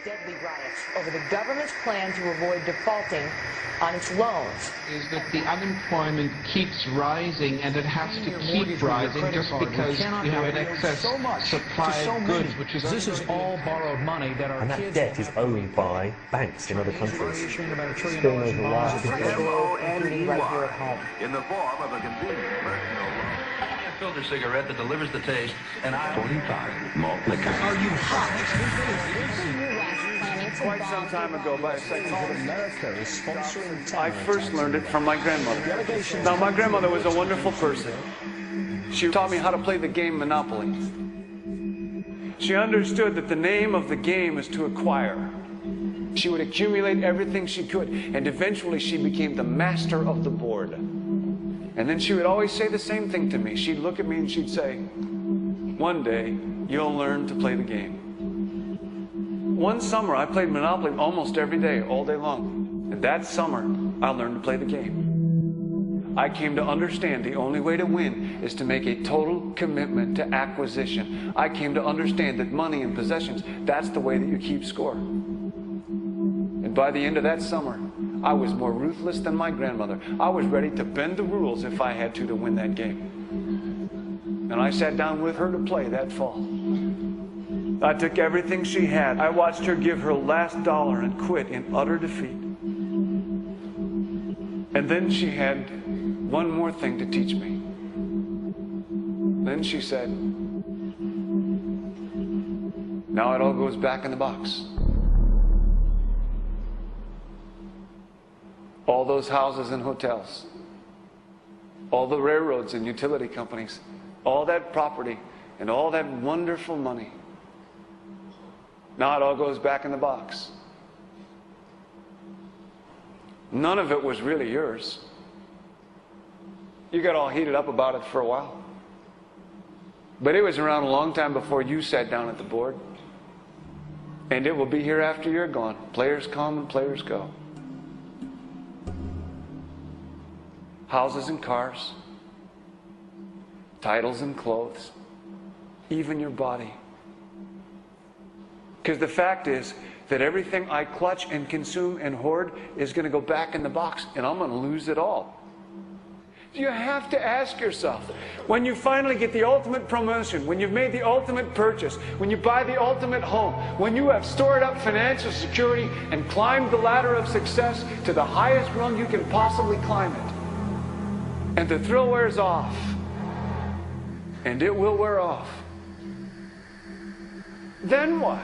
deadly riots over the government's plan to avoid defaulting on its loans. Is that the unemployment keeps rising, and it has to keep rising just because you have an excess supply of goods, which is this is all borrowed money that our and that debt is owned by banks in other countries. Still knows a lot. Including right here at home. In the form of a convenient personal loan. A filter cigarette that delivers the taste, and 45 malt liquor. Are you hot? Quite some time ago, by a second, I first learned it from my grandmother. Now, my grandmother was a wonderful person. She taught me how to play the game Monopoly. She understood that the name of the game is to acquire. She would accumulate everything she could, and eventually she became the master of the board. And then she would always say the same thing to me. She'd look at me and she'd say, "One day, you'll learn to play the game." One summer, I played Monopoly almost every day, all day long. And that summer, I learned to play the game. I came to understand the only way to win is to make a total commitment to acquisition. I came to understand that money and possessions, that's the way that you keep score. And by the end of that summer, I was more ruthless than my grandmother. I was ready to bend the rules if I had to win that game. And I sat down with her to play that fall. I took everything she had. I watched her give her last dollar and quit in utter defeat. And then she had one more thing to teach me. Then she said, "Now it all goes back in the box." All those houses and hotels, all the railroads and utility companies, all that property and all that wonderful money. Now it all goes back in the box. None of it was really yours. You got all heated up about it for a while. But it was around a long time before you sat down at the board. And it will be here after you're gone. Players come and players go. Houses and cars, titles and clothes, even your body. Because the fact is that everything I clutch and consume and hoard is going to go back in the box, and I'm going to lose it all. You have to ask yourself, when you finally get the ultimate promotion, when you've made the ultimate purchase, when you buy the ultimate home, when you have stored up financial security and climbed the ladder of success to the highest rung you can possibly climb it, and the thrill wears off, and it will wear off, then what?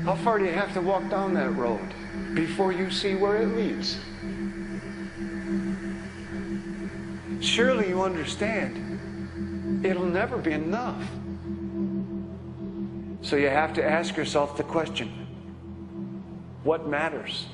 How far do you have to walk down that road before you see where it leads? Surely you understand, it'll never be enough. So you have to ask yourself the question, what matters?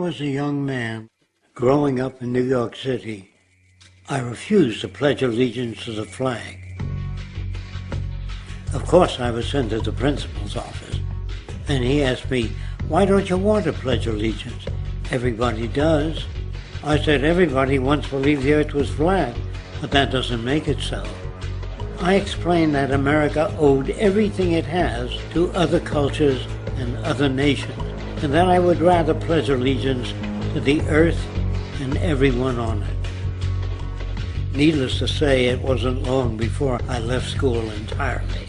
was a young man growing up in New York City, I refused to pledge allegiance to the flag. Of course, I was sent to the principal's office, and he asked me, "Why don't you want to pledge allegiance? Everybody does." I said, "Everybody once believed the earth was flat, but that doesn't make it so." I explained that America owed everything it has to other cultures and other nations, and that I would rather pledge allegiance to the earth and everyone on it. Needless to say, it wasn't long before I left school entirely,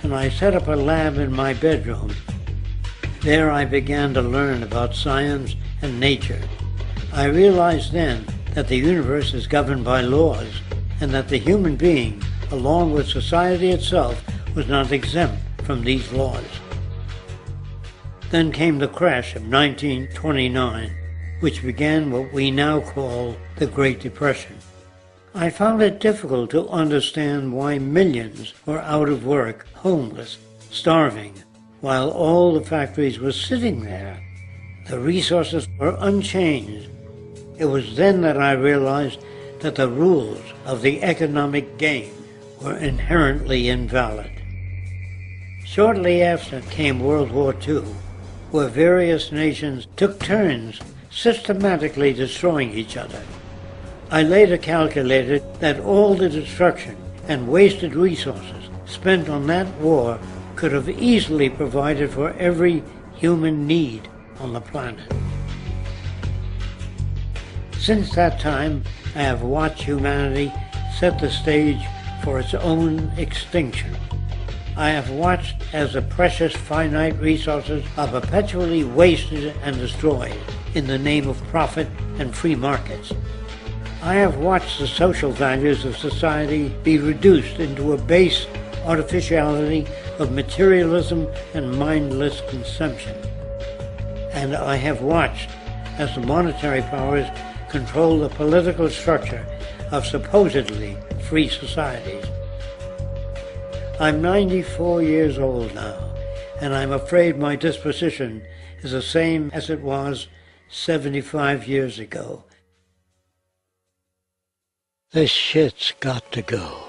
and I set up a lab in my bedroom. There I began to learn about science and nature. I realized then that the universe is governed by laws, and that the human being, along with society itself, was not exempt from these laws. Then came the crash of 1929, which began what we now call the Great Depression. I found it difficult to understand why millions were out of work, homeless, starving, while all the factories were sitting there. The resources were unchanged. It was then that I realized that the rules of the economic game were inherently invalid. Shortly after came World War II, where various nations took turns systematically destroying each other. I later calculated that all the destruction and wasted resources spent on that war could have easily provided for every human need on the planet. Since that time, I have watched humanity set the stage for its own extinction. I have watched as the precious finite resources are perpetually wasted and destroyed in the name of profit and free markets. I have watched the social values of society be reduced into a base artificiality of materialism and mindless consumption. And I have watched as the monetary powers control the political structure of supposedly free societies. I'm 94 years old now, and I'm afraid my disposition is the same as it was 75 years ago. This shit's got to go.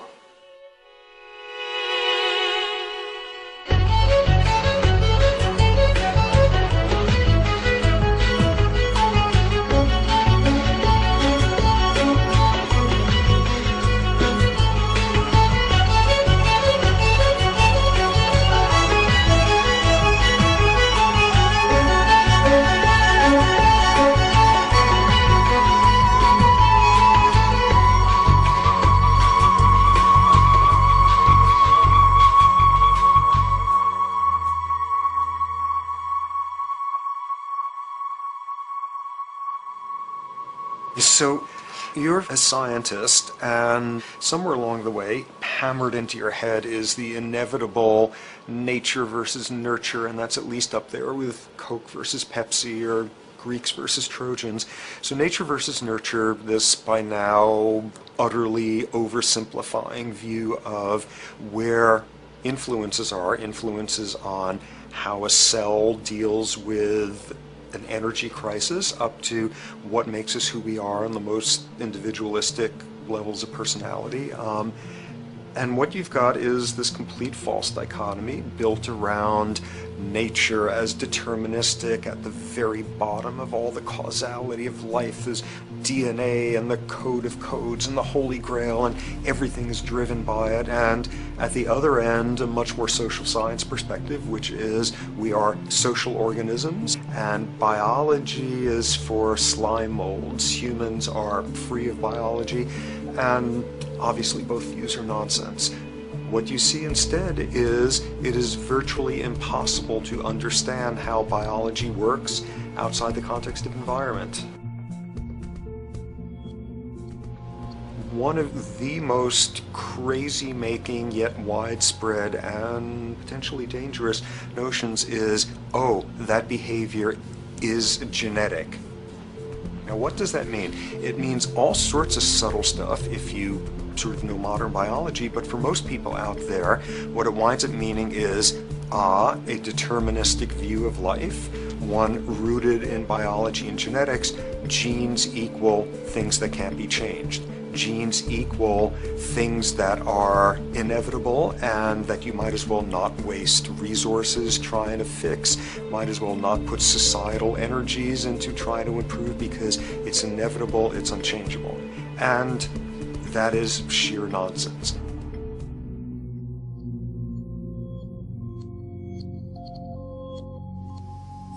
So you're a scientist, and somewhere along the way, hammered into your head is the inevitable nature versus nurture, and that's at least up there with Coke versus Pepsi or Greeks versus Trojans. So nature versus nurture, this by now utterly oversimplifying view of where influences on how a cell deals with an energy crisis, up to what makes us who we are on the most individualistic levels of personality. And what you've got is this complete false dichotomy built around nature as deterministic. At the very bottom of all the causality of life is DNA and the code of codes and the Holy Grail, and everything is driven by it. And at the other end, a much more social science perspective, which is we are social organisms, and biology is for slime molds. Humans are free of biology, and obviously both views are nonsense. What you see instead is it is virtually impossible to understand how biology works outside the context of environment. One of the most crazy-making yet widespread and potentially dangerous notions is, oh, that behavior is genetic. Now, what does that mean? It means all sorts of subtle stuff if you sort of know modern biology, but for most people out there, what it winds up meaning is, a deterministic view of life, one rooted in biology and genetics, genes equal things that can't be changed. Genes equal things that are inevitable and that you might as well not waste resources trying to fix, might as well not put societal energies into trying to improve because it's inevitable, it's unchangeable. And that is sheer nonsense.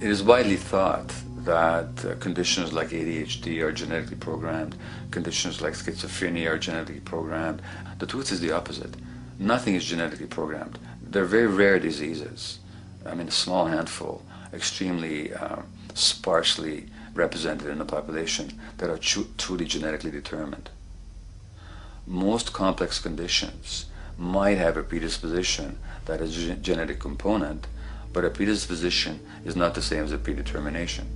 It is widely thought that conditions like ADHD are genetically programmed, conditions like schizophrenia are genetically programmed. The truth is the opposite. Nothing is genetically programmed. They're very rare diseases. I mean, a small handful, extremely sparsely represented in the population, that are truly genetically determined. Most complex conditions might have a predisposition that is a genetic component, but a predisposition is not the same as a predetermination.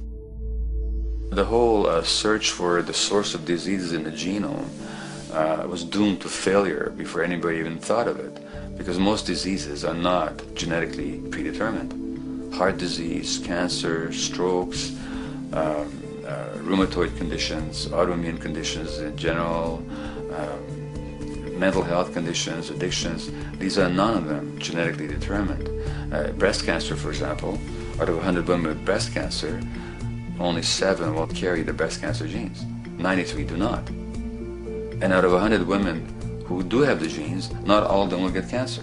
The whole search for the source of diseases in the genome was doomed to failure before anybody even thought of it, because most diseases are not genetically predetermined. Heart disease, cancer, strokes, rheumatoid conditions, autoimmune conditions in general, mental health conditions, addictions, these are none of them genetically determined. Breast cancer, for example, out of 100 women with breast cancer, only 7 will carry the breast cancer genes. 93 do not. And out of 100 women who do have the genes, not all of them will get cancer.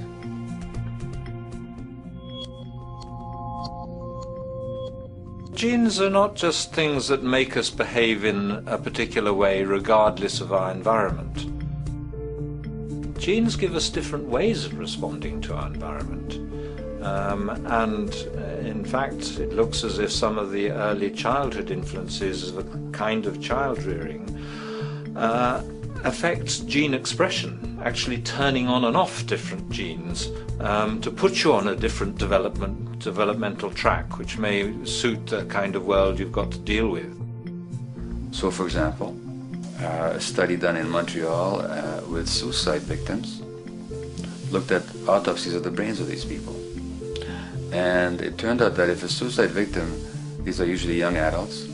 Genes are not just things that make us behave in a particular way regardless of our environment. Genes give us different ways of responding to our environment. And in fact, it looks as if some of the early childhood influences of a kind of child rearing affects gene expression, actually turning on and off different genes to put you on a different developmental track, which may suit the kind of world you've got to deal with. So, for example, a study done in Montreal with suicide victims looked at autopsies of the brains of these people. And it turned out that if a suicide victim, these are usually young adults,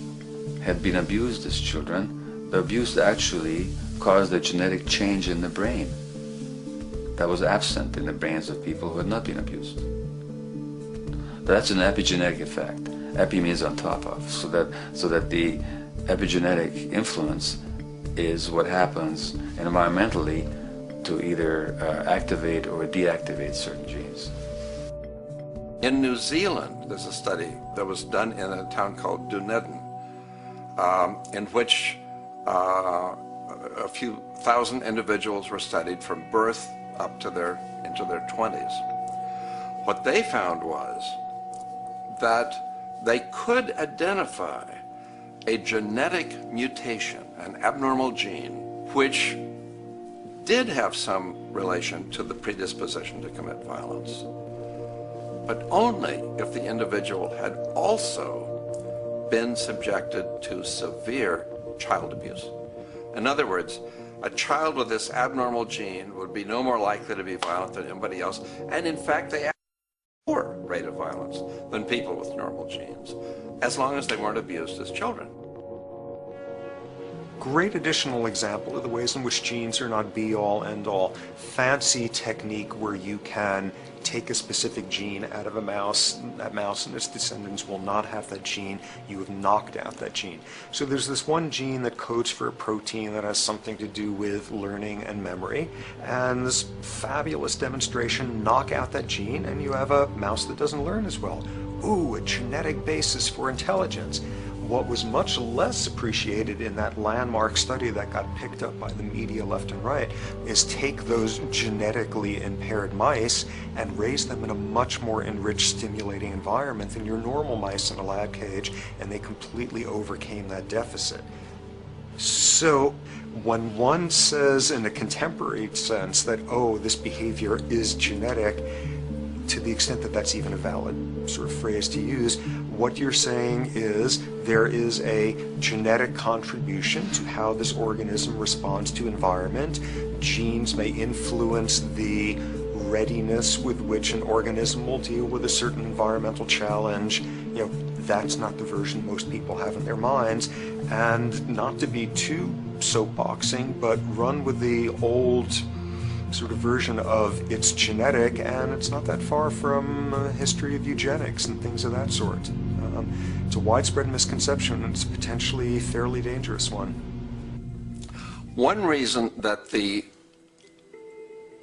had been abused as children, the abuse actually caused a genetic change in the brain that was absent in the brains of people who had not been abused. That's an epigenetic effect. Epi means on top of, so that the epigenetic influence is what happens environmentally to either activate or deactivate certain genes. In New Zealand, there's a study that was done in a town called Dunedin, in which a few thousand individuals were studied from birth up to into their 20s. What they found was that they could identify a genetic mutation, an abnormal gene, which did have some relation to the predisposition to commit violence, but only if the individual had also been subjected to severe child abuse. In other words, a child with this abnormal gene would be no more likely to be violent than anybody else, and in fact they have a lower rate of violence than people with normal genes, as long as they weren't abused as children. Great additional example of the ways in which genes are not be-all, end-all. Fancy technique where you can take a specific gene out of a mouse, that mouse and its descendants will not have that gene, you have knocked out that gene. So there's this one gene that codes for a protein that has something to do with learning and memory, and this fabulous demonstration, knock out that gene and you have a mouse that doesn't learn as well. Ooh, a genetic basis for intelligence. What was much less appreciated in that landmark study that got picked up by the media left and right is take those genetically impaired mice and raise them in a much more enriched, stimulating environment than your normal mice in a lab cage, and they completely overcame that deficit. So when one says in a contemporary sense that, oh, this behavior is genetic, to the extent that that's even a valid sort of phrase to use, what you're saying is there is a genetic contribution to how this organism responds to environment. Genes may influence the readiness with which an organism will deal with a certain environmental challenge. That's not the version most people have in their minds. And not to be too soapboxing, but run with the old sort of version of it's genetic, and it's not that far from a history of eugenics and things of that sort. It's a widespread misconception, and it's a potentially fairly dangerous one. One reason that the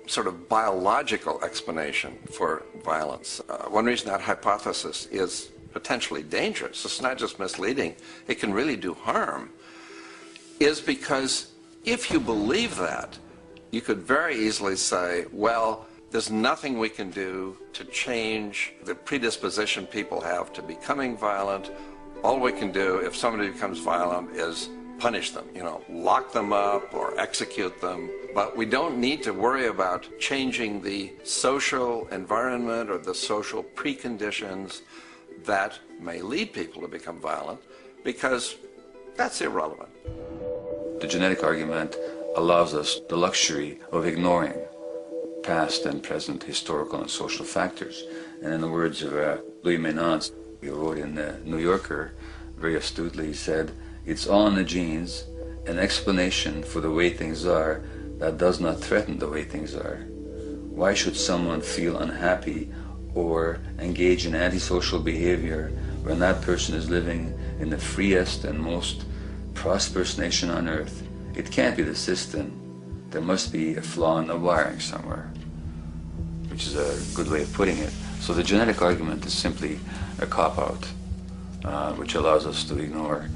sort of biological explanation for violence, one reason that hypothesis is potentially dangerous, it's not just misleading, it can really do harm, is because if you believe that, you could very easily say, well, there's nothing we can do to change the predisposition people have to becoming violent. All we can do if somebody becomes violent is punish them, lock them up or execute them. But we don't need to worry about changing the social environment or the social preconditions that may lead people to become violent, because that's irrelevant. The genetic argument allows us the luxury of ignoring past and present historical and social factors. And in the words of Louis Menand, who wrote in the New Yorker, very astutely, he said, "It's all in the genes, an explanation for the way things are that does not threaten the way things are. Why should someone feel unhappy or engage in antisocial behavior when that person is living in the freest and most prosperous nation on earth? It can't be the system. There must be a flaw in the wiring somewhere," which is a good way of putting it. So the genetic argument is simply a cop-out, which allows us to ignore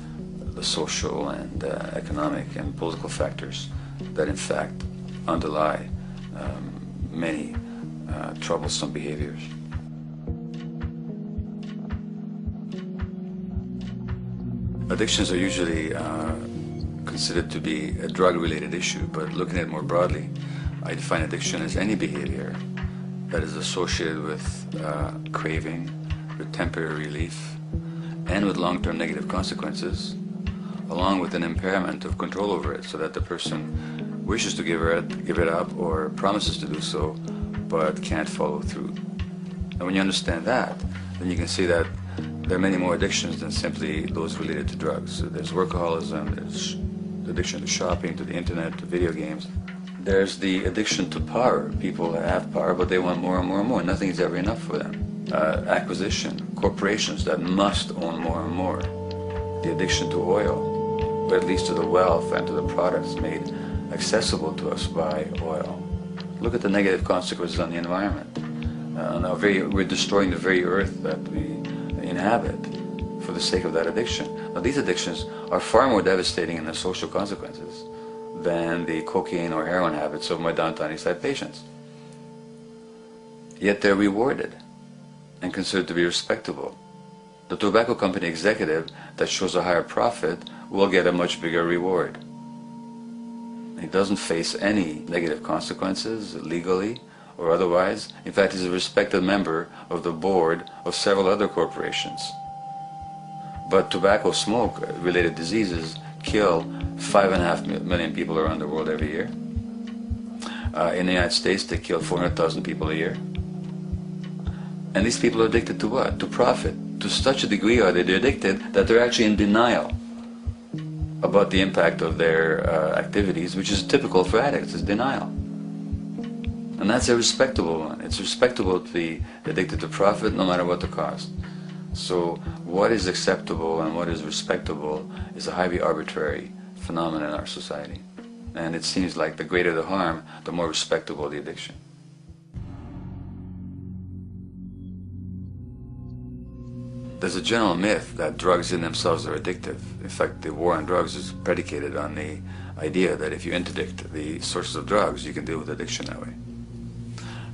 the social and economic and political factors that in fact underlie many troublesome behaviors. Addictions are usually considered to be a drug-related issue, but looking at it more broadly, I define addiction as any behavior that is associated with craving, with temporary relief, and with long-term negative consequences, along with an impairment of control over it, so that the person wishes to give it up or promises to do so, but can't follow through. And when you understand that, then you can see that there are many more addictions than simply those related to drugs. So there's workaholism, there's addiction to shopping, to the internet, to video games. There's the addiction to power. People have power, but they want more and more and more. Nothing is ever enough for them. Acquisition, corporations that must own more and more. The addiction to oil, or at least to the wealth and to the products made accessible to us by oil. Look at the negative consequences on the environment. We're destroying the very earth that we inhabit for the sake of that addiction. Now, these addictions are far more devastating in their social consequences than the cocaine or heroin habits of my downtown East Side patients. Yet they're rewarded and considered to be respectable. The tobacco company executive that shows a higher profit will get a much bigger reward. He doesn't face any negative consequences legally or otherwise. In fact, he's a respected member of the board of several other corporations. But tobacco smoke-related diseases kill 5.5 million people around the world every year. In the United States, they kill 400,000 people a year. And these people are addicted to what? To profit. To such a degree are they addicted that they're actually in denial about the impact of their activities, which is typical for addicts, is denial. And that's a respectable one. It's respectable to be addicted to profit no matter what the cost. So what is acceptable and what is respectable is a highly arbitrary phenomenon in our society. And it seems like the greater the harm, the more respectable the addiction. There's a general myth that drugs in themselves are addictive. In fact, the war on drugs is predicated on the idea that if you interdict the sources of drugs, you can deal with addiction that way.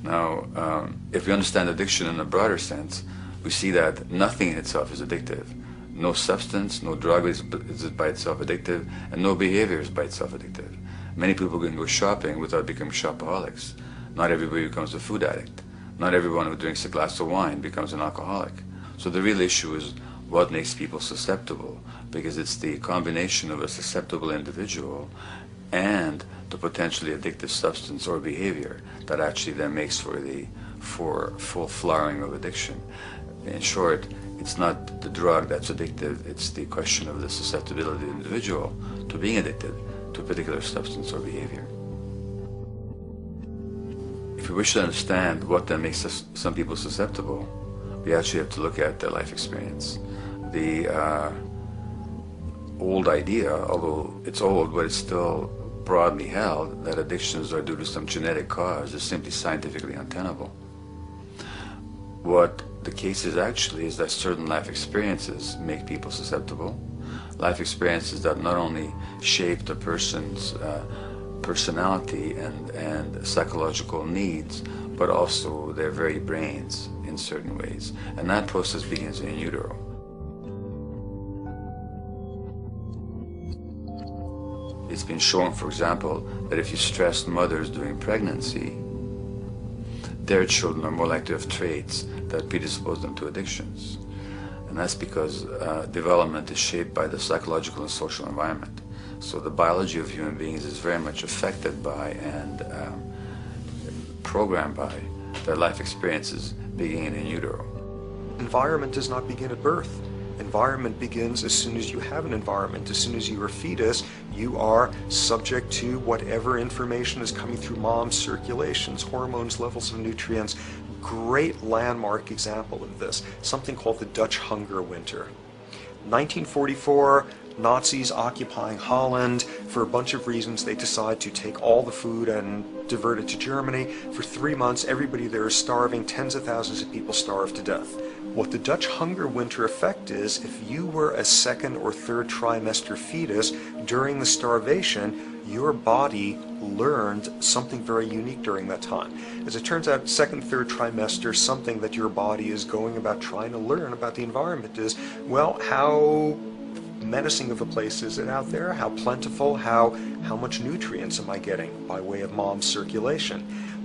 Now, if we understand addiction in a broader sense, we see that nothing in itself is addictive. No substance, no drug is by itself addictive, and no behavior is by itself addictive. Many people can go shopping without becoming shopaholics. Not everybody becomes a food addict. Not everyone who drinks a glass of wine becomes an alcoholic. So the real issue is what makes people susceptible, because it's the combination of a susceptible individual and the potentially addictive substance or behavior that actually then makes for full flowering of addiction. In short, it's not the drug that's addictive, it's the question of the susceptibility of the individual to being addicted to a particular substance or behavior. If we wish to understand what then makes some people susceptible, we actually have to look at their life experience. The old idea, although it's old, but it's still broadly held, that addictions are due to some genetic cause is simply scientifically untenable. What the case is actually is that certain life experiences make people susceptible. Life experiences that not only shape the person's personality and psychological needs, but also their very brains in certain ways. And that process begins in utero. It's been shown, for example, that if you stress mothers during pregnancy, their children are more likely to have traits that predispose them to addictions. And that's because development is shaped by the psychological and social environment. So the biology of human beings is very much affected by and programmed by their life experiences beginning in utero. Environment does not begin at birth. Environment begins as soon as you have an environment. As soon as you are a fetus, you are subject to whatever information is coming through mom's circulations, hormones, levels of nutrients. Great landmark example of this, something called the Dutch hunger winter. 1944, Nazis occupying Holland. For a bunch of reasons, they decide to take all the food and divert it to Germany. For 3 months, everybody there is starving. Tens of thousands of people starve to death. What the Dutch hunger winter effect is, if you were a second or third trimester fetus during the starvation, your body learned something very unique during that time. As it turns out, second, third trimester, something that your body is going about trying to learn about the environment is, well, how menacing of a place is it out there? How plentiful? How much nutrients am I getting by way of mom's circulation?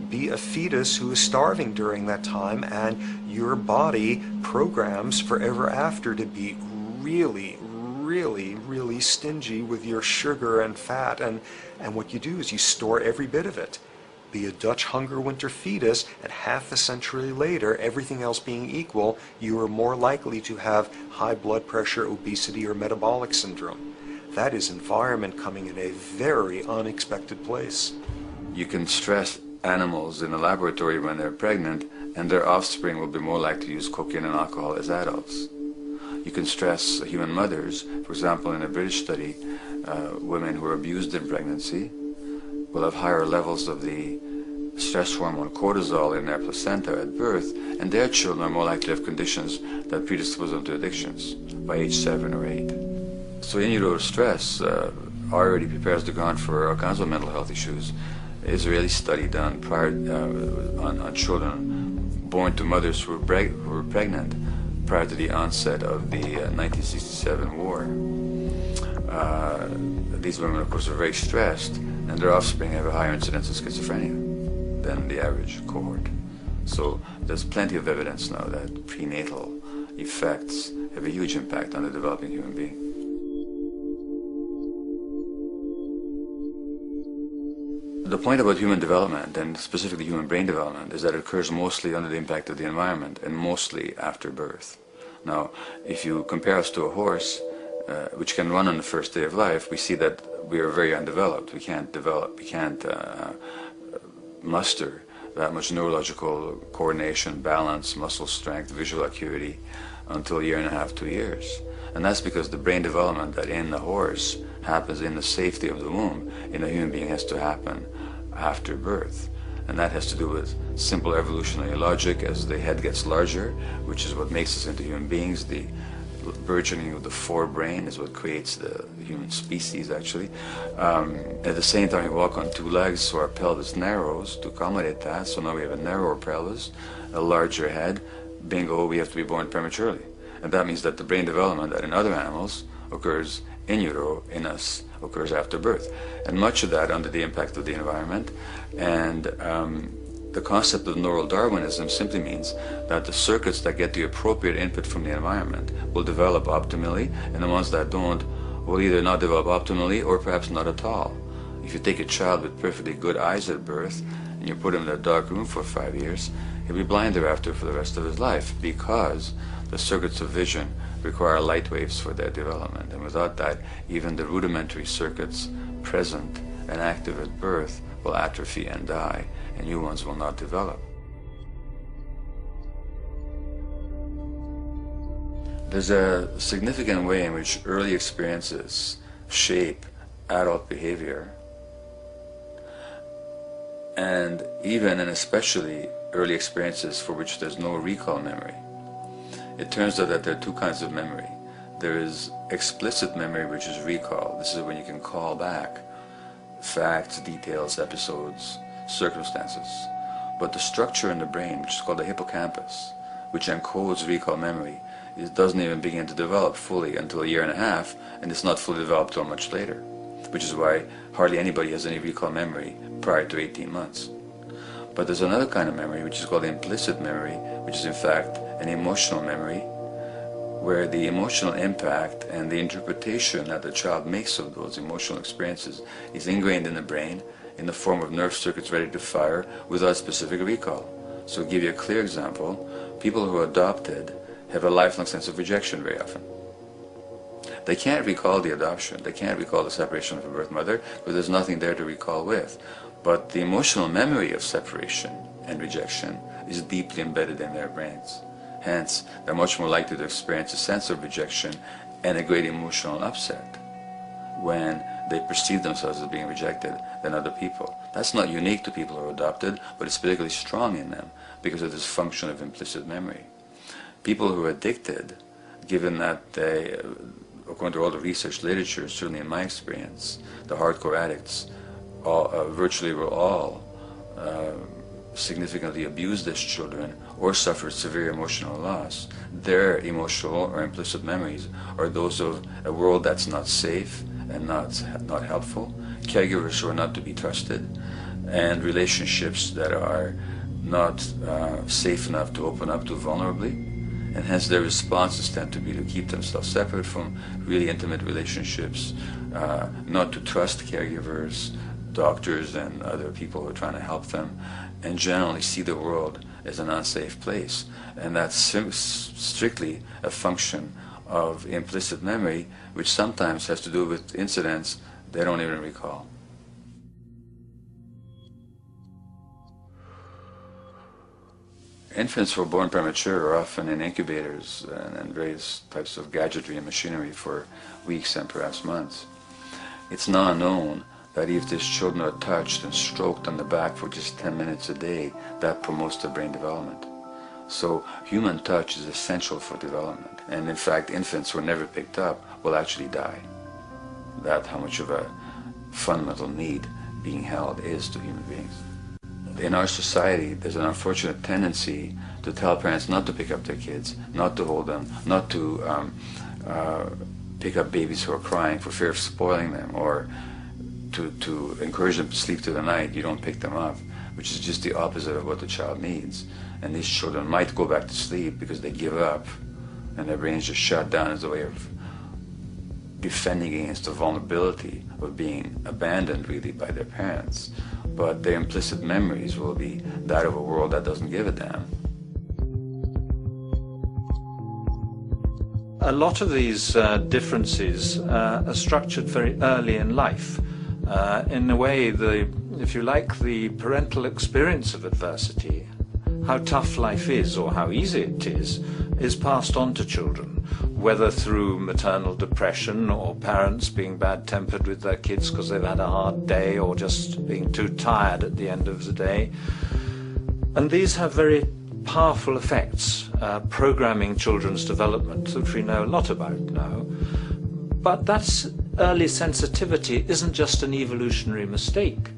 Be a fetus who is starving during that time, and your body programs forever after to be really, really, really stingy with your sugar and fat, and what you do is you store every bit of it. Be a Dutch hunger winter fetus, and half a century later, everything else being equal, you are more likely to have high blood pressure, obesity, or metabolic syndrome. That is environment coming in a very unexpected place. You can stress animals in a laboratory when they're pregnant, and their offspring will be more likely to use cocaine and alcohol as adults. You can stress human mothers. For example, in a British study, women who are abused in pregnancy will have higher levels of the stress hormone cortisol in their placenta at birth, and their children are more likely to have conditions that predispose them to addictions by age 7 or 8. So in utero stress already prepares the ground for all kinds of mental health issues. Israeli study done prior on children born to mothers who were pregnant prior to the onset of the 1967 war. These women, of course, are very stressed, and their offspring have a higher incidence of schizophrenia than the average cohort. So there's plenty of evidence now that prenatal effects have a huge impact on the developing human being. The point about human development, and specifically human brain development, is that it occurs mostly under the impact of the environment and mostly after birth. Now, if you compare us to a horse, which can run on the first day of life, we see that we are very undeveloped. We can't muster that much neurological coordination, balance, muscle strength, visual acuity until a year and a half, 2 years. And that's because the brain development that in the horse happens in the safety of the womb, in a human being has to happen after birth. And that has to do with simple evolutionary logic. As the head gets larger, which is what makes us into human beings, the burgeoning of the forebrain is what creates the human species, actually. At the same time, we walk on 2 legs, so our pelvis narrows to accommodate that. So now we have a narrower pelvis, a larger head. Bingo, we have to be born prematurely. And that means that the brain development that in other animals occurs in utero, in us, occurs after birth. And much of that under the impact of the environment. And the concept of neural Darwinism simply means that the circuits that get the appropriate input from the environment will develop optimally, and the ones that don't will either not develop optimally or perhaps not at all. If you take a child with perfectly good eyes at birth and you put him in a dark room for 5 years, he'll be blind thereafter for the rest of his life, because the circuits of vision require light waves for their development, and without that, even the rudimentary circuits present and active at birth will atrophy and die, and new ones will not develop. There's a significant way in which early experiences shape adult behavior, and even and especially early experiences for which there's no recall memory. It turns out that there are two kinds of memory. There is explicit memory, which is recall. This is when you can call back facts, details, episodes, circumstances. But the structure in the brain, which is called the hippocampus, which encodes recall memory, it doesn't even begin to develop fully until 1.5 years, and it's not fully developed till much later, which is why hardly anybody has any recall memory prior to 18 months. But there's another kind of memory, which is called implicit memory, which is in fact an emotional memory, where the emotional impact and the interpretation that the child makes of those emotional experiences is ingrained in the brain in the form of nerve circuits ready to fire without specific recall. So to give you a clear example, people who are adopted have a lifelong sense of rejection very often. They can't recall the adoption, they can't recall the separation from birth mother, because there's nothing there to recall with. But the emotional memory of separation and rejection is deeply embedded in their brains. Hence, they're much more likely to experience a sense of rejection and a great emotional upset when they perceive themselves as being rejected than other people. That's not unique to people who are adopted, but it's particularly strong in them because of this function of implicit memory. People who are addicted, given that they, according to all the research literature, certainly in my experience, the hardcore addicts virtually were all significantly abused as children or suffered severe emotional loss. Their emotional or implicit memories are those of a world that's not safe and not helpful, caregivers who are not to be trusted, and relationships that are not safe enough to open up to vulnerably. And hence their responses tend to be to keep themselves separate from really intimate relationships, not to trust caregivers, doctors and other people who are trying to help them, and generally see the world as an unsafe place. And that's strictly a function of implicit memory, which sometimes has to do with incidents they don't even recall. Infants who are born premature are often in incubators and various types of gadgetry and machinery for weeks and perhaps months. It's now known that if these children are touched and stroked on the back for just 10 minutes a day, that promotes their brain development. So human touch is essential for development. And in fact, infants who are never picked up will actually die. That's how much of a fundamental need being held is to human beings. In our society, there's an unfortunate tendency to tell parents not to pick up their kids, not to hold them, not to pick up babies who are crying for fear of spoiling them, or to encourage them to sleep through the night. You don't pick them up, which is just the opposite of what the child needs. And these children might go back to sleep because they give up and their brains just shut down as a way of defending against the vulnerability of being abandoned really by their parents. But their implicit memories will be that of a world that doesn't give a damn. A lot of these differences are structured very early in life. In a way, if you like, the parental experience of adversity, how tough life is or how easy it is passed on to children, whether through maternal depression or parents being bad-tempered with their kids because they've had a hard day or just being too tired at the end of the day. And these have very powerful effects, programming children's development, which we know a lot about now. But that early sensitivity isn't just an evolutionary mistake.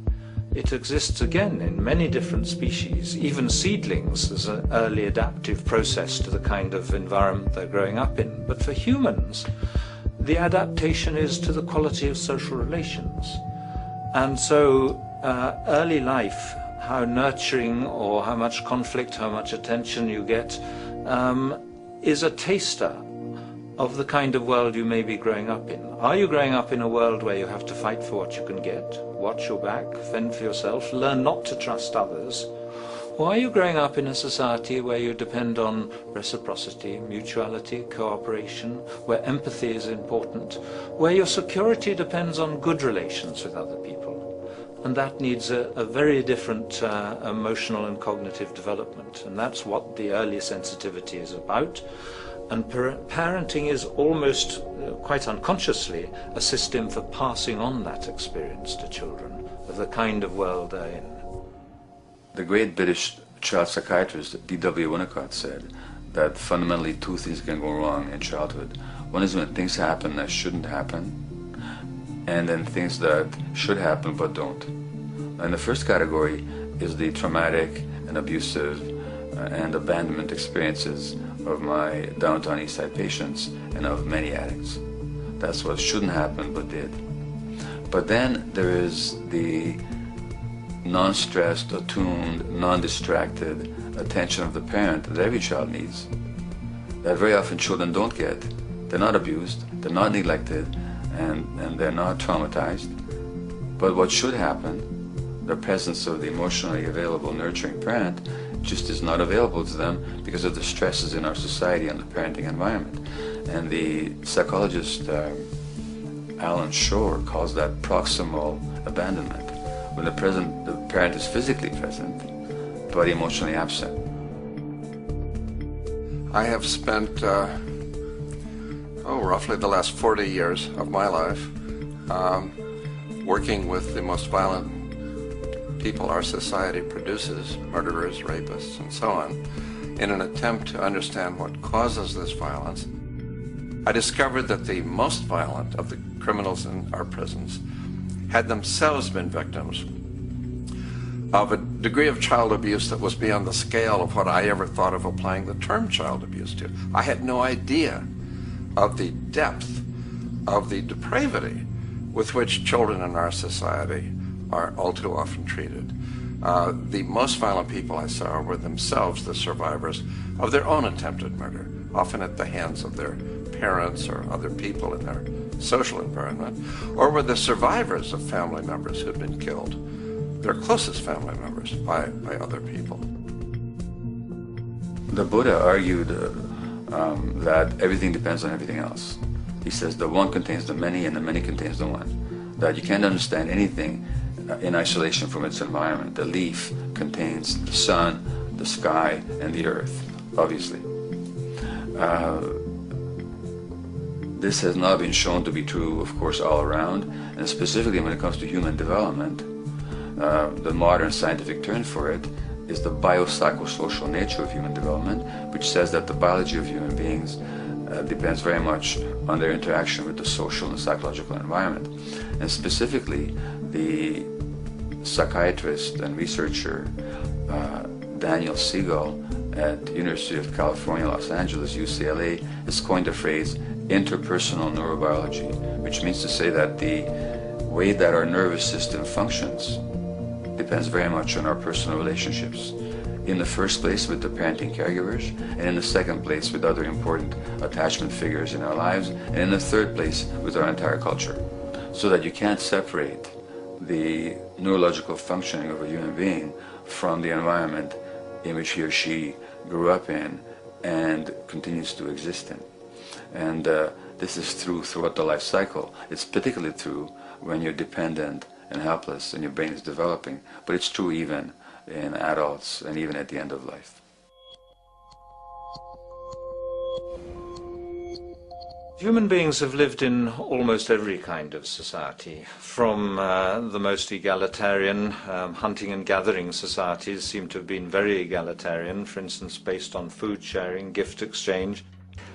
It exists again in many different species. Even seedlings, there's an early adaptive process to the kind of environment they're growing up in. But for humans, the adaptation is to the quality of social relations. And so early life, how nurturing or how much conflict, how much attention you get, is a taster of the kind of world you may be growing up in. Are you growing up in a world where you have to fight for what you can get? watch your back, fend for yourself, learn not to trust others? Or are you growing up in a society where you depend on reciprocity, mutuality, cooperation, where empathy is important, where your security depends on good relations with other people? And that needs a very different emotional and cognitive development. And that's what the early sensitivity is about. And parenting is almost, quite unconsciously, a system for passing on that experience to children of the kind of world they're in. The great British child psychiatrist D.W. Winnicott said that fundamentally two things can go wrong in childhood. One is when things happen that shouldn't happen, and then things that should happen but don't. And the first category is the traumatic and abusive and abandonment experiences of my downtown East Side patients and of many addicts. That's what shouldn't happen but did. But then there is the non-stressed, attuned, non-distracted attention of the parent that every child needs, that very often children don't get. They're not abused, they're not neglected, and they're not traumatized. But what should happen, the presence of the emotionally available, nurturing parent, just is not available to them because of the stresses in our society and the parenting environment. And the psychologist Alan Shore calls that proximal abandonment, when the parent is physically present, but emotionally absent. I have spent, roughly the last 40 years of my life working with the most violent people our society produces, murderers, rapists, and so on, in an attempt to understand what causes this violence. I discovered that the most violent of the criminals in our prisons had themselves been victims of a degree of child abuse that was beyond the scale of what I ever thought of applying the term child abuse to. I had no idea of the depth of the depravity with which children in our society are all too often treated. The most violent people I saw were themselves the survivors of their own attempted murder, often at the hands of their parents or other people in their social environment, or were the survivors of family members who had been killed, their closest family members, by other people. The Buddha argued that everything depends on everything else. He says the one contains the many and the many contains the one. That you can't understand anything in isolation from its environment. The leaf contains the sun, the sky, and the earth, obviously. This has not been shown to be true, of course, all around, and specifically when it comes to human development. The modern scientific term for it is the biopsychosocial nature of human development, which says that the biology of human beings depends very much on their interaction with the social and psychological environment. And specifically, the psychiatrist and researcher Daniel Siegel at the University of California, Los Angeles, UCLA, has coined the phrase interpersonal neurobiology, which means to say that the way that our nervous system functions depends very much on our personal relationships. In the first place with the parenting caregivers, and in the second place with other important attachment figures in our lives, and in the third place with our entire culture. So that you can't separate the neurological functioning of a human being from the environment in which he or she grew up in and continues to exist in. And this is true throughout the life cycle. It's particularly true when you're dependent and helpless and your brain is developing, but it's true even in adults and even at the end of life. Human beings have lived in almost every kind of society, from the most egalitarian, hunting and gathering societies seem to have been very egalitarian, for instance based on food sharing, gift exchange.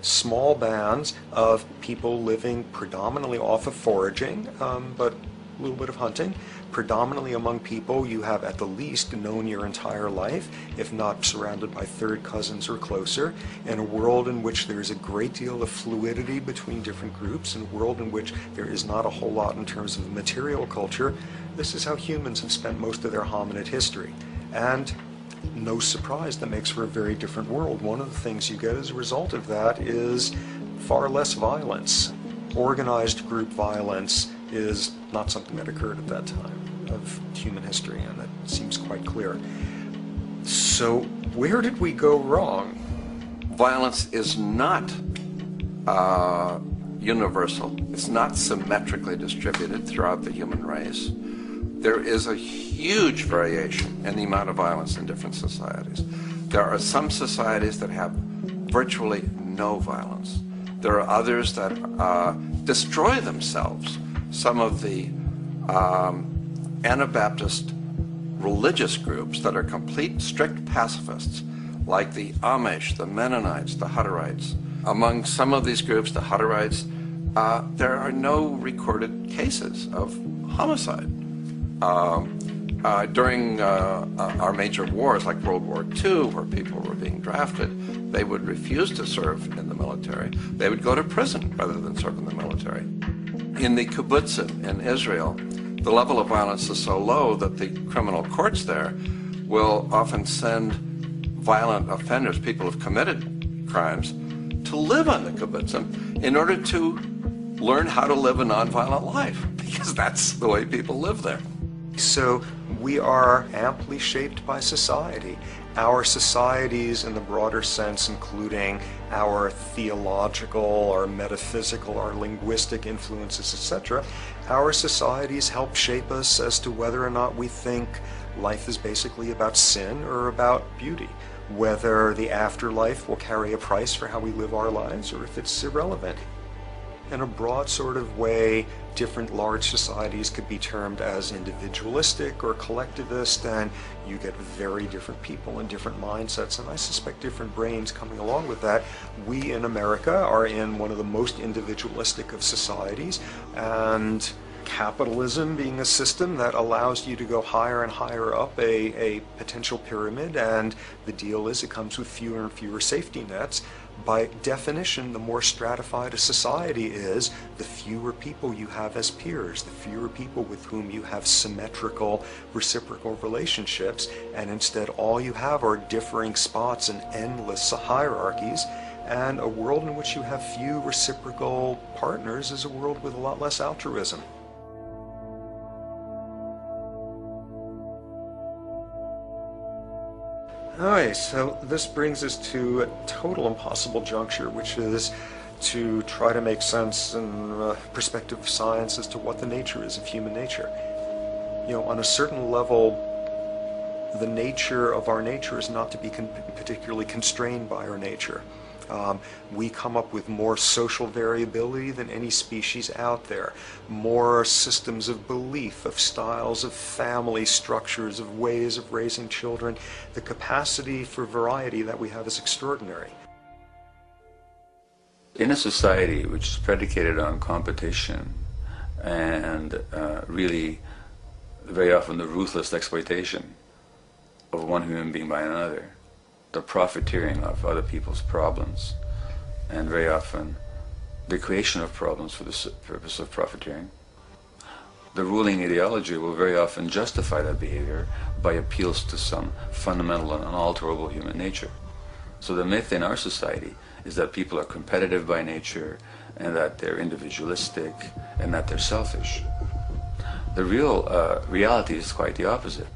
Small bands of people living predominantly off of foraging, but a little bit of hunting. Predominantly among people you have at the least known your entire life, if not surrounded by third cousins or closer, in a world in which there is a great deal of fluidity between different groups, in a world in which there is not a whole lot in terms of material culture. This is how humans have spent most of their hominid history. And no surprise, that makes for a very different world. One of the things you get as a result of that is far less violence. Organized group violence is not something that occurred at that time. of human history, and that seems quite clear. So where did we go wrong? Violence is not universal. It's not symmetrically distributed throughout the human race. There is a huge variation in the amount of violence in different societies. There are some societies that have virtually no violence. There are others that destroy themselves. Some of the Anabaptist religious groups that are complete strict pacifists, like the Amish, the Mennonites, the Hutterites. Among some of these groups, the Hutterites, there are no recorded cases of homicide. During our major wars, like World War II, where people were being drafted, they would refuse to serve in the military. They would go to prison rather than serve in the military. In the kibbutzim in Israel, the level of violence is so low that the criminal courts there will often send violent offenders, people who've committed crimes, to live on the kibbutzim in order to learn how to live a nonviolent life, because that's the way people live there. So we are amply shaped by society. Our societies, in the broader sense, including our theological, our metaphysical, our linguistic influences, etc., our societies help shape us as to whether or not we think life is basically about sin or about beauty, whether the afterlife will carry a price for how we live our lives or if it's irrelevant. In a broad sort of way, different large societies could be termed as individualistic or collectivist, and you get very different people and different mindsets, and I suspect different brains coming along with that. We in America are in one of the most individualistic of societies, and capitalism being a system that allows you to go higher and higher up a potential pyramid, and the deal is it comes with fewer and fewer safety nets. By definition, the more stratified a society is, the fewer people you have as peers, the fewer people with whom you have symmetrical, reciprocal relationships, and instead all you have are differing spots and endless hierarchies. And a world in which you have few reciprocal partners is a world with a lot less altruism. Alright, so this brings us to a total impossible juncture, which is to try to make sense in perspective of science as to what the nature is of human nature. You know, on a certain level, the nature of our nature is not to be particularly constrained by our nature. We come up with more social variability than any species out there, more systems of belief, of styles of family structures, of ways of raising children. The capacity for variety that we have is extraordinary. In a society which is predicated on competition and really very often the ruthless exploitation of one human being by another, the profiteering of other people's problems, and very often the creation of problems for the purpose of profiteering, the ruling ideology will very often justify that behavior by appeals to some fundamental and unalterable human nature. So the myth in our society is that people are competitive by nature, and that they're individualistic, and that they're selfish. The real reality is quite the opposite.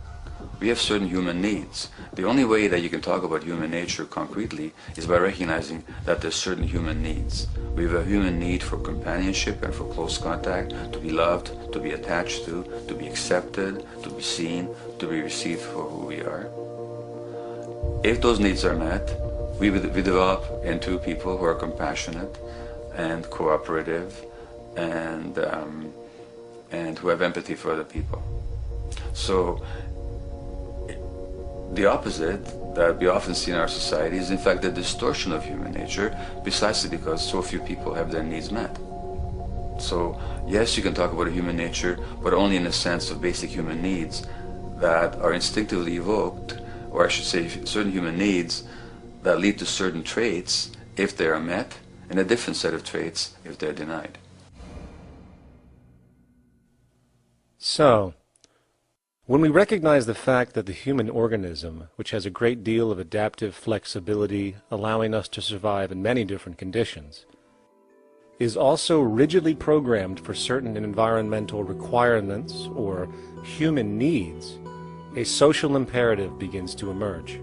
We have certain human needs. The only way that you can talk about human nature concretely is by recognizing that there's certain human needs. We have a human need for companionship and for close contact, to be loved, to be attached to be accepted, to be seen, to be received for who we are. If those needs are met, we develop into people who are compassionate and cooperative and who have empathy for other people. So the opposite that we often see in our society is in fact the distortion of human nature, precisely because so few people have their needs met. So yes, you can talk about a human nature, but only in the sense of basic human needs that are instinctively evoked, or I should say certain human needs that lead to certain traits if they are met, and a different set of traits if they're denied. So, when we recognize the fact that the human organism, which has a great deal of adaptive flexibility, allowing us to survive in many different conditions, is also rigidly programmed for certain environmental requirements or human needs, a social imperative begins to emerge.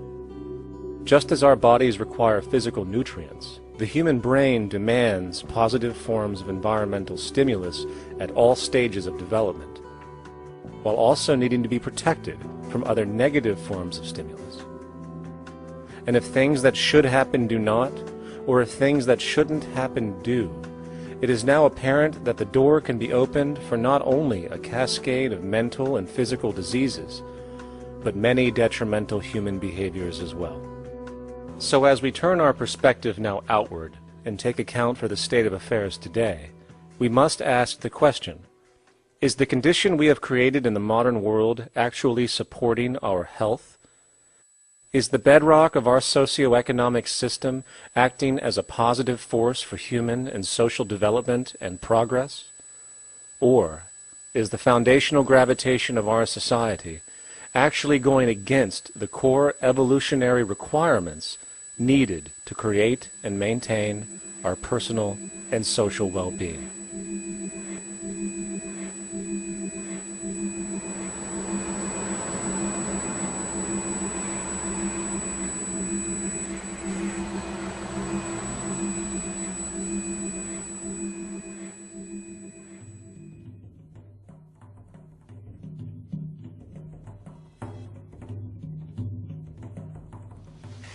Just as our bodies require physical nutrients, the human brain demands positive forms of environmental stimulus at all stages of development, while also needing to be protected from other negative forms of stimulus. And if things that should happen do not, or if things that shouldn't happen do, it is now apparent that the door can be opened for not only a cascade of mental and physical diseases, but many detrimental human behaviors as well. So as we turn our perspective now outward and take account for the state of affairs today, we must ask the question, is the condition we have created in the modern world actually supporting our health? Is the bedrock of our socioeconomic system acting as a positive force for human and social development and progress? Or is the foundational gravitation of our society actually going against the core evolutionary requirements needed to create and maintain our personal and social well-being?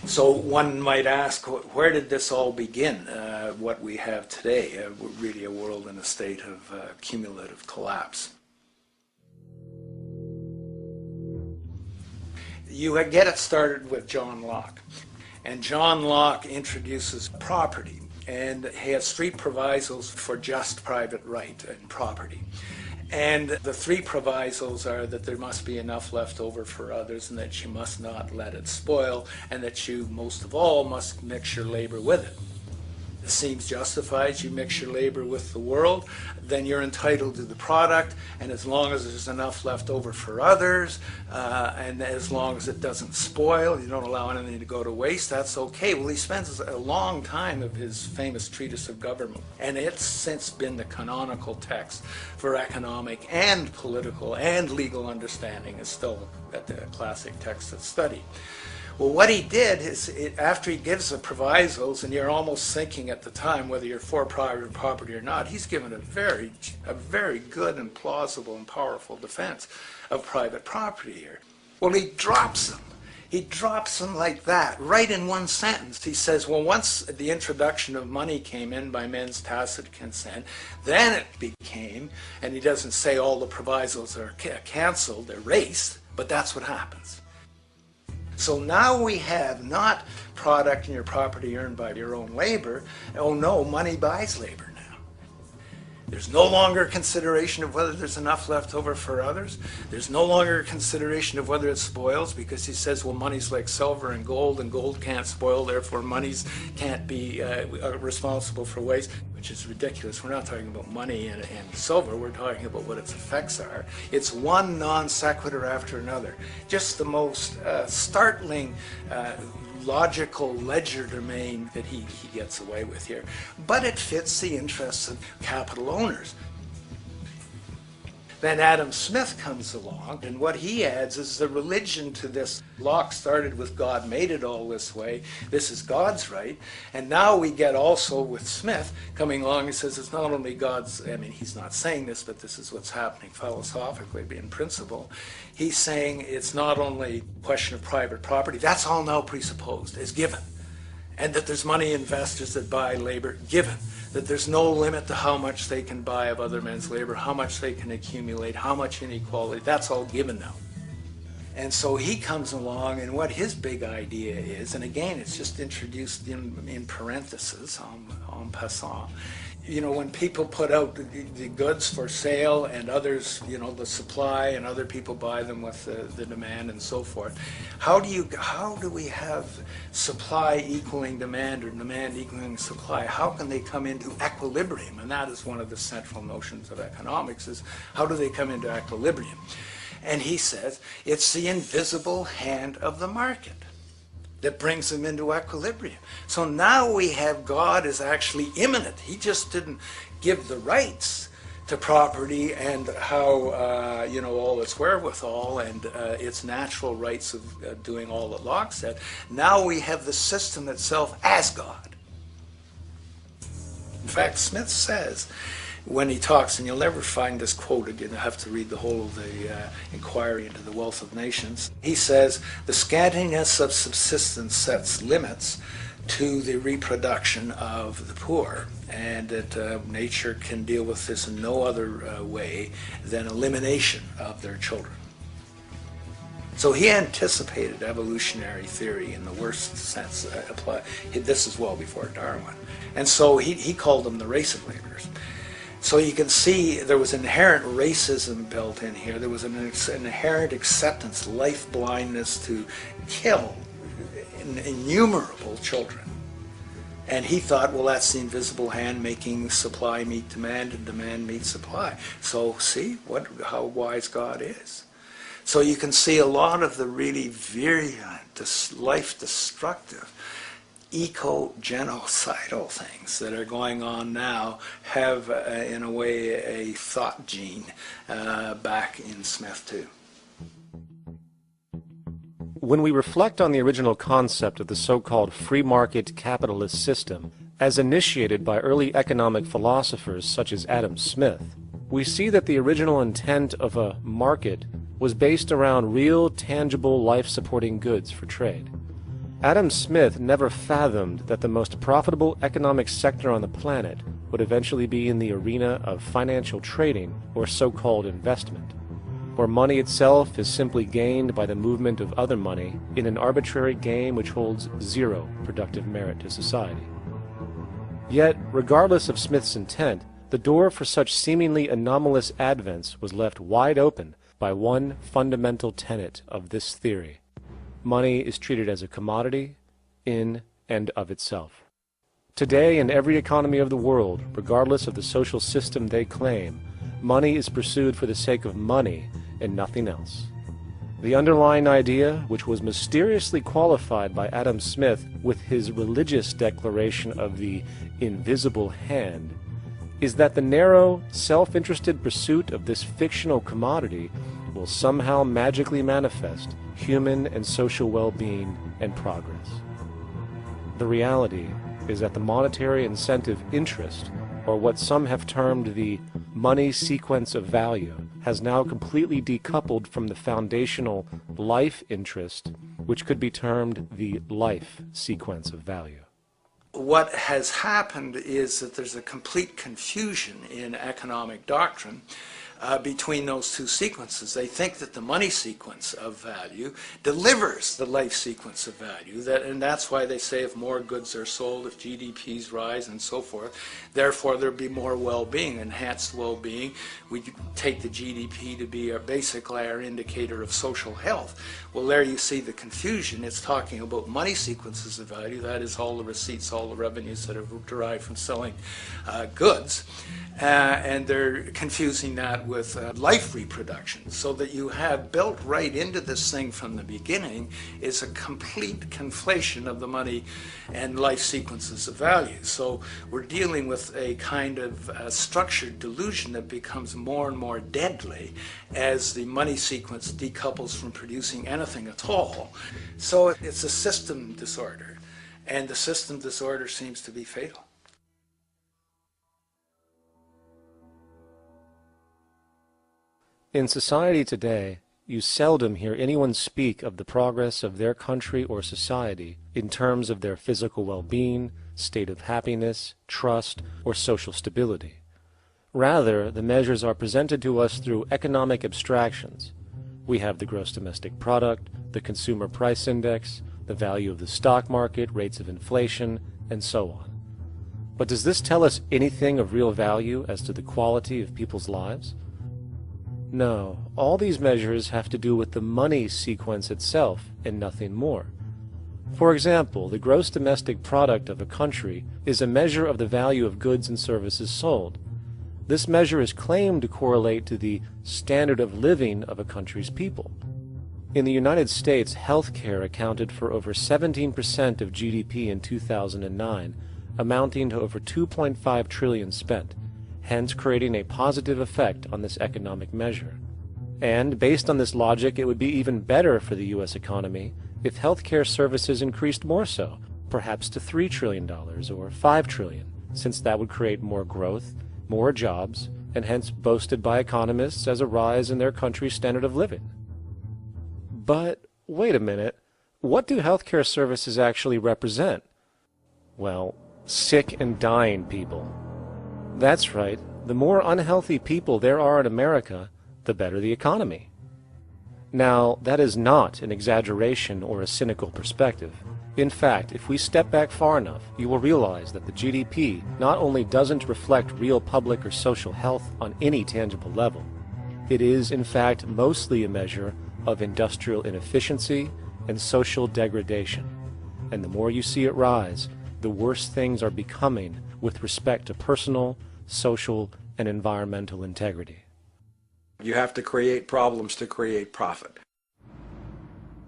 So one might ask, where did this all begin? What we have today, really a world in a state of cumulative collapse. You get it started with John Locke. And John Locke introduces property, and he has three provisos for just private right and property. And the three provisos are that there must be enough left over for others, and that you must not let it spoil, and that you, most of all, must mix your labor with it. It seems justified. You mix your labor with the world, then you're entitled to the product, and as long as there's enough left over for others, and as long as it doesn't spoil, you don't allow anything to go to waste, that's okay. Well, he spends a long time of his famous treatise of government, and it's since been the canonical text for economic and political and legal understanding. Is still at the classic text of study. Well, what he did is, after he gives the provisos, and you're almost thinking at the time whether you're for private property or not, he's given a very good and plausible and powerful defense of private property here. Well, he drops them. He drops them like that, right in one sentence. He says, well, once the introduction of money came in by men's tacit consent, then it became, and he doesn't say all the provisos are canceled, erased, but that's what happens. So now we have not product and your property earned by your own labor. Oh no, money buys labor now. There's no longer consideration of whether there's enough left over for others. There's no longer consideration of whether it spoils, because he says, well, money's like silver and gold can't spoil, therefore monies can't be responsible for waste, which is ridiculous. We're not talking about money and silver, we're talking about what its effects are. It's one non sequitur after another. Just the most startling logical legerdemain that he gets away with here. But it fits the interests of capital owners. Then Adam Smith comes along, and what he adds is the religion to this. Locke started with God made it all this way. This is God's right. And now we get also with Smith coming along and says it's not only God's, I mean, he's not saying this, but this is what's happening philosophically, in principle. He's saying it's not only a question of private property, that's all now presupposed, is given. And that there's money investors that buy labor, given. That there's no limit to how much they can buy of other men's labor, how much they can accumulate, how much inequality, that's all given now. And so he comes along, and what his big idea is, and again, it's just introduced in parentheses, en passant. You know, when people put out the goods for sale and others, you know, the supply, and other people buy them with the demand and so forth, how do we have supply equaling demand or demand equaling supply? How can they come into equilibrium? And that is one of the central notions of economics, is how do they come into equilibrium? And he says it's the invisible hand of the market. that brings them into equilibrium. So now we have God is actually immanent. He just didn't give the rights to property and how, you know, all its wherewithal and its natural rights of doing all that Locke said. Now we have the system itself as God. In fact, Smith says, when he talks, and you'll never find this quoted, you'll have to read the whole of the Inquiry into the Wealth of Nations. He says, the scantiness of subsistence sets limits to the reproduction of the poor, and that nature can deal with this in no other way than elimination of their children. So he anticipated evolutionary theory in the worst sense. This is well before Darwin. And so he called them the race of laborers. So you can see there was inherent racism built in here. There was an inherent acceptance, life blindness to kill innumerable children. And he thought, well, that's the invisible hand making supply meet demand and demand meet supply. So see how wise God is. So you can see a lot of the really virulent, life-destructive, eco-genocidal things that are going on now have, in a way, a thought gene back in Smith too. When we reflect on the original concept of the so-called free market capitalist system, as initiated by early economic philosophers such as Adam Smith, we see that the original intent of a market was based around real, tangible, life-supporting goods for trade. Adam Smith never fathomed that the most profitable economic sector on the planet would eventually be in the arena of financial trading or so-called investment, where money itself is simply gained by the movement of other money in an arbitrary game which holds zero productive merit to society. Yet, regardless of Smith's intent, the door for such seemingly anomalous advents was left wide open by one fundamental tenet of this theory. Money is treated as a commodity in and of itself. Today, in every economy of the world, regardless of the social system they claim, money is pursued for the sake of money and nothing else. The underlying idea, which was mysteriously qualified by Adam Smith with his religious declaration of the invisible hand, is that the narrow, self-interested pursuit of this fictional commodity will somehow magically manifest human and social well-being and progress. The reality is that the monetary incentive interest, or what some have termed the money sequence of value, has now completely decoupled from the foundational life interest, which could be termed the life sequence of value. What has happened is that there's a complete confusion in economic doctrine between those two sequences. They think that the money sequence of value delivers the life sequence of value, and that's why they say if more goods are sold, if GDPs rise and so forth, therefore there'll be more well-being, enhanced well-being. We take the GDP to be basically our indicator of social health. Well, there you see the confusion. It's talking about money sequences of value, that is all the receipts, all the revenues that are derived from selling goods, and they're confusing that with life reproduction, so that you have built right into this thing from the beginning is a complete conflation of the money and life sequences of value. So we're dealing with a kind of structured delusion that becomes more and more deadly as the money sequence decouples from producing anything at all. So it's a system disorder, and the system disorder seems to be fatal. In society today, you seldom hear anyone speak of the progress of their country or society in terms of their physical well-being, state of happiness, trust, or social stability. Rather, the measures are presented to us through economic abstractions. We have the gross domestic product, the consumer price index, the value of the stock market, rates of inflation, and so on. But does this tell us anything of real value as to the quality of people's lives? No, all these measures have to do with the money sequence itself and nothing more. For example, the gross domestic product of a country is a measure of the value of goods and services sold. This measure is claimed to correlate to the standard of living of a country's people. In the United States, healthcare accounted for over 17% of GDP in 2009, amounting to over $2.5 trillion spent, hence creating a positive effect on this economic measure. And based on this logic, it would be even better for the U.S. economy if healthcare services increased more so, perhaps to $3 trillion or $5 trillion, since that would create more growth, more jobs, and hence boasted by economists as a rise in their country's standard of living. But wait a minute, what do healthcare services actually represent? Well, sick and dying people. That's right, the more unhealthy people there are in America, the better the economy. Now, that is not an exaggeration or a cynical perspective. In fact, if we step back far enough, you will realize that the GDP not only doesn't reflect real public or social health on any tangible level, it is, in fact, mostly a measure of industrial inefficiency and social degradation. And the more you see it rise, the worse things are becoming with respect to personal, social, and environmental integrity. You have to create problems to create profit.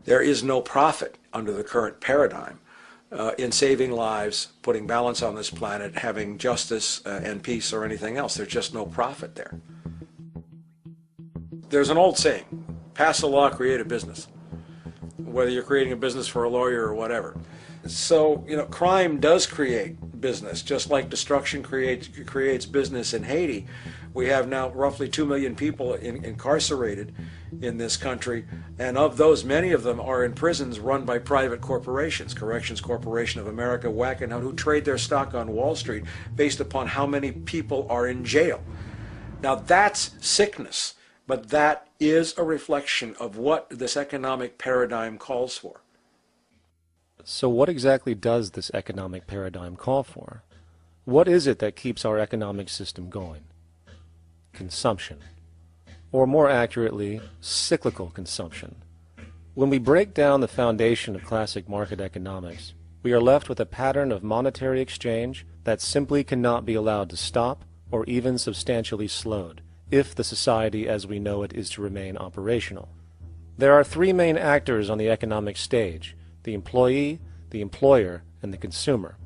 There is no profit under the current paradigm in saving lives, putting balance on this planet, having justice and peace or anything else. There's just no profit there. There's an old saying, pass a law, create a business, whether you're creating a business for a lawyer or whatever. So, crime does create business, just like destruction creates business in Haiti. We have now roughly 2 million people incarcerated in this country, and of those, many of them are in prisons run by private corporations, Corrections Corporation of America, Wackenhut, who trade their stock on Wall Street based upon how many people are in jail. Now that's sickness, but that is a reflection of what this economic paradigm calls for. So what exactly does this economic paradigm call for? What is it that keeps our economic system going? Consumption. Or more accurately, cyclical consumption. When we break down the foundation of classic market economics, we are left with a pattern of monetary exchange that simply cannot be allowed to stop or even substantially slowed, if the society as we know it is to remain operational. There are three main actors on the economic stage: the employee, the employer, and the consumer.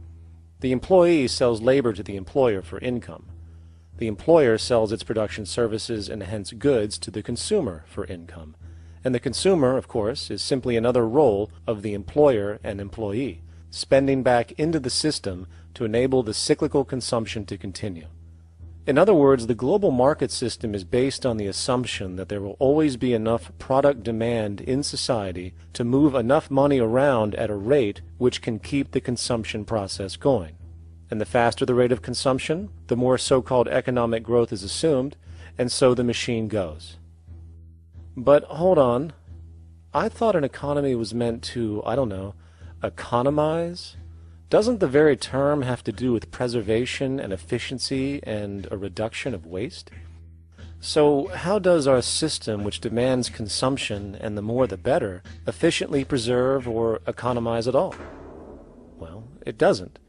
The employee sells labor to the employer for income. The employer sells its production services and hence goods to the consumer for income. And the consumer, of course, is simply another role of the employer and employee, spending back into the system to enable the cyclical consumption to continue. In other words, the global market system is based on the assumption that there will always be enough product demand in society to move enough money around at a rate which can keep the consumption process going. And the faster the rate of consumption, the more so-called economic growth is assumed, and so the machine goes. But hold on, I thought an economy was meant to, economize? Doesn't the very term have to do with preservation and efficiency and a reduction of waste? So how does our system, which demands consumption and the more the better, efficiently preserve or economize at all? Well, it doesn't.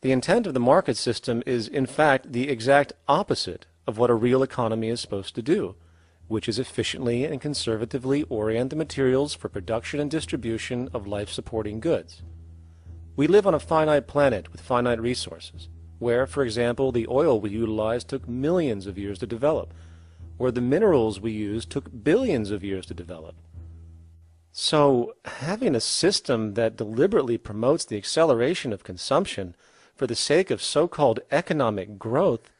The intent of the market system is, in fact, the exact opposite of what a real economy is supposed to do, which is efficiently and conservatively orient the materials for production and distribution of life-supporting goods. We live on a finite planet with finite resources, where, for example, the oil we utilize took millions of years to develop, where the minerals we use took billions of years to develop. So, having a system that deliberately promotes the acceleration of consumption for the sake of so-called economic growth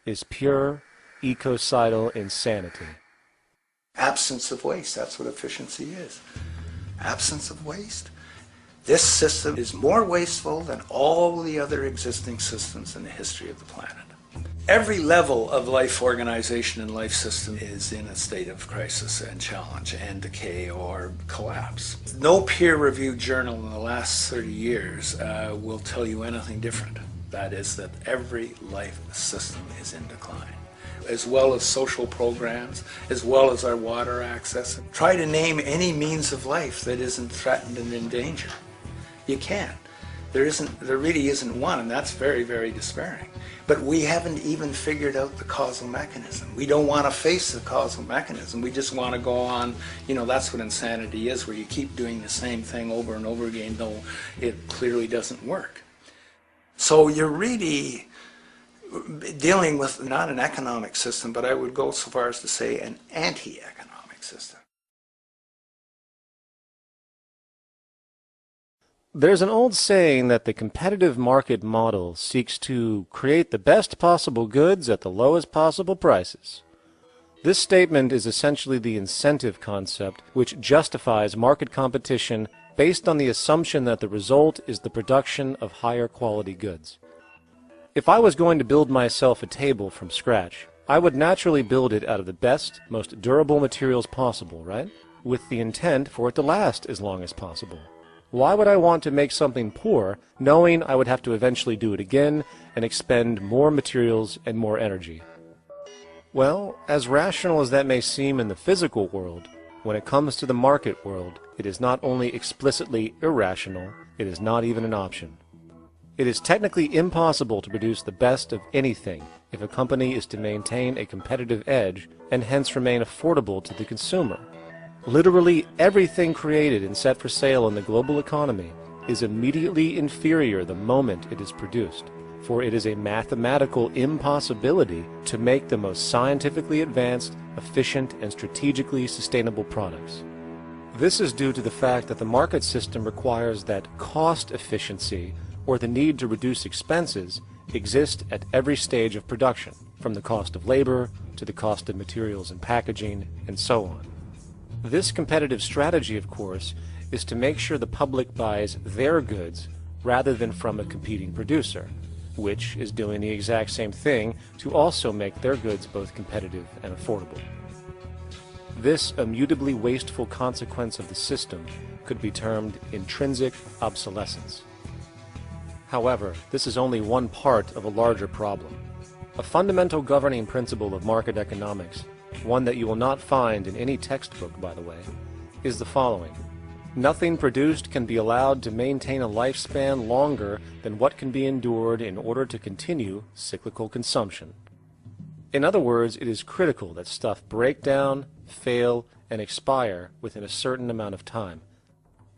is pure ecocidal insanity. Absence of waste, that's what efficiency is. Absence of waste. This system is more wasteful than all the other existing systems in the history of the planet. Every level of life organization and life system is in a state of crisis and challenge and decay or collapse. No peer-reviewed journal in the last 30 years will tell you anything different. That is, that every life system is in decline, as well as social programs, as well as our water access. Try to name any means of life that isn't threatened and in danger. You can't. There really isn't one, and that's very, very despairing. But we haven't even figured out the causal mechanism. We don't want to face the causal mechanism. We just want to go on, that's what insanity is, where you keep doing the same thing over and over again, though it clearly doesn't work. So you're really dealing with not an economic system, but I would go so far as to say an anti-economic system. There's an old saying that the competitive market model seeks to create the best possible goods at the lowest possible prices. This statement is essentially the incentive concept which justifies market competition based on the assumption that the result is the production of higher quality goods. If I was going to build myself a table from scratch, I would naturally build it out of the best, most durable materials possible, right? With the intent for it to last as long as possible. Why would I want to make something poor, knowing I would have to eventually do it again and expend more materials and more energy? Well, as rational as that may seem in the physical world, when it comes to the market world, it is not only explicitly irrational, it is not even an option. It is technically impossible to produce the best of anything if a company is to maintain a competitive edge and hence remain affordable to the consumer. Literally everything created and set for sale in the global economy is immediately inferior the moment it is produced, for it is a mathematical impossibility to make the most scientifically advanced, efficient, and strategically sustainable products. This is due to the fact that the market system requires that cost efficiency, or the need to reduce expenses, exist at every stage of production, from the cost of labor to the cost of materials and packaging, and so on. This competitive strategy, of course, is to make sure the public buys their goods rather than from a competing producer, which is doing the exact same thing to also make their goods both competitive and affordable. This immutably wasteful consequence of the system could be termed intrinsic obsolescence. However, this is only one part of a larger problem. A fundamental governing principle of market economics, one that you will not find in any textbook, by the way, is the following. Nothing produced can be allowed to maintain a lifespan longer than what can be endured in order to continue cyclical consumption. In other words, it is critical that stuff break down, fail, and expire within a certain amount of time.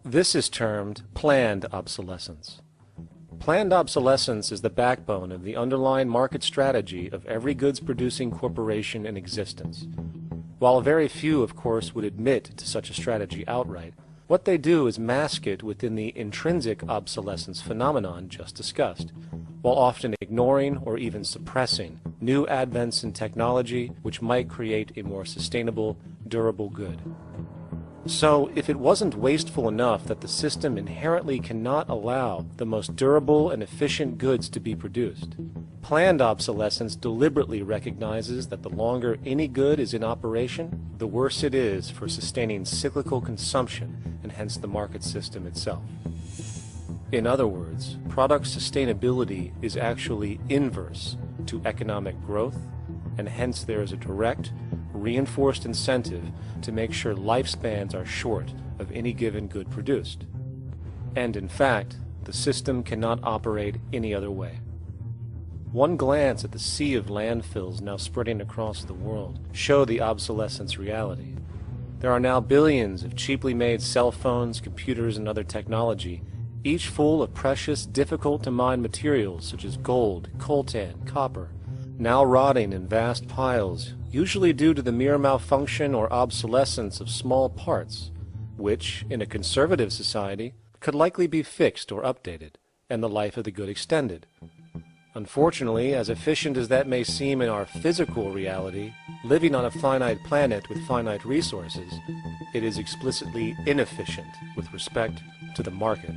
This is termed planned obsolescence. Planned obsolescence is the backbone of the underlying market strategy of every goods-producing corporation in existence. While very few, of course, would admit to such a strategy outright, what they do is mask it within the intrinsic obsolescence phenomenon just discussed, while often ignoring or even suppressing new advents in technology which might create a more sustainable, durable good. So, if it wasn't wasteful enough that the system inherently cannot allow the most durable and efficient goods to be produced, planned obsolescence deliberately recognizes that the longer any good is in operation, the worse it is for sustaining cyclical consumption and hence the market system itself. In other words, product sustainability is actually inverse to economic growth, and hence there is a direct, reinforced incentive to make sure lifespans are short of any given good produced. And in fact, the system cannot operate any other way. One glance at the sea of landfills now spreading across the world show the obsolescence reality. There are now billions of cheaply made cell phones, computers, and other technology, each full of precious, difficult-to-mine materials such as gold, coltan, copper, now rotting in vast piles, usually due to the mere malfunction or obsolescence of small parts, which, in a conservative society, could likely be fixed or updated, and the life of the good extended. Unfortunately, as efficient as that may seem in our physical reality, living on a finite planet with finite resources, it is explicitly inefficient with respect to the market.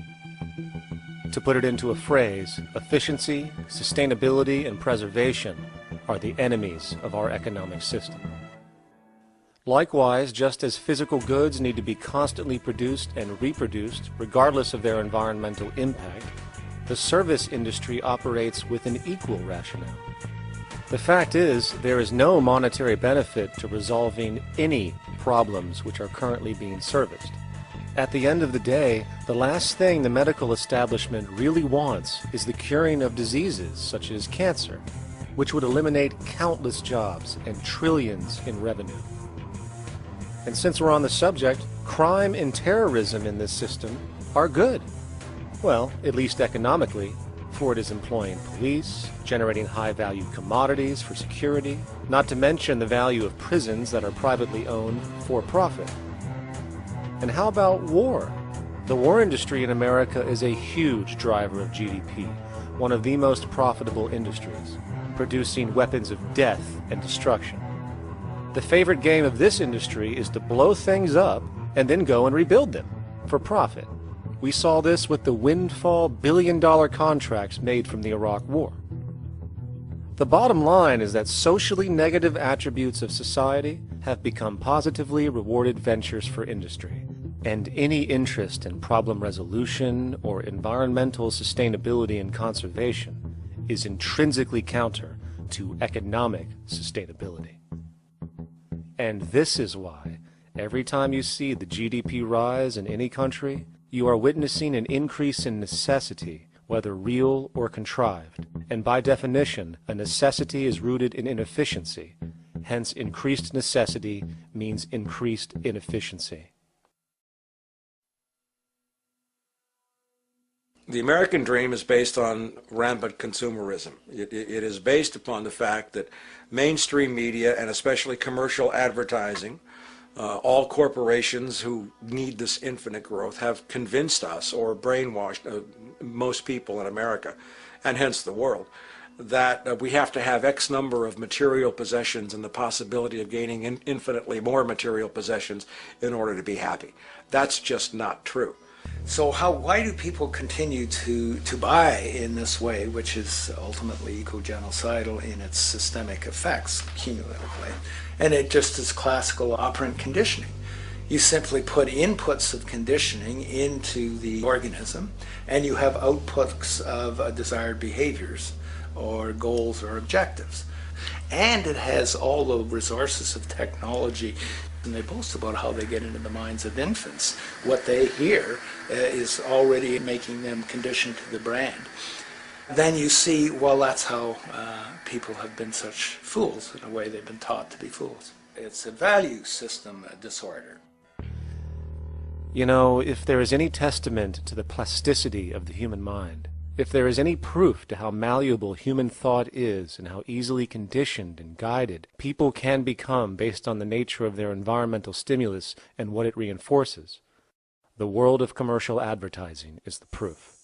To put it into a phrase, efficiency, sustainability, and preservation are the enemies of our economic system. Likewise, just as physical goods need to be constantly produced and reproduced, regardless of their environmental impact, the service industry operates with an equal rationale. The fact is, there is no monetary benefit to resolving any problems which are currently being serviced. At the end of the day, the last thing the medical establishment really wants is the curing of diseases such as cancer, which would eliminate countless jobs and trillions in revenue. And since we're on the subject, crime and terrorism in this system are good. Well, at least economically, for it is employing police, generating high-value commodities for security, not to mention the value of prisons that are privately owned for profit. And how about war? The war industry in America is a huge driver of GDP, one of the most profitable industries, producing weapons of death and destruction. The favorite game of this industry is to blow things up and then go and rebuild them for profit. We saw this with the windfall billion-dollar contracts made from the Iraq War. The bottom line is that socially negative attributes of society have become positively rewarded ventures for industry, and any interest in problem resolution or environmental sustainability and conservation is intrinsically counter to economic sustainability. And this is why, every time you see the GDP rise in any country, you are witnessing an increase in necessity, whether real or contrived. And by definition, a necessity is rooted in inefficiency. Hence, increased necessity means increased inefficiency. The American dream is based on rampant consumerism. It is based upon the fact that mainstream media, and especially commercial advertising, all corporations who need this infinite growth have convinced us or brainwashed most people in America, and hence the world, that we have to have X number of material possessions and the possibility of gaining infinitely more material possessions in order to be happy. That's just not true. So why do people continue to buy in this way, which is ultimately eco-genocidal in its systemic effects, cumulatively? And it just is classical operant conditioning. You simply put inputs of conditioning into the organism, and you have outputs of desired behaviors or goals or objectives. And it has all the resources of technology. And they boast about how they get into the minds of infants. What they hear is already making them conditioned to the brand. Then you see, well, that's how people have been such fools, in a way they've been taught to be fools. It's a value system disorder. You know, if there is any testament to the plasticity of the human mind, if there is any proof to how malleable human thought is and how easily conditioned and guided people can become based on the nature of their environmental stimulus and what it reinforces, the world of commercial advertising is the proof.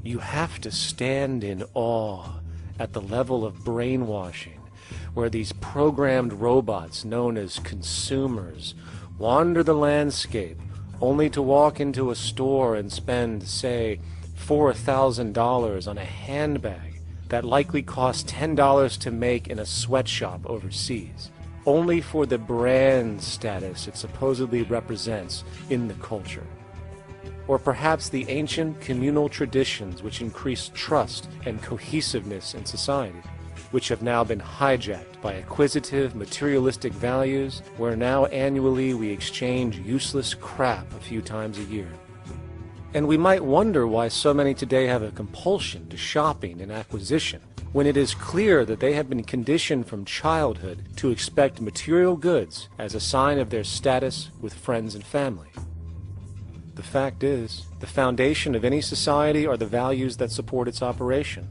You have to stand in awe at the level of brainwashing where these programmed robots known as consumers wander the landscape only to walk into a store and spend, say, $4,000 on a handbag that likely costs $10 to make in a sweatshop overseas, only for the brand status it supposedly represents in the culture. Or perhaps the ancient communal traditions which increase trust and cohesiveness in society, which have now been hijacked by acquisitive, materialistic values, where now annually we exchange useless crap a few times a year. And we might wonder why so many today have a compulsion to shopping and acquisition, when it is clear that they have been conditioned from childhood to expect material goods as a sign of their status with friends and family. The fact is, the foundation of any society are the values that support its operation,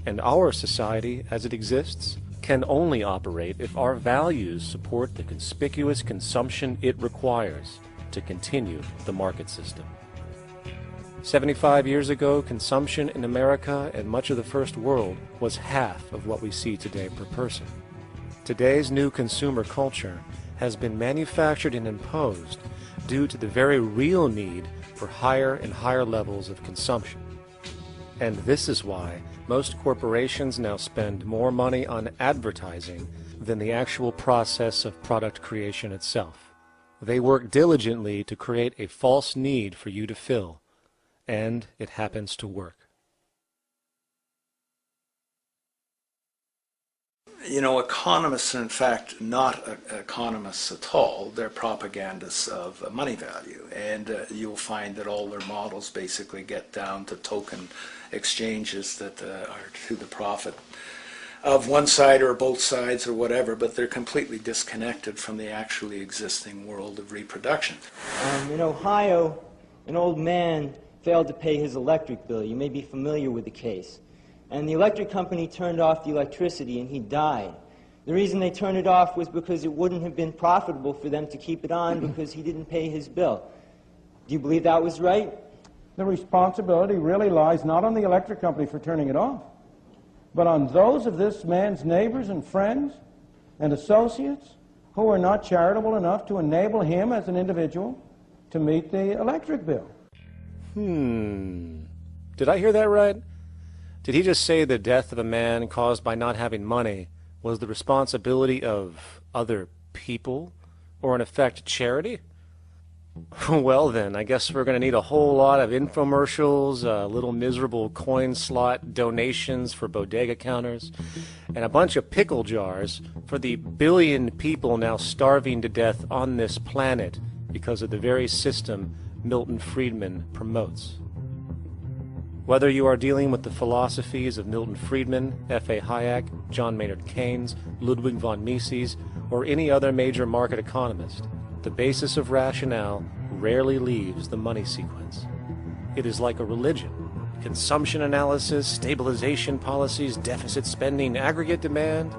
and our society, as it exists, can only operate if our values support the conspicuous consumption it requires to continue the market system. 75 years ago, consumption in America and much of the First World was half of what we see today per person. Today's new consumer culture has been manufactured and imposed due to the very real need for higher and higher levels of consumption. And this is why most corporations now spend more money on advertising than the actual process of product creation itself. They work diligently to create a false need for you to fill, and it happens to work. You know, economists are in fact not economists at all. They're propagandists of money value, and you'll find that all their models basically get down to token exchanges that are to the profit of one side or both sides or whatever, but they're completely disconnected from the actually existing world of reproduction. In Ohio, an old man failed to pay his electric bill. You may be familiar with the case. And the electric company turned off the electricity and he died. The reason they turned it off was because it wouldn't have been profitable for them to keep it on because he didn't pay his bill. Do you believe that was right? The responsibility really lies not on the electric company for turning it off, but on those of this man's neighbors and friends and associates who are not charitable enough to enable him as an individual to meet the electric bill. Did I hear that right? Did he just say the death of a man caused by not having money was the responsibility of other people, or in effect charity? Well then, I guess we're going to need a whole lot of infomercials, little miserable coin slot donations for bodega counters, and a bunch of pickle jars for the billion people now starving to death on this planet because of the very system Milton Friedman promotes. Whether you are dealing with the philosophies of Milton Friedman, F.A. Hayek, John Maynard Keynes, Ludwig von Mises, or any other major market economist, the basis of rationale rarely leaves the money sequence. It is like a religion. Consumption analysis, stabilization policies, deficit spending, aggregate demand.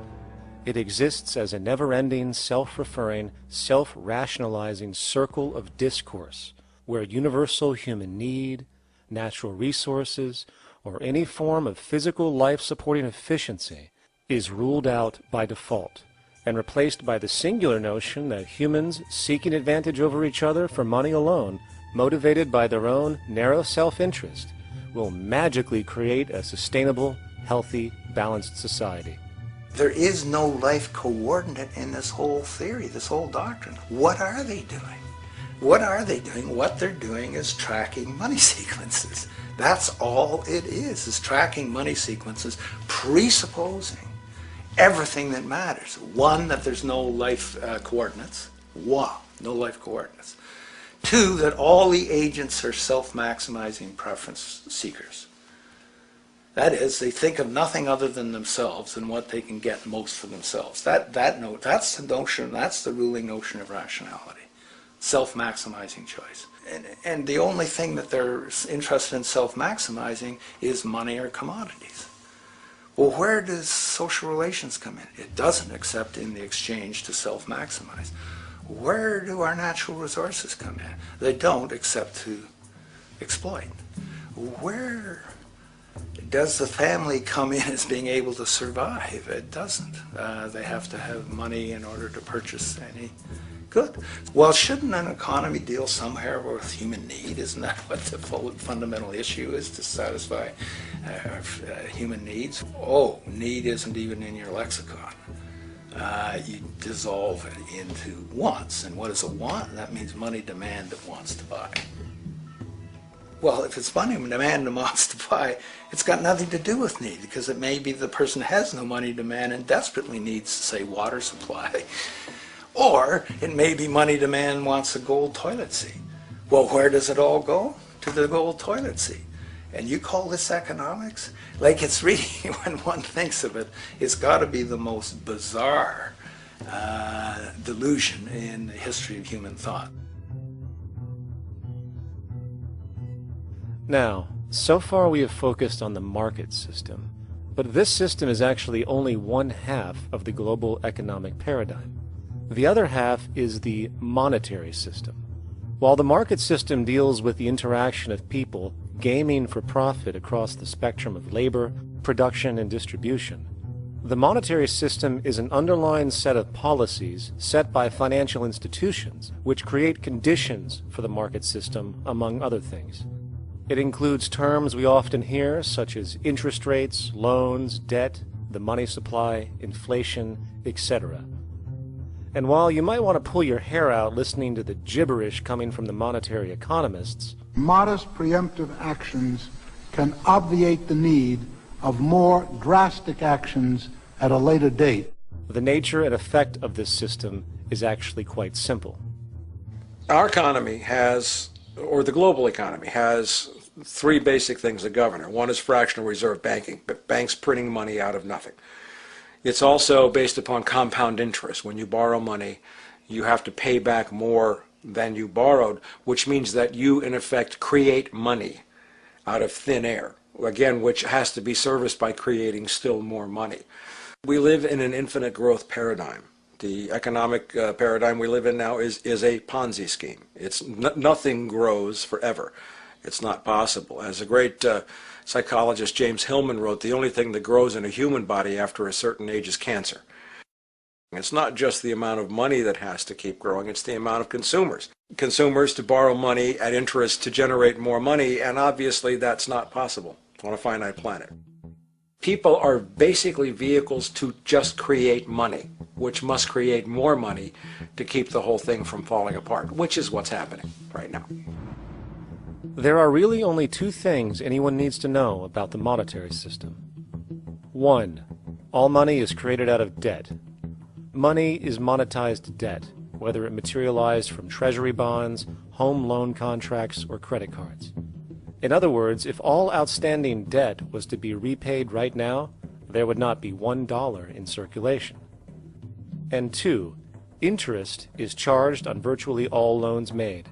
It exists as a never-ending, self-referring, self-rationalizing circle of discourse where universal human need, natural resources, or any form of physical life-supporting efficiency is ruled out by default and replaced by the singular notion that humans seeking advantage over each other for money alone, motivated by their own narrow self-interest, will magically create a sustainable, healthy, balanced society. There is no life coordinate in this whole theory, this whole doctrine. What are they doing? What are they doing? What they're doing is tracking money sequences. That's all it is tracking money sequences, presupposing everything that matters. One, that there's no life coordinates. One, no life coordinates. Two, that all the agents are self-maximizing preference seekers. That is, they think of nothing other than themselves and what they can get most for themselves. That's the notion, that's the ruling notion of rationality. Self-maximizing choice. And the only thing that they're interested in self-maximizing is money or commodities. Well, where does social relations come in? It doesn't, except in the exchange to self-maximize. Where do our natural resources come in? They don't, except to exploit. Where does the family come in as being able to survive? It doesn't. They have to have money in order to purchase any good. Well, shouldn't an economy deal somewhere with human need? Isn't that what the fundamental issue is, to satisfy human needs? Oh, need isn't even in your lexicon. You dissolve it into wants. And what is a want? That means money demand that wants to buy. Well, if it's money demand that wants to buy, it's got nothing to do with need, because it may be the person has no money demand and desperately needs, say, water supply. Or it may be money demand wants a gold toilet seat. Well, where does it all go? To the gold toilet seat. And you call this economics? Like, it's really, when one thinks of it, it's got to be the most bizarre delusion in the history of human thought. Now, so far we have focused on the market system, but this system is actually only one half of the global economic paradigm. The other half is the monetary system. While the market system deals with the interaction of people gaming for profit across the spectrum of labor, production, and distribution, the monetary system is an underlying set of policies set by financial institutions which create conditions for the market system, among other things. It includes terms we often hear, such as interest rates, loans, debt, the money supply, inflation, etc. And while you might want to pull your hair out listening to the gibberish coming from the monetary economists, modest preemptive actions can obviate the need of more drastic actions at a later date. The nature and effect of this system is actually quite simple. Our economy has, or the global economy has, three basic things that govern it. One is fractional reserve banking, but banks printing money out of nothing. It's also based upon compound interest. When you borrow money, you have to pay back more than you borrowed, which means that you, in effect, create money out of thin air, again, which has to be serviced by creating still more money. We live in an infinite growth paradigm. The economic paradigm we live in now is a Ponzi scheme. Nothing grows forever. It's not possible. As a great psychologist James Hillman wrote, the only thing that grows in a human body after a certain age is cancer. It's not just the amount of money that has to keep growing, it's the amount of consumers. Consumers to borrow money at interest to generate more money, and obviously that's not possible on a finite planet. People are basically vehicles to just create money, which must create more money to keep the whole thing from falling apart, which is what's happening right now. There are really only two things anyone needs to know about the monetary system. 1. All money is created out of debt. Money is monetized debt, whether it materialized from treasury bonds, home loan contracts, or credit cards. In other words, if all outstanding debt was to be repaid right now, there would not be $1 in circulation. And 2, interest is charged on virtually all loans made,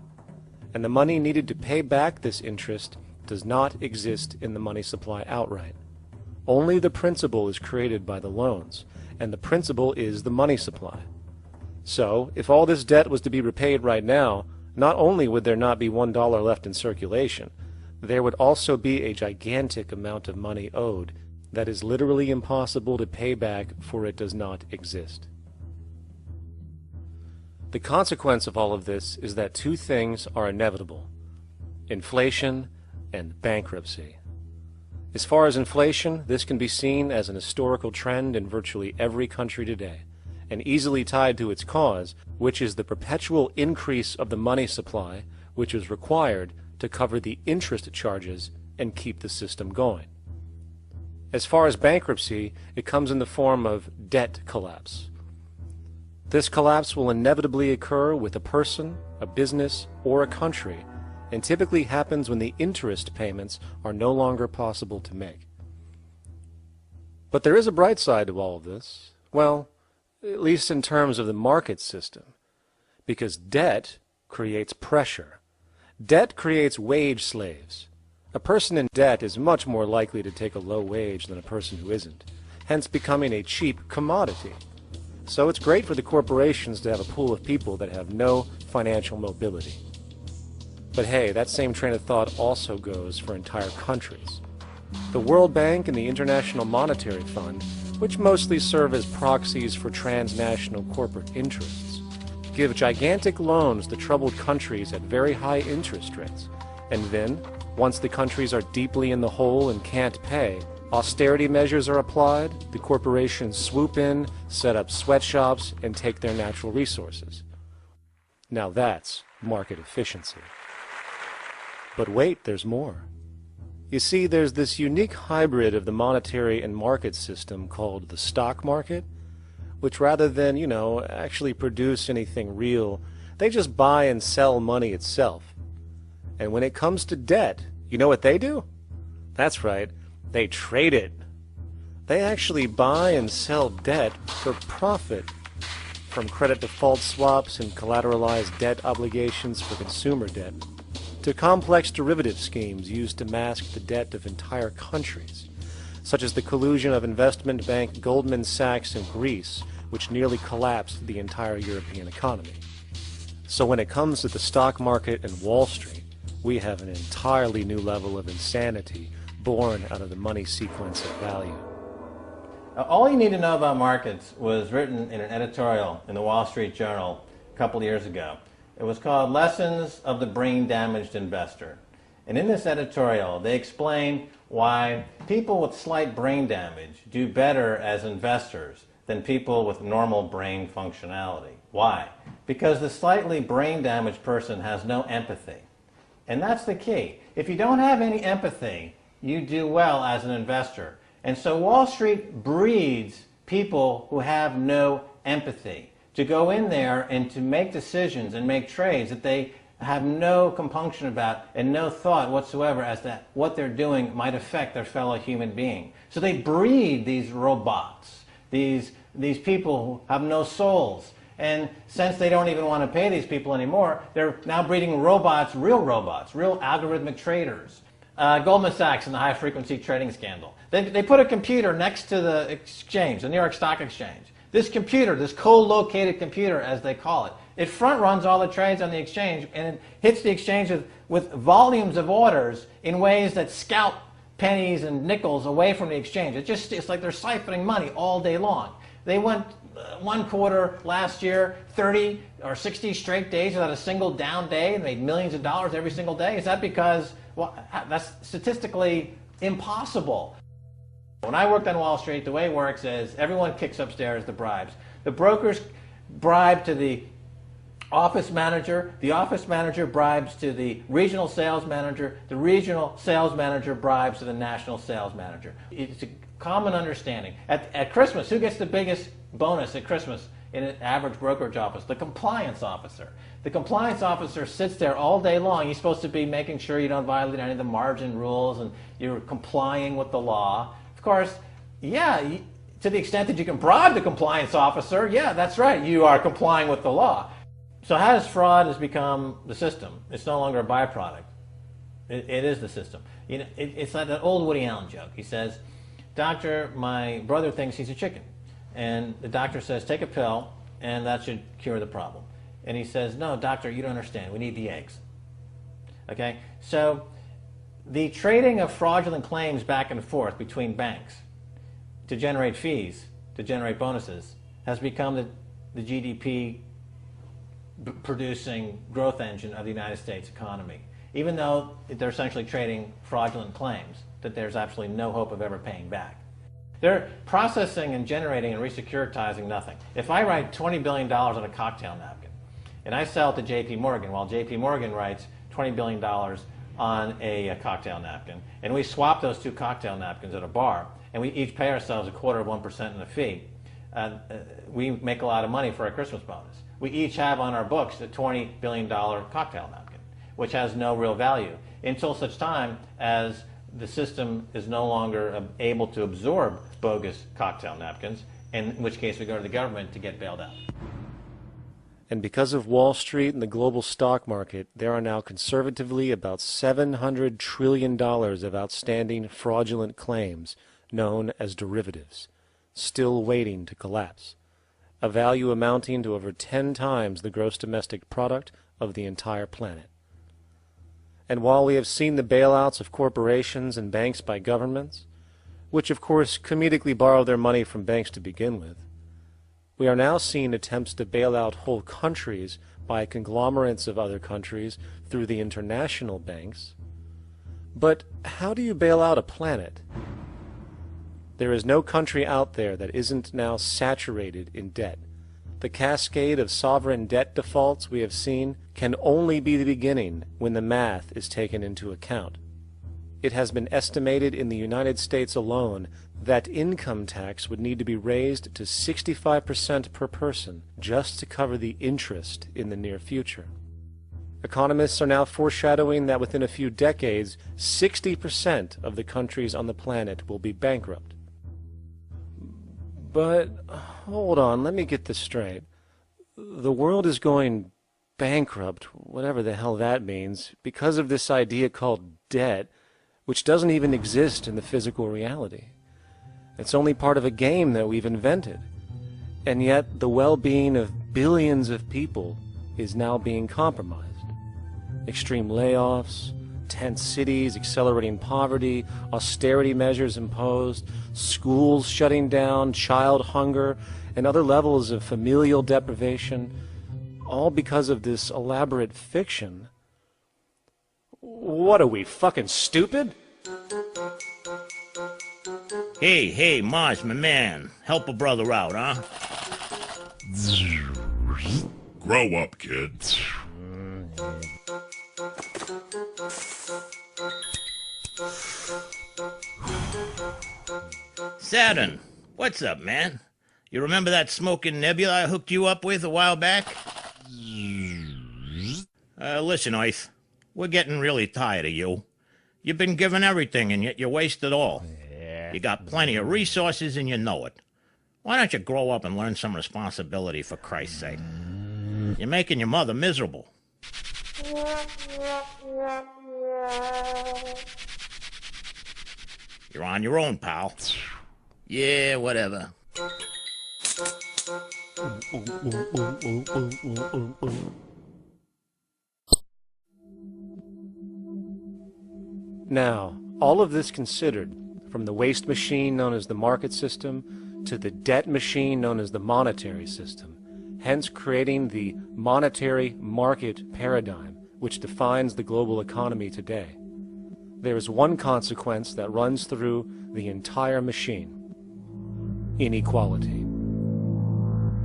and the money needed to pay back this interest does not exist in the money supply outright. Only the principal is created by the loans, and the principal is the money supply. So, if all this debt was to be repaid right now, not only would there not be $1 left in circulation, there would also be a gigantic amount of money owed that is literally impossible to pay back, for it does not exist. The consequence of all of this is that two things are inevitable: inflation and bankruptcy. As far as inflation, this can be seen as an historical trend in virtually every country today, and easily tied to its cause, which is the perpetual increase of the money supply, which is required to cover the interest charges and keep the system going. As far as bankruptcy, it comes in the form of debt collapse. This collapse will inevitably occur with a person, a business, or a country, and typically happens when the interest payments are no longer possible to make. But there is a bright side to all of this, well, at least in terms of the market system, because debt creates pressure. Debt creates wage slaves. A person in debt is much more likely to take a low wage than a person who isn't, hence becoming a cheap commodity. So it's great for the corporations to have a pool of people that have no financial mobility. But hey, that same train of thought also goes for entire countries. The World Bank and the International Monetary Fund, which mostly serve as proxies for transnational corporate interests, give gigantic loans to troubled countries at very high interest rates, and then, once the countries are deeply in the hole and can't pay, austerity measures are applied, the corporations swoop in, set up sweatshops, and take their natural resources. Now that's market efficiency. But wait, there's more. You see, there's this unique hybrid of the monetary and market system called the stock market, which rather than, actually produce anything real, they just buy and sell money itself. And when it comes to debt, you know what they do? That's right, they trade it. They actually buy and sell debt for profit, from credit default swaps and collateralized debt obligations for consumer debt, to complex derivative schemes used to mask the debt of entire countries, such as the collusion of investment bank Goldman Sachs in Greece, which nearly collapsed the entire European economy. So when it comes to the stock market and Wall Street, we have an entirely new level of insanity born out of the money sequence of value. All you need to know about markets was written in an editorial in the Wall Street Journal a couple of years ago. It was called Lessons of the Brain-Damaged Investor. And in this editorial, they explain why people with slight brain damage do better as investors than people with normal brain functionality. Why? Because the slightly brain-damaged person has no empathy. And that's the key. If you don't have any empathy, you do well as an investor. And so Wall Street breeds people who have no empathy, to go in there and to make decisions and make trades that they have no compunction about and no thought whatsoever as to what they're doing might affect their fellow human being. So they breed these robots, these people who have no souls. And since they don't even want to pay these people anymore, they're now breeding robots, real algorithmic traders. Goldman Sachs and the high-frequency trading scandal. They put a computer next to the exchange, the New York Stock Exchange. This computer, this co-located computer, as they call it, it front-runs all the trades on the exchange, and it hits the exchange with volumes of orders in ways that scalp pennies and nickels away from the exchange. It's like they're siphoning money all day long. They went one quarter last year, 30 or 60 straight days without a single down day and made millions of dollars every single day. Is that because, well, that's statistically impossible. When I worked on Wall Street, the way it works is everyone kicks upstairs the bribes. The brokers bribe to the office manager bribes to the regional sales manager bribes to the national sales manager. It's a common understanding. At Christmas, who gets the biggest bonus at Christmas in an average brokerage office? The compliance officer. The compliance officer sits there all day long. He's supposed to be making sure you don't violate any of the margin rules and you're complying with the law. Of course, yeah, to the extent that you can bribe the compliance officer, yeah, that's right, you are complying with the law. So how does fraud has become the system? It's no longer a byproduct. It is the system. You know, it's like that old Woody Allen joke. He says, "Doctor, my brother thinks he's a chicken." And the doctor says, "Take a pill, and that should cure the problem." And he says, "No, doctor, you don't understand. We need the eggs." Okay? So the trading of fraudulent claims back and forth between banks to generate fees, to generate bonuses, has become the GDP producing growth engine of the United States economy. Even though they're essentially trading fraudulent claims that there's absolutely no hope of ever paying back. They're processing and generating and resecuritizing nothing. If I write $20 billion on a cocktail napkin and I sell it to JP Morgan while JP Morgan writes $20 billion on a cocktail napkin, and we swap those two cocktail napkins at a bar, and we each pay ourselves 1/4% in a fee, we make a lot of money for our Christmas bonus. We each have on our books a $20 billion cocktail napkin, which has no real value until such time as the system is no longer able to absorb bogus cocktail napkins, in which case we go to the government to get bailed out. And because of Wall Street and the global stock market, there are now conservatively about $700 trillion of outstanding fraudulent claims known as derivatives, still waiting to collapse, a value amounting to over 10 times the gross domestic product of the entire planet. And while we have seen the bailouts of corporations and banks by governments, which of course comedically borrow their money from banks to begin with, we are now seeing attempts to bail out whole countries by conglomerates of other countries through the international banks. But how do you bail out a planet? There is no country out there that isn't now saturated in debt. The cascade of sovereign debt defaults we have seen can only be the beginning when the math is taken into account. It has been estimated in the United States alone that income tax would need to be raised to 65% per person just to cover the interest in the near future. Economists are now foreshadowing that within a few decades, 60% of the countries on the planet will be bankrupt. But, hold on, let me get this straight. The world is going bankrupt, whatever the hell that means, because of this idea called debt, which doesn't even exist in the physical reality. It's only part of a game that we've invented. And yet, the well-being of billions of people is now being compromised. Extreme layoffs, tent cities, accelerating poverty, austerity measures imposed, schools shutting down, child hunger, and other levels of familial deprivation, all because of this elaborate fiction. What are we, fucking stupid? Hey, Mars, my man. Help a brother out, huh? Grow up, kid. Saturn, what's up, man? You remember that smoking nebula I hooked you up with a while back? Listen, Earth, we're getting really tired of you. You've been given everything, and yet you waste it all. You got plenty of resources, and you know it. Why don't you grow up and learn some responsibility, for Christ's sake? You're making your mother miserable. You're on your own, pal. Yeah, whatever. Now, all of this considered, from the waste machine known as the market system to the debt machine known as the monetary system, hence creating the monetary market paradigm which defines the global economy today, there is one consequence that runs through the entire machine: inequality.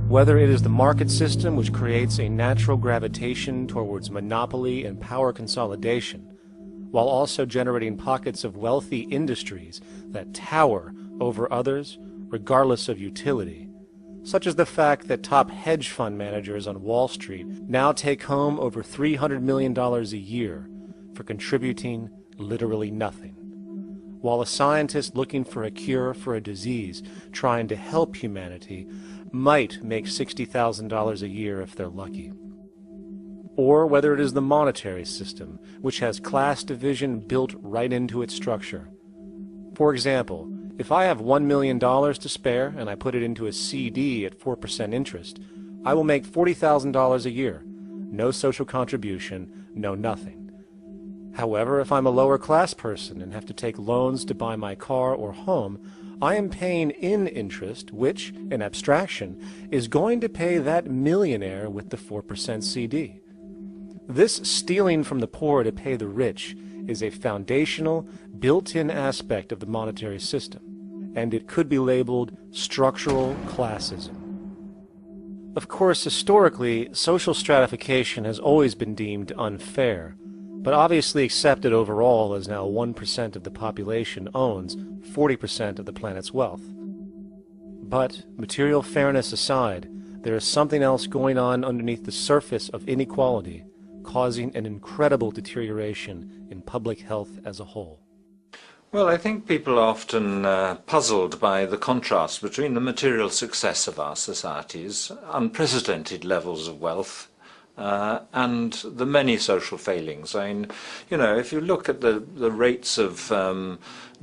Whether it is the market system which creates a natural gravitation towards monopoly and power consolidation, while also generating pockets of wealthy industries that tower over others regardless of utility, such as the fact that top hedge fund managers on Wall Street now take home over $300 million a year for contributing literally nothing, while a scientist looking for a cure for a disease trying to help humanity might make $60,000 a year if they're lucky. Or whether it is the monetary system, which has class division built right into its structure. For example, if I have $1 million to spare and I put it into a CD at 4% interest, I will make $40,000 a year. No social contribution, no nothing. However, if I'm a lower class person and have to take loans to buy my car or home, I am paying in interest, which, in abstraction, is going to pay that millionaire with the 4% CD. This stealing from the poor to pay the rich is a foundational, built-in aspect of the monetary system, and it could be labeled structural classism. Of course, historically, social stratification has always been deemed unfair, but obviously accepted overall as now 1% of the population owns 40% of the planet's wealth. But, material fairness aside, there is something else going on underneath the surface of inequality, causing an incredible deterioration in public health as a whole. Well, I think people are often puzzled by the contrast between the material success of our societies, unprecedented levels of wealth, and the many social failings. I mean, you know, if you look at the rates of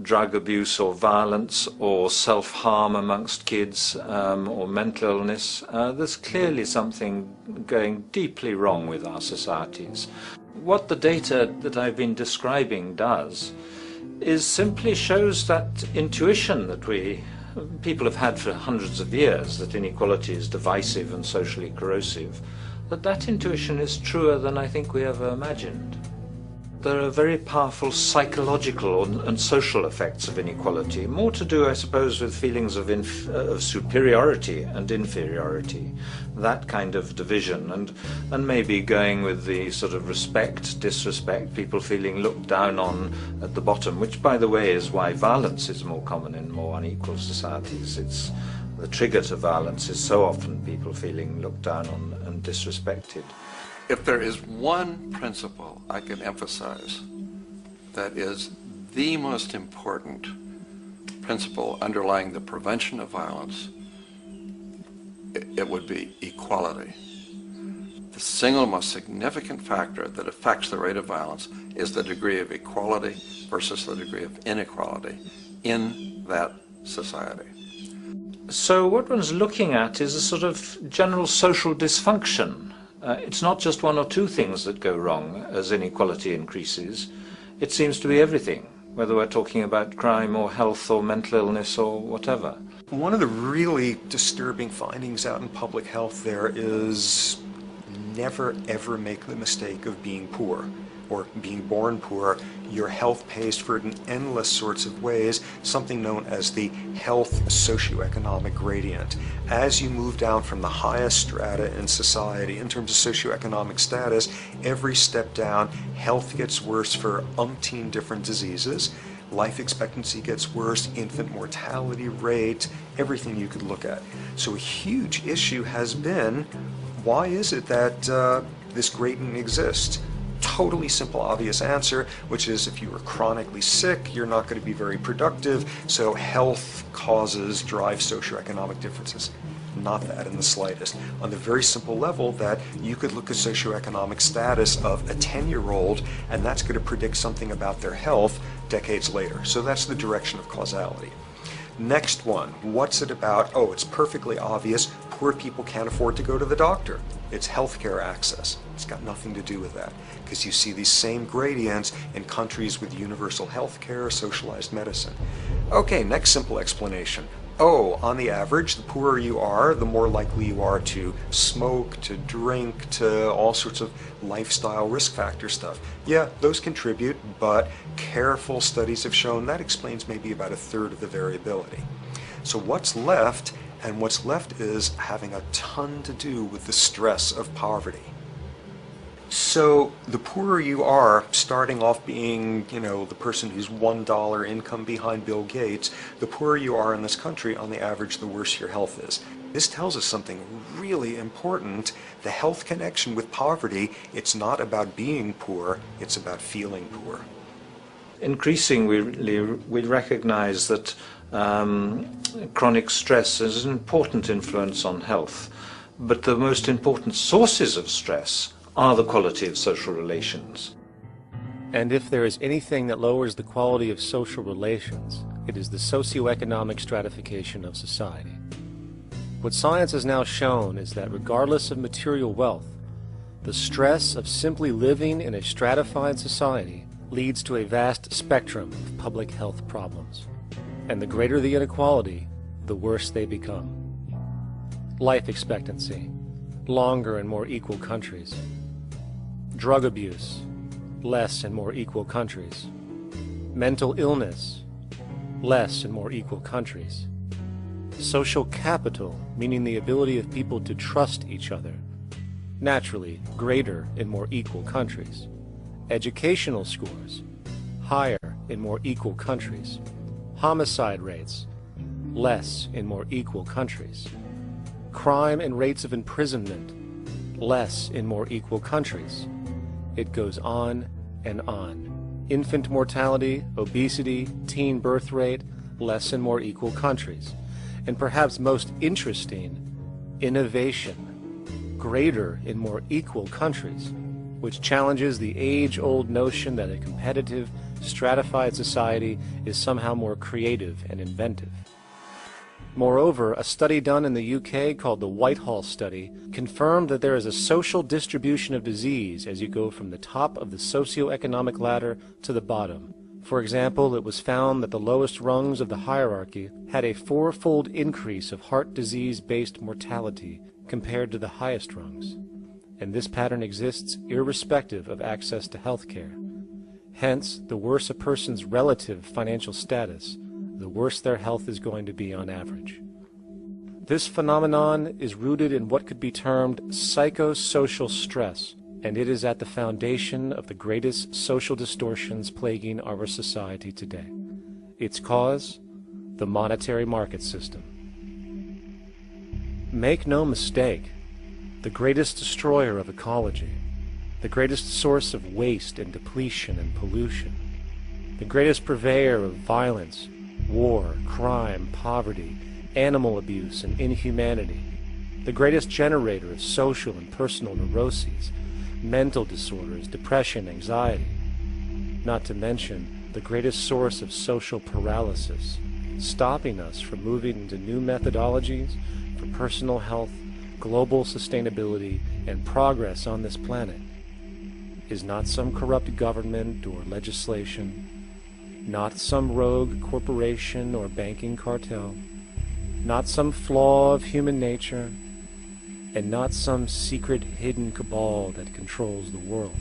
drug abuse or violence or self-harm amongst kids or mental illness, there's clearly something going deeply wrong with our societies. What the data that I've been describing does is simply shows that intuition that people have had for hundreds of years, that inequality is divisive and socially corrosive, that intuition is truer than I think we ever imagined. There are very powerful psychological and social effects of inequality, more to do, I suppose, with feelings of superiority and inferiority, that kind of division, and maybe going with the sort of respect, disrespect, people feeling looked down on at the bottom, which, by the way, is why violence is more common in more unequal societies. It's the trigger to violence is so often people feeling looked down on and disrespected. If there is one principle I can emphasize that is the most important principle underlying the prevention of violence, it would be equality. The single most significant factor that affects the rate of violence is the degree of equality versus the degree of inequality in that society. So what one's looking at is a sort of general social dysfunction. It's not just one or two things that go wrong as inequality increases. It seems to be everything, whether we're talking about crime or health or mental illness or whatever. One of the really disturbing findings out in public health there is never ever make the mistake of being poor or being born poor. Your health pays for it in endless sorts of ways, something known as the health socioeconomic gradient. As you move down from the highest strata in society in terms of socioeconomic status, every step down, health gets worse for umpteen different diseases. life expectancy gets worse, infant mortality rate, everything you could look at. So a huge issue has been, why is it that this gradient exists? Totally simple, obvious answer, which is if you are chronically sick, you're not going to be very productive, so health causes drive socioeconomic differences. Not that in the slightest. On the very simple level that you could look at socioeconomic status of a 10-year-old, and that's going to predict something about their health decades later. So that's the direction of causality. Next one, what's it about? Oh, it's perfectly obvious. Poor people can't afford to go to the doctor. It's healthcare access. It's got nothing to do with that, because you see these same gradients in countries with universal healthcare, socialized medicine. Okay, next simple explanation. Oh, on the average, the poorer you are, the more likely you are to smoke, to drink, to all sorts of lifestyle risk factor stuff. Yeah, those contribute, but careful studies have shown that explains maybe about a third of the variability. So what's left? And what's left is having a ton to do with the stress of poverty. So the poorer you are, starting off being, the person who's $1 income behind Bill Gates, the poorer you are in this country, on the average, the worse your health is. This tells us something really important. The health connection with poverty, it's not about being poor, it's about feeling poor. Increasingly, we recognize that chronic stress is an important influence on health, but the most important sources of stress are the quality of social relations. And if there is anything that lowers the quality of social relations, it is the socioeconomic stratification of society. What science has now shown is that regardless of material wealth, the stress of simply living in a stratified society leads to a vast spectrum of public health problems. And the greater the inequality, the worse they become. Life expectancy, longer in more equal countries. Drug abuse, less in more equal countries. Mental illness, less in more equal countries. Social capital, meaning the ability of people to trust each other, naturally greater in more equal countries. Educational scores, higher in more equal countries. Homicide rates, less in more equal countries. Crime and rates of imprisonment, less in more equal countries. It goes on and on. Infant mortality, obesity, teen birth rate, less in more equal countries. And perhaps most interesting, innovation, greater in more equal countries, which challenges the age-old notion that a competitive, stratified society is somehow more creative and inventive. Moreover, a study done in the UK called the Whitehall Study confirmed that there is a social distribution of disease as you go from the top of the socioeconomic ladder to the bottom. For example, it was found that the lowest rungs of the hierarchy had a 4-fold increase of heart disease-based mortality compared to the highest rungs. And this pattern exists irrespective of access to health care. Hence, the worse a person's relative financial status, the worse their health is going to be on average. This phenomenon is rooted in what could be termed psychosocial stress, and it is at the foundation of the greatest social distortions plaguing our society today. Its cause? The monetary market system. Make no mistake, the greatest destroyer of ecology, the greatest source of waste and depletion and pollution, the greatest purveyor of violence, war, crime, poverty, animal abuse, and inhumanity, the greatest generator of social and personal neuroses, mental disorders, depression, anxiety, not to mention the greatest source of social paralysis, stopping us from moving into new methodologies for personal health, global sustainability, and progress on this planet, is not some corrupt government or legislation, not some rogue corporation or banking cartel, not some flaw of human nature, and not some secret hidden cabal that controls the world.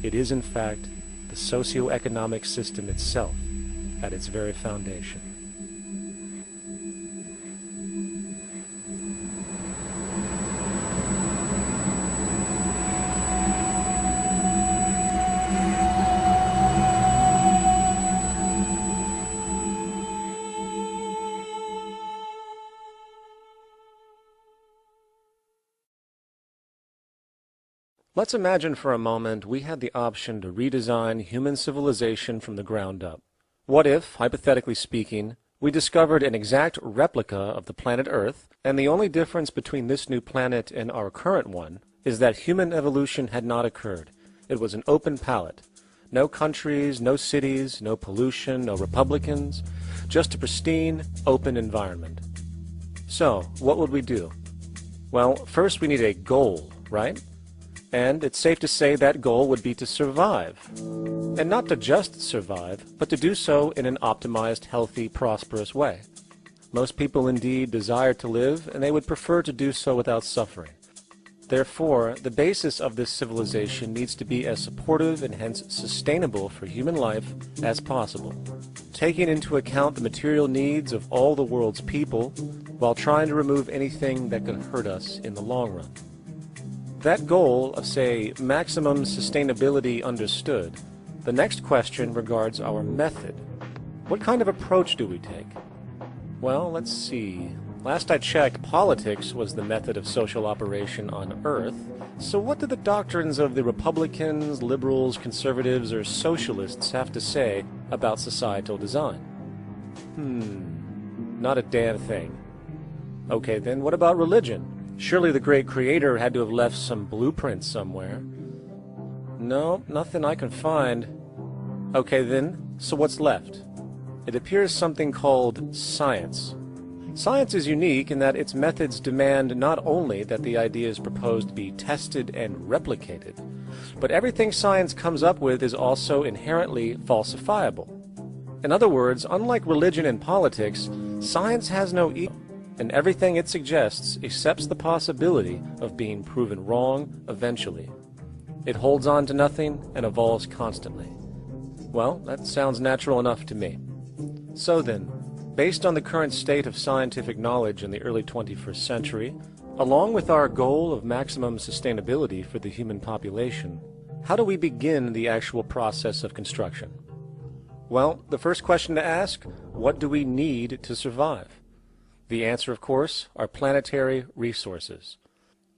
It is, in fact, the socio-economic system itself at its very foundation. Let's imagine for a moment we had the option to redesign human civilization from the ground up. What if, hypothetically speaking, we discovered an exact replica of the planet Earth, and the only difference between this new planet and our current one is that human evolution had not occurred. It was an open palette. No countries, no cities, no pollution, no Republicans, just a pristine, open environment. So, what would we do? Well, first we need a goal, right? And it's safe to say that goal would be to survive. And not to just survive, but to do so in an optimized, healthy, prosperous way. Most people indeed desire to live, and they would prefer to do so without suffering. Therefore, the basis of this civilization needs to be as supportive and hence sustainable for human life as possible, taking into account the material needs of all the world's people while trying to remove anything that could hurt us in the long run. That goal of, say, maximum sustainability understood, the next question regards our method. What kind of approach do we take? Well, let's see. Last I checked, politics was the method of social operation on Earth. So what do the doctrines of the Republicans, liberals, conservatives, or socialists have to say about societal design? Not a damn thing. Okay, then what about religion? Surely the great creator had to have left some blueprint somewhere. No, nothing I can find. Okay then, so what's left? It appears something called science. Science is unique in that its methods demand not only that the ideas proposed be tested and replicated, but everything science comes up with is also inherently falsifiable. In other words, unlike religion and politics, science has no ego, and everything it suggests accepts the possibility of being proven wrong eventually. It holds on to nothing and evolves constantly. Well, that sounds natural enough to me. So then, based on the current state of scientific knowledge in the early 21st century, along with our goal of maximum sustainability for the human population, how do we begin the actual process of construction? Well, the first question to ask, what do we need to survive? The answer, of course, are planetary resources.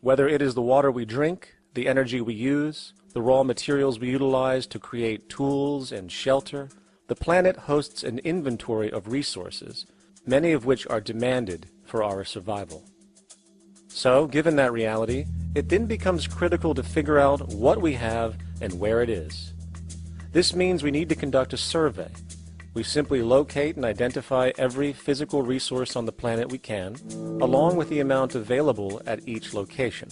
Whether it is the water we drink, the energy we use, the raw materials we utilize to create tools and shelter, the planet hosts an inventory of resources, many of which are demanded for our survival. So, given that reality, it then becomes critical to figure out what we have and where it is. This means we need to conduct a survey. We simply locate and identify every physical resource on the planet we can, along with the amount available at each location,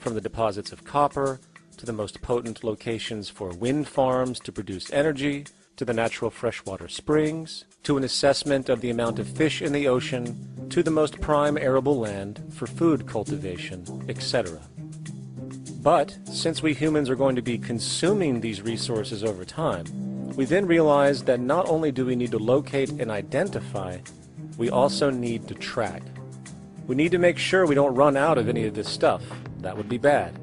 from the deposits of copper to the most potent locations for wind farms to produce energy, to the natural freshwater springs, to an assessment of the amount of fish in the ocean, to the most prime arable land for food cultivation, etc. But, since we humans are going to be consuming these resources over time, we then realize that not only do we need to locate and identify, we also need to track. We need to make sure we don't run out of any of this stuff. That would be bad.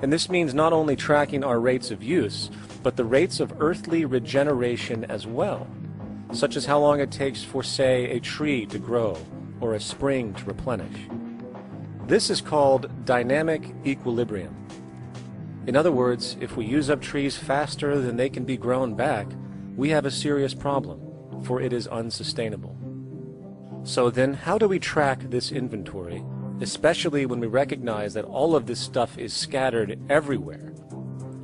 And this means not only tracking our rates of use, but the rates of earthly regeneration as well, such as how long it takes for, say, a tree to grow or a spring to replenish. This is called dynamic equilibrium. In other words, if we use up trees faster than they can be grown back, we have a serious problem, for it is unsustainable. So then, how do we track this inventory, especially when we recognize that all of this stuff is scattered everywhere?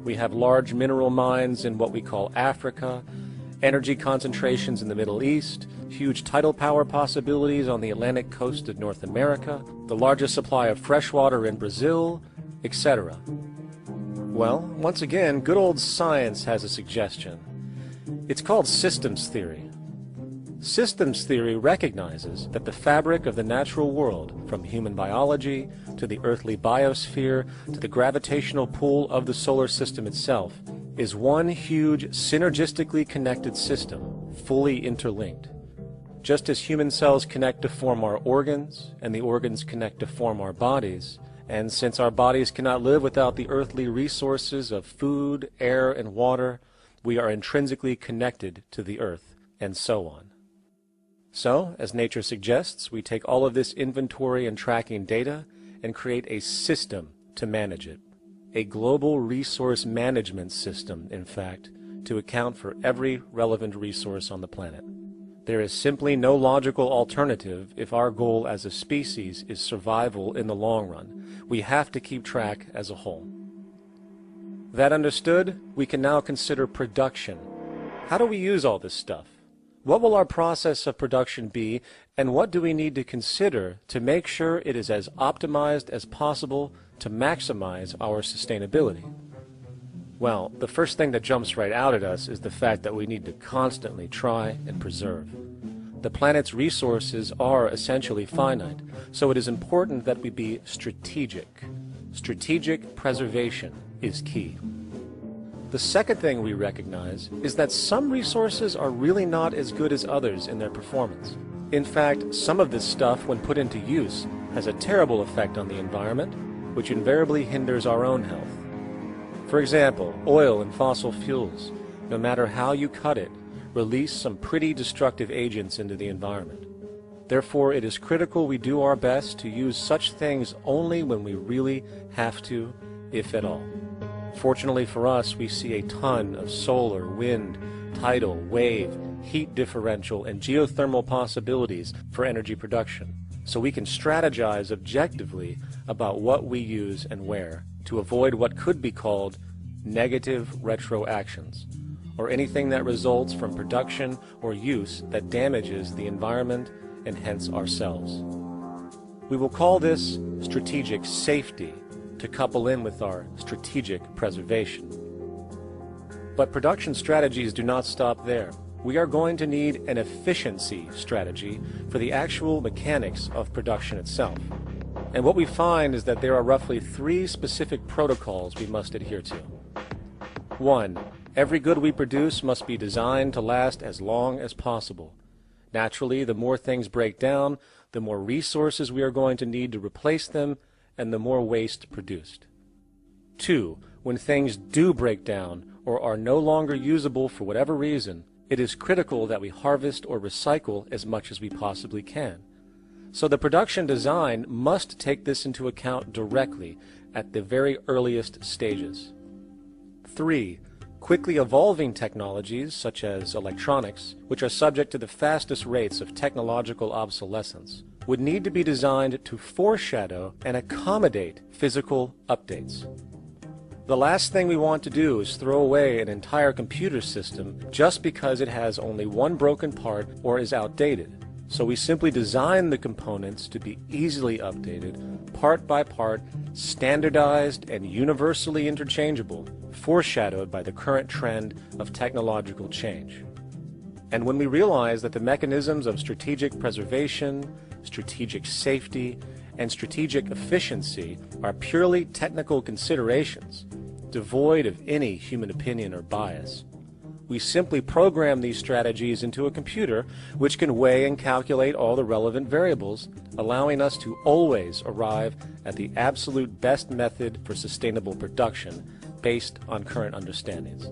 We have large mineral mines in what we call Africa, energy concentrations in the Middle East, huge tidal power possibilities on the Atlantic coast of North America, the largest supply of fresh water in Brazil, etc. Well, once again, good old science has a suggestion. It's called systems theory. Systems theory recognizes that the fabric of the natural world, from human biology to the earthly biosphere to the gravitational pull of the solar system itself, is one huge synergistically connected system, fully interlinked. Just as human cells connect to form our organs, and the organs connect to form our bodies, and since our bodies cannot live without the earthly resources of food, air, and water, we are intrinsically connected to the earth, and so on. So, as nature suggests, we take all of this inventory and tracking data and create a system to manage it. a global resource management system, in fact, to account for every relevant resource on the planet. There is simply no logical alternative if our goal as a species is survival in the long run. We have to keep track as a whole. That understood, we can now consider production. How do we use all this stuff? What will our process of production be, and what do we need to consider to make sure it is as optimized as possible to maximize our sustainability? Well, the first thing that jumps right out at us is the fact that we need to constantly try and preserve. The planet's resources are essentially finite, so it is important that we be strategic. Strategic preservation is key. The second thing we recognize is that some resources are really not as good as others in their performance. In fact, some of this stuff, when put into use, has a terrible effect on the environment, which invariably hinders our own health. For example, oil and fossil fuels, no matter how you cut it, release some pretty destructive agents into the environment. Therefore, it is critical we do our best to use such things only when we really have to, if at all. Fortunately for us, we see a ton of solar, wind, tidal, wave, heat differential, and geothermal possibilities for energy production, so we can strategize objectively about what we use and where to avoid what could be called negative retroactions, or anything that results from production or use that damages the environment and hence ourselves. We will call this strategic safety, to couple in with our strategic preservation. But production strategies do not stop there. We are going to need an efficiency strategy for the actual mechanics of production itself. And what we find is that there are roughly 3 specific protocols we must adhere to. 1. Every good we produce must be designed to last as long as possible. Naturally, the more things break down, the more resources we are going to need to replace them, and the more waste produced. 2. When things do break down or are no longer usable for whatever reason, it is critical that we harvest or recycle as much as we possibly can. So the production design must take this into account directly at the very earliest stages. 3. Quickly evolving technologies, such as electronics, which are subject to the fastest rates of technological obsolescence, would need to be designed to foreshadow and accommodate physical updates. The last thing we want to do is throw away an entire computer system just because it has only one broken part or is outdated. So we simply design the components to be easily updated, part by part, standardized and universally interchangeable, foreshadowed by the current trend of technological change. And when we realize that the mechanisms of strategic preservation, strategic safety, and strategic efficiency are purely technical considerations, devoid of any human opinion or bias, we simply program these strategies into a computer which can weigh and calculate all the relevant variables, allowing us to always arrive at the absolute best method for sustainable production based on current understandings.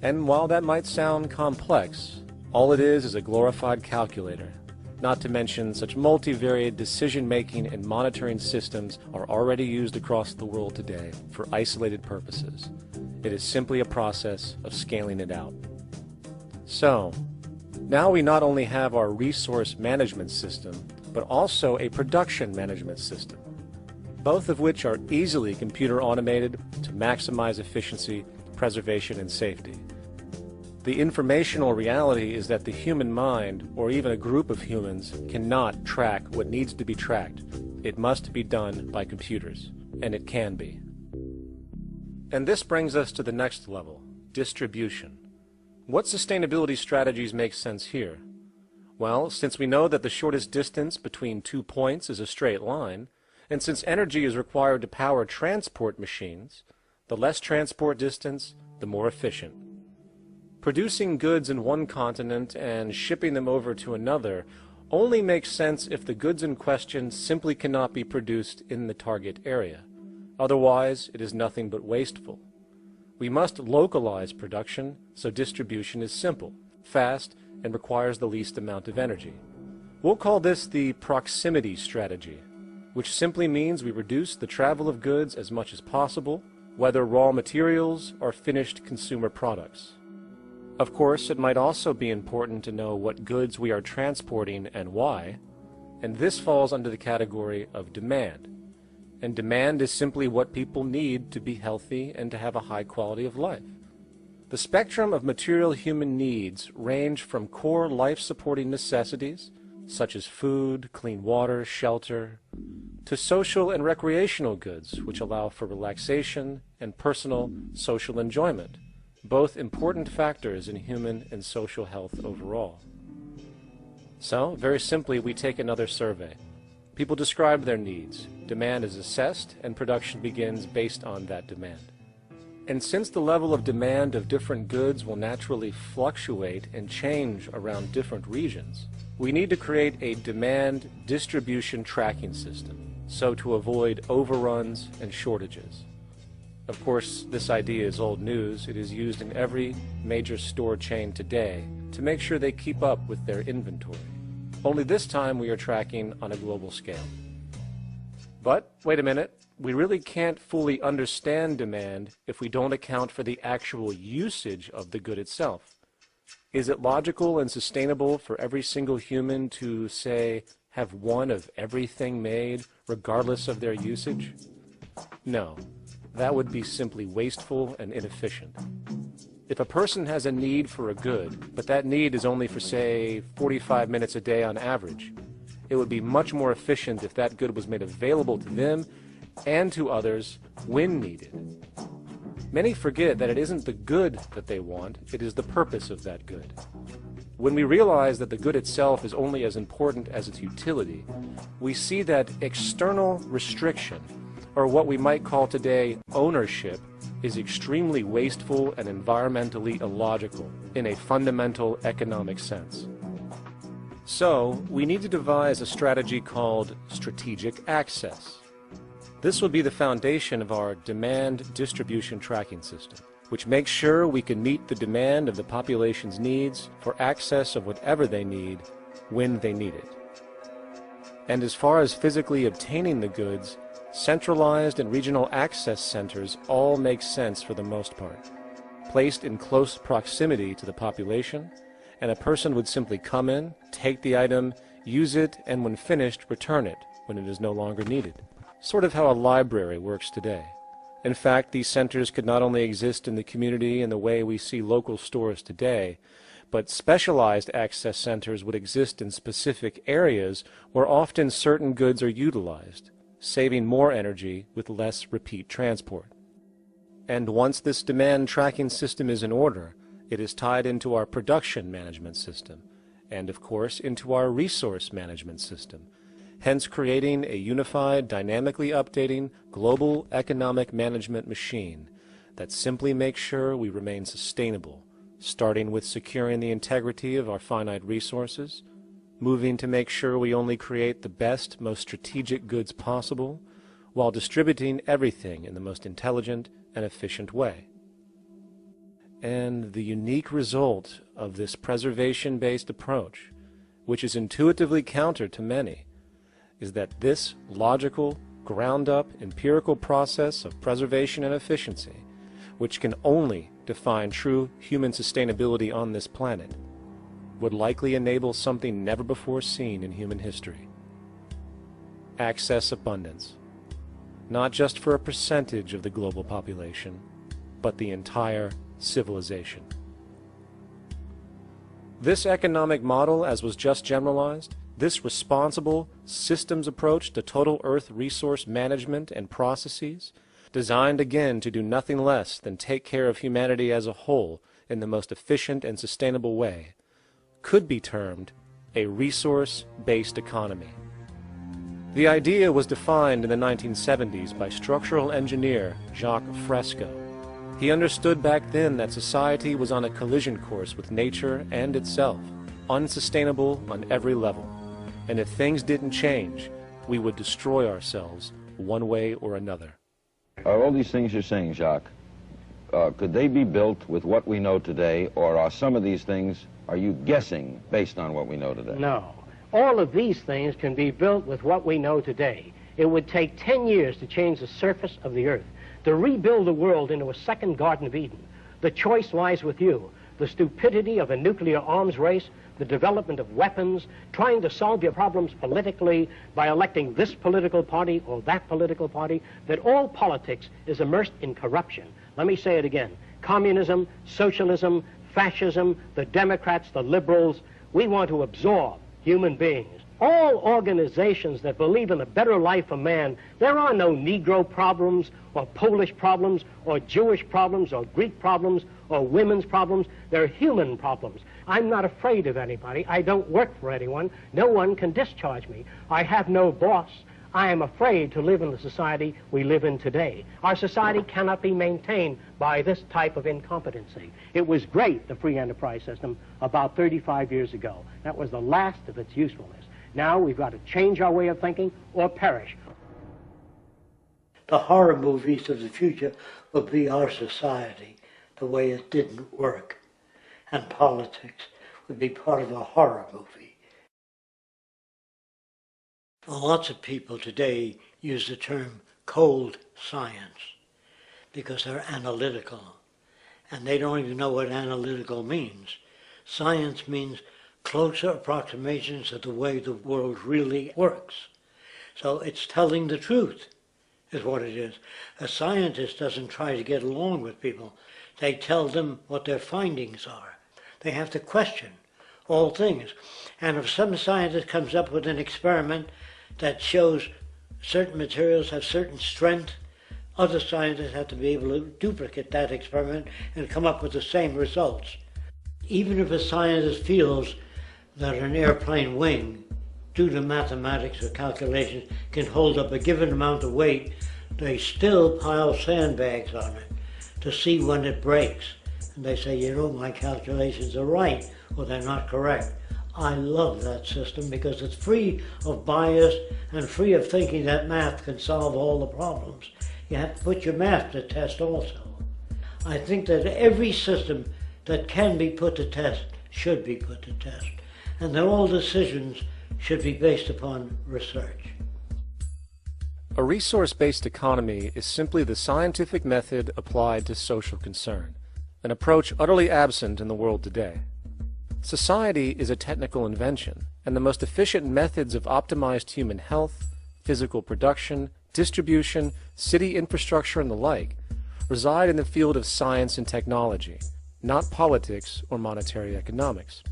And while that might sound complex, all it is a glorified calculator. Not to mention such multivariate decision-making and monitoring systems are already used across the world today for isolated purposes. It is simply a process of scaling it out. So, now we not only have our resource management system, but also a production management system, both of which are easily computer automated to maximize efficiency, preservation, and safety. The informational reality is that the human mind, or even a group of humans, cannot track what needs to be tracked. It must be done by computers, and it can be. And this brings us to the next level, distribution. What sustainability strategies make sense here? Well, since we know that the shortest distance between 2 points is a straight line, and since energy is required to power transport machines, the less transport distance, the more efficient. Producing goods in one continent and shipping them over to another only makes sense if the goods in question simply cannot be produced in the target area. Otherwise, it is nothing but wasteful. We must localize production so distribution is simple, fast, and requires the least amount of energy. We'll call this the proximity strategy. which simply means we reduce the travel of goods as much as possible, whether raw materials or finished consumer products. Of course, it might also be important to know what goods we are transporting and why, and this falls under the category of demand. And demand is simply what people need to be healthy and to have a high quality of life. The spectrum of material human needs range from core life-supporting necessities, such as food, clean water, shelter, to social and recreational goods, which allow for relaxation and personal social enjoyment, both important factors in human and social health overall. So, very simply, we take another survey. People describe their needs, demand is assessed, and production begins based on that demand. And since the level of demand of different goods will naturally fluctuate and change around different regions, we need to create a demand distribution tracking system, so to avoid overruns and shortages. Of course, this idea is old news. It is used in every major store chain today to make sure they keep up with their inventory. Only this time we are tracking on a global scale. But, wait a minute, we really can't fully understand demand if we don't account for the actual usage of the good itself. Is it logical and sustainable for every single human to, say, have one of everything made, regardless of their usage? No, that would be simply wasteful and inefficient. If a person has a need for a good, but that need is only for, say, 45 minutes a day on average, it would be much more efficient if that good was made available to them and to others when needed. Many forget that it isn't the good that they want, it is the purpose of that good. When we realize that the good itself is only as important as its utility, we see that external restriction, or what we might call today ownership, is extremely wasteful and environmentally illogical in a fundamental economic sense. So, we need to devise a strategy called strategic access. This will be the foundation of our demand distribution tracking system, which makes sure we can meet the demand of the population's needs for access of whatever they need when they need it. And as far as physically obtaining the goods, centralized and regional access centers all make sense for the most part, placed in close proximity to the population, and a person would simply come in, take the item, use it, and when finished, return it when it is no longer needed. Sort of how a library works today. In fact, these centers could not only exist in the community in the way we see local stores today, but specialized access centers would exist in specific areas where often certain goods are utilized, saving more energy with less repeat transport. And once this demand tracking system is in order, it is tied into our production management system, and of course into our resource management system, hence creating a unified, dynamically updating, global economic management machine that simply makes sure we remain sustainable, starting with securing the integrity of our finite resources, moving to make sure we only create the best, most strategic goods possible, while distributing everything in the most intelligent and efficient way. And the unique result of this preservation-based approach, which is intuitively counter to many, is that this logical, ground-up, empirical process of preservation and efficiency, which can only define true human sustainability on this planet, would likely enable something never before seen in human history. Access abundance, not just for a percentage of the global population, but the entire civilization. This economic model, as was just generalized, this responsible systems approach to total Earth resource management and processes, designed again to do nothing less than take care of humanity as a whole in the most efficient and sustainable way, could be termed a resource-based economy. The idea was defined in the 1970s by structural engineer Jacques Fresco. He understood back then that society was on a collision course with nature and itself, unsustainable on every level. And if things didn't change, we would destroy ourselves one way or another. Are all these things you're saying, Jacques, could they be built with what we know today, or are some of these things, are you guessing based on what we know today? No. All of these things can be built with what we know today. It would take 10 years to change the surface of the earth, to rebuild the world into a second Garden of Eden. The choice lies with you. The stupidity of a nuclear arms race, the development of weapons, trying to solve your problems politically by electing this political party or that political party, that all politics is immersed in corruption. Let me say it again. Communism, socialism, fascism, the Democrats, the liberals, we want to absorb human beings. All organizations that believe in a better life for man, there are no Negro problems or Polish problems or Jewish problems or Greek problems or women's problems. They're human problems. I'm not afraid of anybody. I don't work for anyone. No one can discharge me. I have no boss. I am afraid to live in the society we live in today. Our society cannot be maintained by this type of incompetency. It was great, the free enterprise system, about 35 years ago. That was the last of its usefulness. Now we've got to change our way of thinking or perish. The horror movies of the future will be our society, the way it didn't work. And politics would be part of a horror movie. Lots of people today use the term cold science because they're analytical. And they don't even know what analytical means. Science means closer approximations of the way the world really works. So it's telling the truth, is what it is. A scientist doesn't try to get along with people. They tell them what their findings are. They have to question all things. And if some scientist comes up with an experiment that shows certain materials have certain strength, other scientists have to be able to duplicate that experiment and come up with the same results. Even if a scientist feels that an airplane wing, due to mathematics or calculations, can hold up a given amount of weight, they still pile sandbags on it to see when it breaks. And they say, you know, my calculations are right, or they're not correct. I love that system because it's free of bias and free of thinking that math can solve all the problems. You have to put your math to test also. I think that every system that can be put to test should be put to test, and that all decisions should be based upon research. A resource-based economy is simply the scientific method applied to social concern, an approach utterly absent in the world today. Society is a technical invention, and the most efficient methods of optimized human health, physical production, distribution, city infrastructure, and the like reside in the field of science and technology, not politics or monetary economics.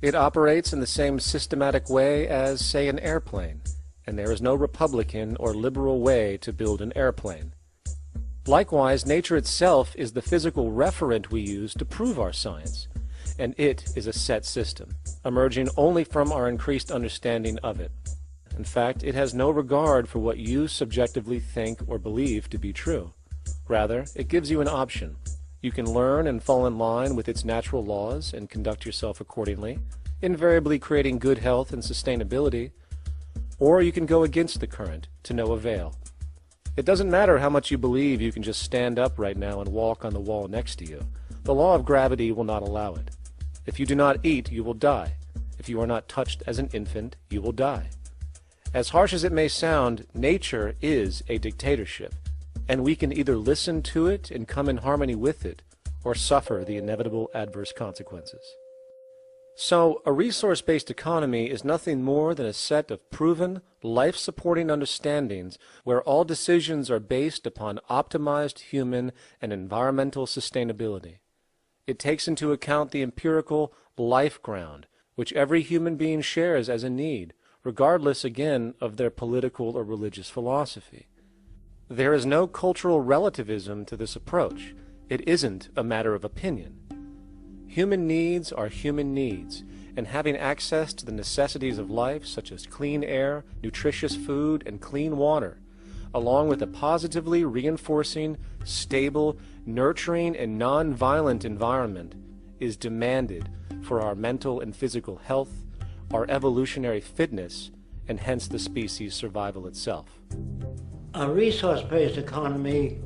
It operates in the same systematic way as, say, an airplane, and there is no Republican or liberal way to build an airplane. Likewise, nature itself is the physical referent we use to prove our science, and it is a set system, emerging only from our increased understanding of it. In fact, it has no regard for what you subjectively think or believe to be true. Rather, it gives you an option. You can learn and fall in line with its natural laws and conduct yourself accordingly, invariably creating good health and sustainability, or you can go against the current to no avail. It doesn't matter how much you believe you can just stand up right now and walk on the wall next to you. The law of gravity will not allow it. If you do not eat, you will die. If you are not touched as an infant, you will die. As harsh as it may sound, nature is a dictatorship, and we can either listen to it and come in harmony with it, or suffer the inevitable adverse consequences. So, a resource-based economy is nothing more than a set of proven, life-supporting understandings where all decisions are based upon optimized human and environmental sustainability. It takes into account the empirical life ground, which every human being shares as a need, regardless, again, of their political or religious philosophy. There is no cultural relativism to this approach. It isn't a matter of opinion. Human needs are human needs, and having access to the necessities of life, such as clean air, nutritious food, and clean water, along with a positively reinforcing, stable, nurturing, and non-violent environment, is demanded for our mental and physical health, our evolutionary fitness, and hence the species' survival itself. A resource-based economy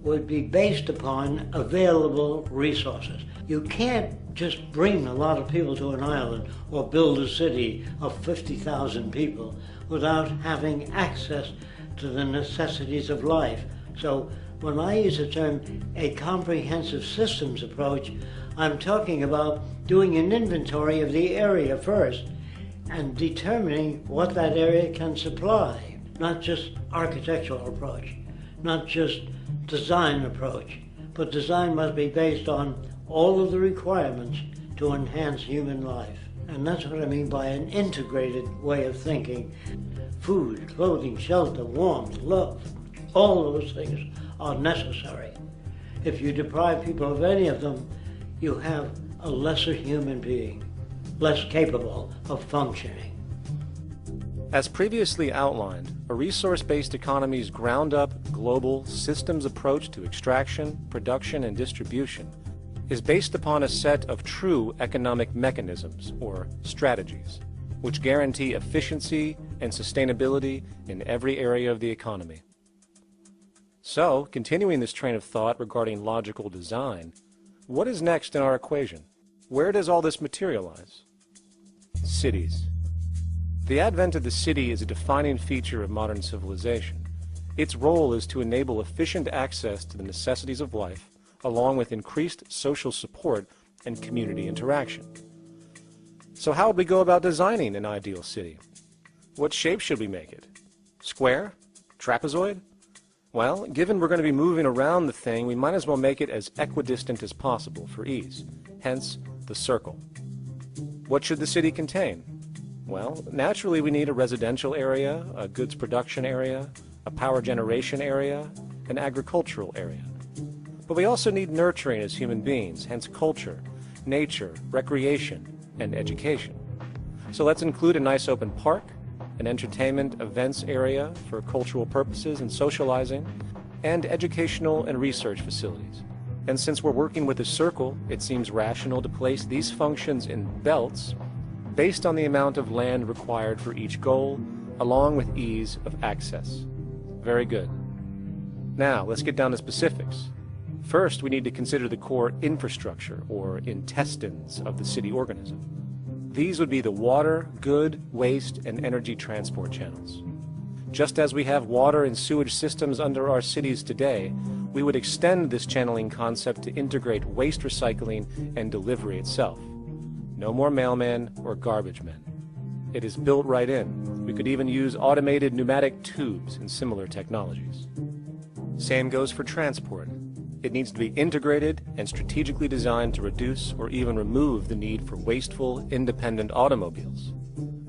would be based upon available resources. You can't just bring a lot of people to an island or build a city of 50,000 people without having access to the necessities of life. So when I use the term a comprehensive systems approach, I'm talking about doing an inventory of the area first and determining what that area can supply, not just architectural approach, not just design approach, but design must be based on all of the requirements to enhance human life. And that's what I mean by an integrated way of thinking. Food, clothing, shelter, warmth, love, all those things are necessary. If you deprive people of any of them, you have a lesser human being, less capable of functioning. As previously outlined, a resource-based economy's ground-up, global, systems approach to extraction, production, and distribution is based upon a set of true economic mechanisms, or strategies, which guarantee efficiency and sustainability in every area of the economy. So, continuing this train of thought regarding logical design, what is next in our equation? Where does all this materialize? Cities. The advent of the city is a defining feature of modern civilization. Its role is to enable efficient access to the necessities of life, along with increased social support and community interaction. So how would we go about designing an ideal city? What shape should we make it? Square? Trapezoid? Well, given we're going to be moving around the thing, we might as well make it as equidistant as possible for ease, hence the circle. What should the city contain? Well, naturally we need a residential area, a goods production area, a power generation area, an agricultural area. But we also need nurturing as human beings, hence culture, nature, recreation, and education. So let's include a nice open park, an entertainment events area for cultural purposes and socializing, and educational and research facilities. And since we're working with a circle, it seems rational to place these functions in belts based on the amount of land required for each goal, along with ease of access. Very good. Now, let's get down to specifics. First, we need to consider the core infrastructure, or intestines, of the city organism. These would be the water, good, waste, and energy transport channels. Just as we have water and sewage systems under our cities today, we would extend this channeling concept to integrate waste recycling and delivery itself. No more mailmen or garbage men. It is built right in. We could even use automated pneumatic tubes and similar technologies. Same goes for transport. It needs to be integrated and strategically designed to reduce or even remove the need for wasteful, independent automobiles.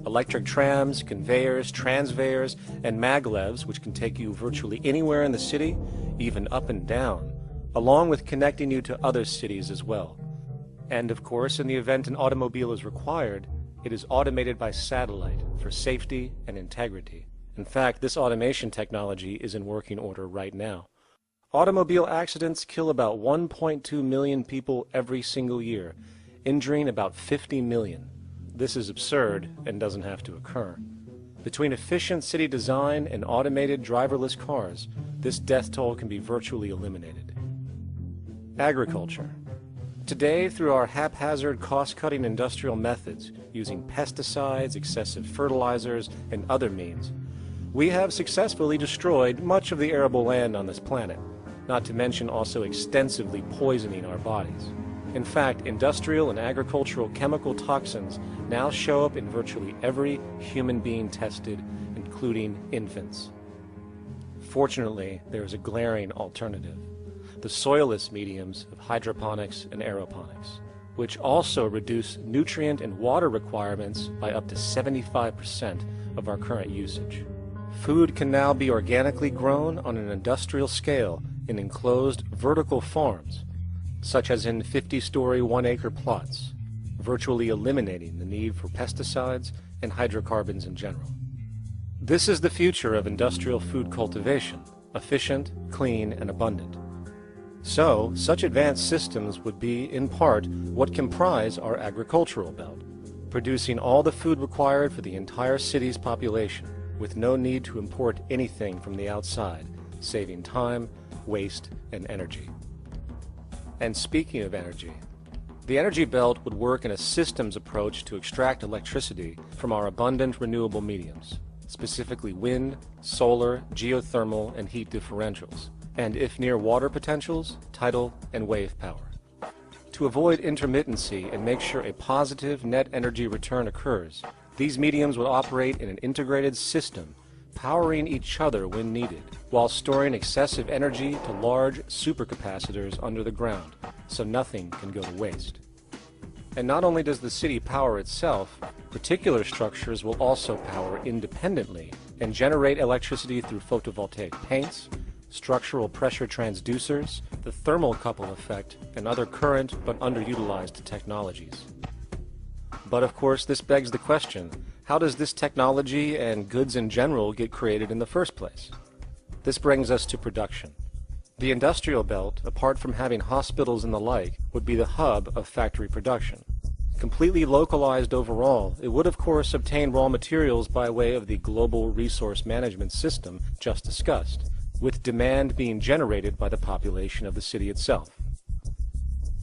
Electric trams, conveyors, transveyors, and maglevs, which can take you virtually anywhere in the city, even up and down, along with connecting you to other cities as well. And of course, in the event an automobile is required, it is automated by satellite for safety and integrity. In fact, this automation technology is in working order right now. Automobile accidents kill about 1.2 million people every single year, injuring about 50 million. This is absurd and doesn't have to occur. Between efficient city design and automated driverless cars, this death toll can be virtually eliminated. Agriculture. Today, through our haphazard, cost-cutting industrial methods, using pesticides, excessive fertilizers, and other means, we have successfully destroyed much of the arable land on this planet, not to mention also extensively poisoning our bodies. In fact, industrial and agricultural chemical toxins now show up in virtually every human being tested, including infants. Fortunately, there is a glaring alternative: the soilless mediums of hydroponics and aeroponics, which also reduce nutrient and water requirements by up to 75% of our current usage. Food can now be organically grown on an industrial scale in enclosed vertical farms, such as in 50-story 1-acre plots, virtually eliminating the need for pesticides and hydrocarbons in general. This is the future of industrial food cultivation, efficient, clean, and abundant. So, such advanced systems would be, in part, what comprise our agricultural belt, producing all the food required for the entire city's population, with no need to import anything from the outside, saving time, waste, and energy. And speaking of energy, The energy belt would work in a systems approach to extract electricity from our abundant renewable mediums, specifically wind, solar, geothermal, and heat differentials, and if near water potentials, tidal and wave power. To avoid intermittency and make sure a positive net energy return occurs, these mediums would operate in an integrated system, powering each other when needed, while storing excessive energy to large supercapacitors under the ground, so nothing can go to waste. And not only does the city power itself, particular structures will also power independently and generate electricity through photovoltaic paints, structural pressure transducers, the thermocouple effect, and other current but underutilized technologies. But of course, this begs the question, how does this technology and goods in general get created in the first place? This brings us to production. The industrial belt, apart from having hospitals and the like, would be the hub of factory production. Completely localized overall, it would of course obtain raw materials by way of the global resource management system just discussed, with demand being generated by the population of the city itself.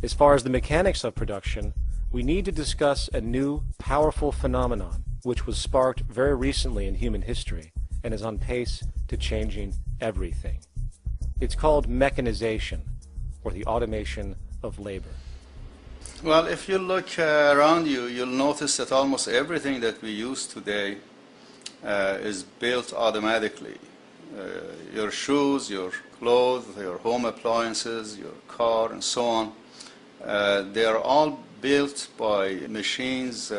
As far as the mechanics of production, we need to discuss a new, powerful phenomenon which was sparked very recently in human history and is on pace to changing everything. It's called mechanization, or the automation of labor. Well, if you look around you, you'll notice that almost everything that we use today is built automatically. Your shoes, your clothes, your home appliances, your car, and so on. They are all built by machines.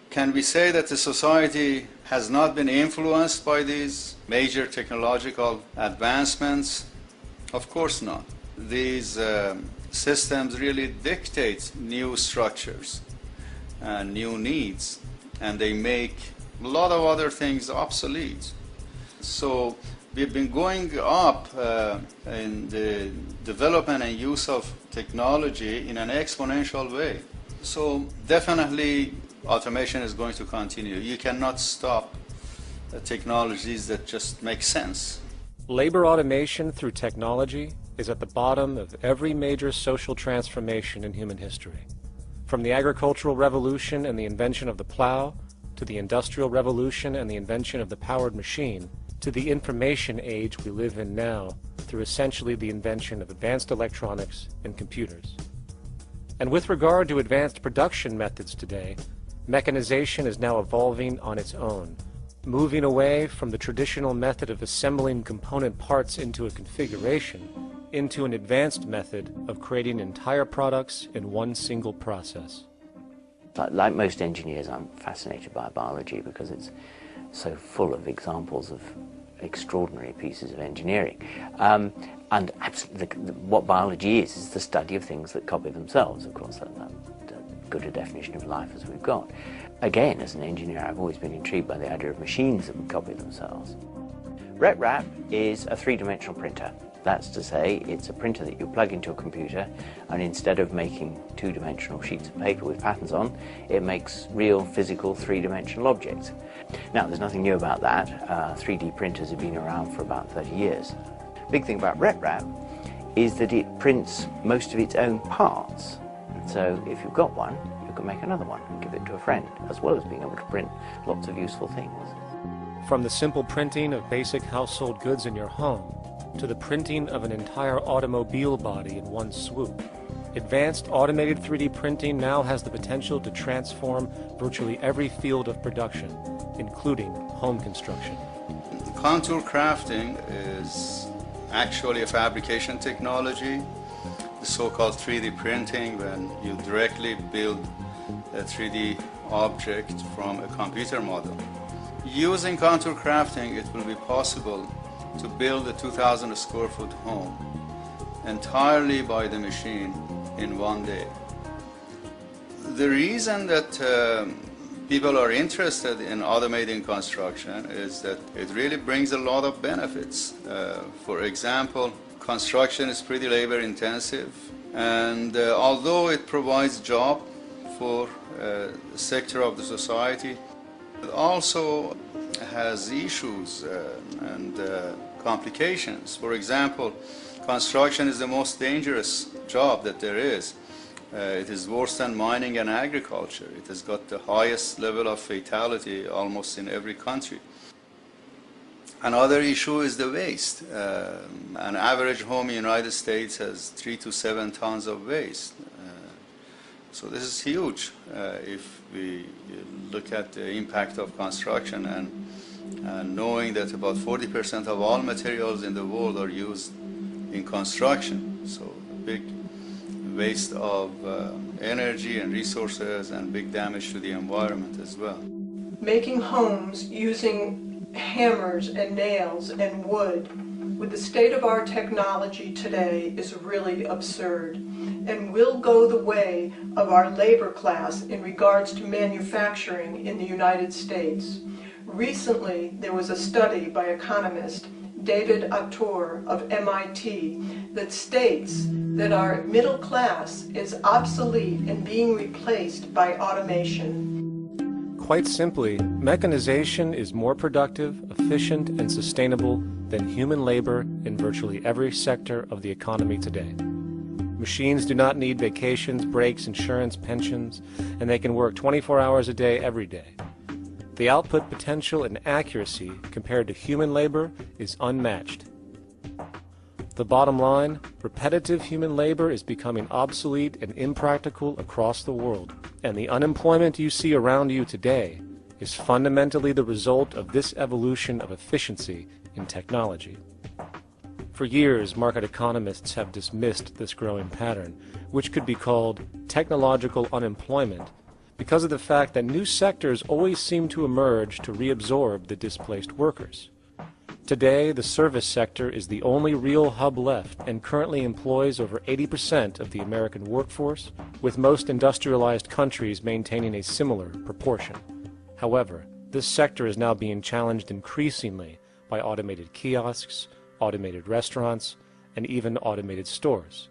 Can we say that the society has not been influenced by these major technological advancements? Of course not. These systems really dictate new structures and new needs, and they make a lot of other things obsolete. So we've been going up in the development and use of technology in an exponential way. So definitely automation is going to continue. You cannot stop technologies that just make sense. Labor automation through technology is at the bottom of every major social transformation in human history. From the agricultural revolution and the invention of the plow, to the industrial revolution and the invention of the powered machine, to the information age we live in now through essentially the invention of advanced electronics and computers. And with regard to advanced production methods today, mechanization is now evolving on its own, moving away from the traditional method of assembling component parts into a configuration into an advanced method of creating entire products in one single process. Like most engineers, I'm fascinated by biology because it's so full of examples of extraordinary pieces of engineering. And absolutely, what biology is the study of things that copy themselves. Of course, that's good a definition of life as we've got. Again, as an engineer, I've always been intrigued by the idea of machines that would copy themselves. RepRap is a three-dimensional printer. That's to say, it's a printer that you plug into a computer, and instead of making two-dimensional sheets of paper with patterns on, it makes real, physical, three-dimensional objects. Now, there's nothing new about that. 3D printers have been around for about 30 years. Big thing about RepRap is that it prints most of its own parts. And so, if you've got one, you can make another one and give it to a friend, as well as being able to print lots of useful things. From the simple printing of basic household goods in your home, to the printing of an entire automobile body in one swoop, advanced automated 3D printing now has the potential to transform virtually every field of production, including home construction. Contour crafting is actually a fabrication technology, the so-called 3D printing, when you directly build a 3D object from a computer model. Using contour crafting, it will be possible to build a 2,000 square foot home entirely by the machine in one day. The reason that people are interested in automating construction is that it really brings a lot of benefits. For example, construction is pretty labor intensive, and although it provides job for a sector of the society, it also has issues and complications. For example, Construction is the most dangerous job that there is. It is worse than mining and agriculture. It has got the highest level of fatality almost in every country. Another issue is the waste. An average home in the United States has 3 to 7 tons of waste. So this is huge if we look at the impact of construction and knowing that about 40% of all materials in the world are used in construction. So a big waste of energy and resources and big damage to the environment as well. Making homes using hammers and nails and wood with the state of our technology today is really absurd and will go the way of our labor class in regards to manufacturing in the United States. Recently, there was a study by economist David Autor of MIT that states that our middle class is obsolete and being replaced by automation. Quite simply, mechanization is more productive, efficient, and sustainable than human labor in virtually every sector of the economy today. Machines do not need vacations, breaks, insurance, pensions, and they can work 24 hours a day every day. The output potential and accuracy compared to human labor is unmatched. The bottom line, repetitive human labor is becoming obsolete and impractical across the world, and the unemployment you see around you today is fundamentally the result of this evolution of efficiency in technology. For years, market economists have dismissed this growing pattern, which could be called technological unemployment, because of the fact that new sectors always seem to emerge to reabsorb the displaced workers. Today, the service sector is the only real hub left and currently employs over 80% of the American workforce, with most industrialized countries maintaining a similar proportion. However, this sector is now being challenged increasingly by automated kiosks, automated restaurants, and even automated stores.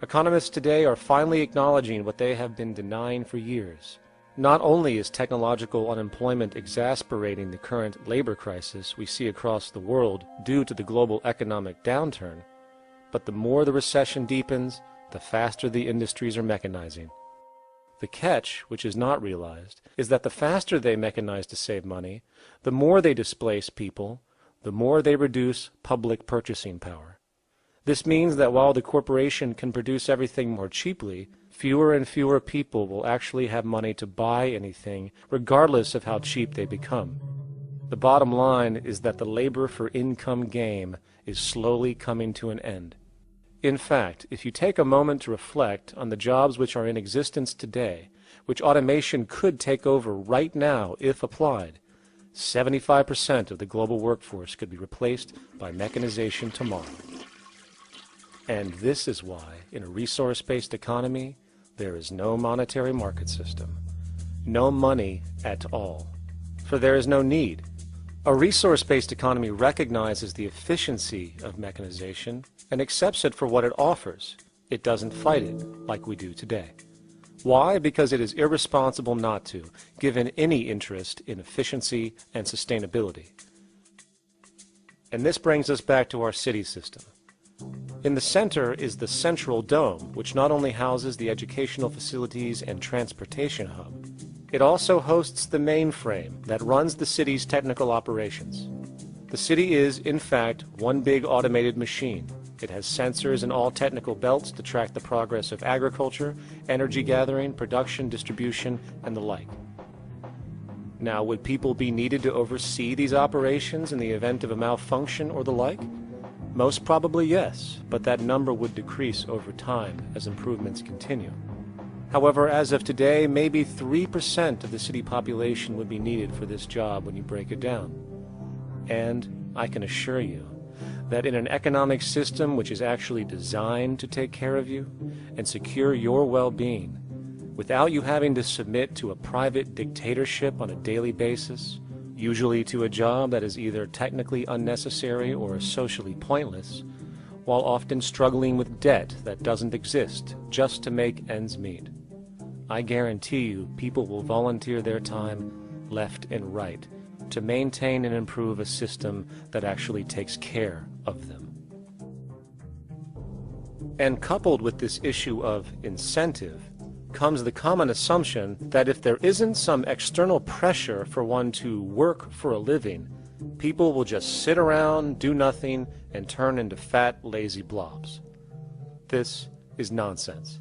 Economists today are finally acknowledging what they have been denying for years. Not only is technological unemployment exasperating the current labor crisis we see across the world due to the global economic downturn, but the more the recession deepens, the faster the industries are mechanizing. The catch, which is not realized, is that the faster they mechanize to save money, the more they displace people, the more they reduce public purchasing power. This means that while the corporation can produce everything more cheaply, fewer and fewer people will actually have money to buy anything, regardless of how cheap they become. The bottom line is that the labor for income game is slowly coming to an end. In fact, if you take a moment to reflect on the jobs which are in existence today, which automation could take over right now if applied, 75% of the global workforce could be replaced by mechanization tomorrow. And this is why, in a resource-based economy, there is no monetary market system, no money at all, for there is no need. A resource-based economy recognizes the efficiency of mechanization and accepts it for what it offers. It doesn't fight it like we do today. Why? Because it is irresponsible not to, given any interest in efficiency and sustainability. And this brings us back to our city system. In the center is the central dome, which not only houses the educational facilities and transportation hub, it also hosts the mainframe that runs the city's technical operations. The city is, in fact, one big automated machine. It has sensors in all technical belts to track the progress of agriculture, energy gathering, production, distribution, and the like. Now, would people be needed to oversee these operations in the event of a malfunction or the like? Most probably yes, but that number would decrease over time as improvements continue. However, as of today, maybe 3% of the city population would be needed for this job when you break it down. And I can assure you that in an economic system which is actually designed to take care of you and secure your well-being, without you having to submit to a private dictatorship on a daily basis, usually to a job that is either technically unnecessary or socially pointless, while often struggling with debt that doesn't exist just to make ends meet. I guarantee you people will volunteer their time left and right to maintain and improve a system that actually takes care of them. And coupled with this issue of incentive comes the common assumption that if there isn't some external pressure for one to work for a living, people will just sit around, do nothing, and turn into fat, lazy blobs. This is nonsense.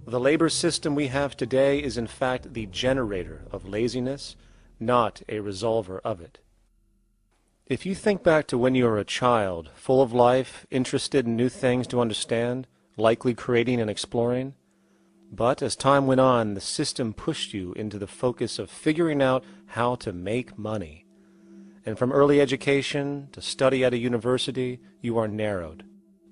The labor system we have today is in fact the generator of laziness, not a resolver of it. If you think back to when you were a child, full of life, interested in new things to understand, likely creating and exploring, but as time went on, the system pushed you into the focus of figuring out how to make money. And from early education to study at a university, you are narrowed,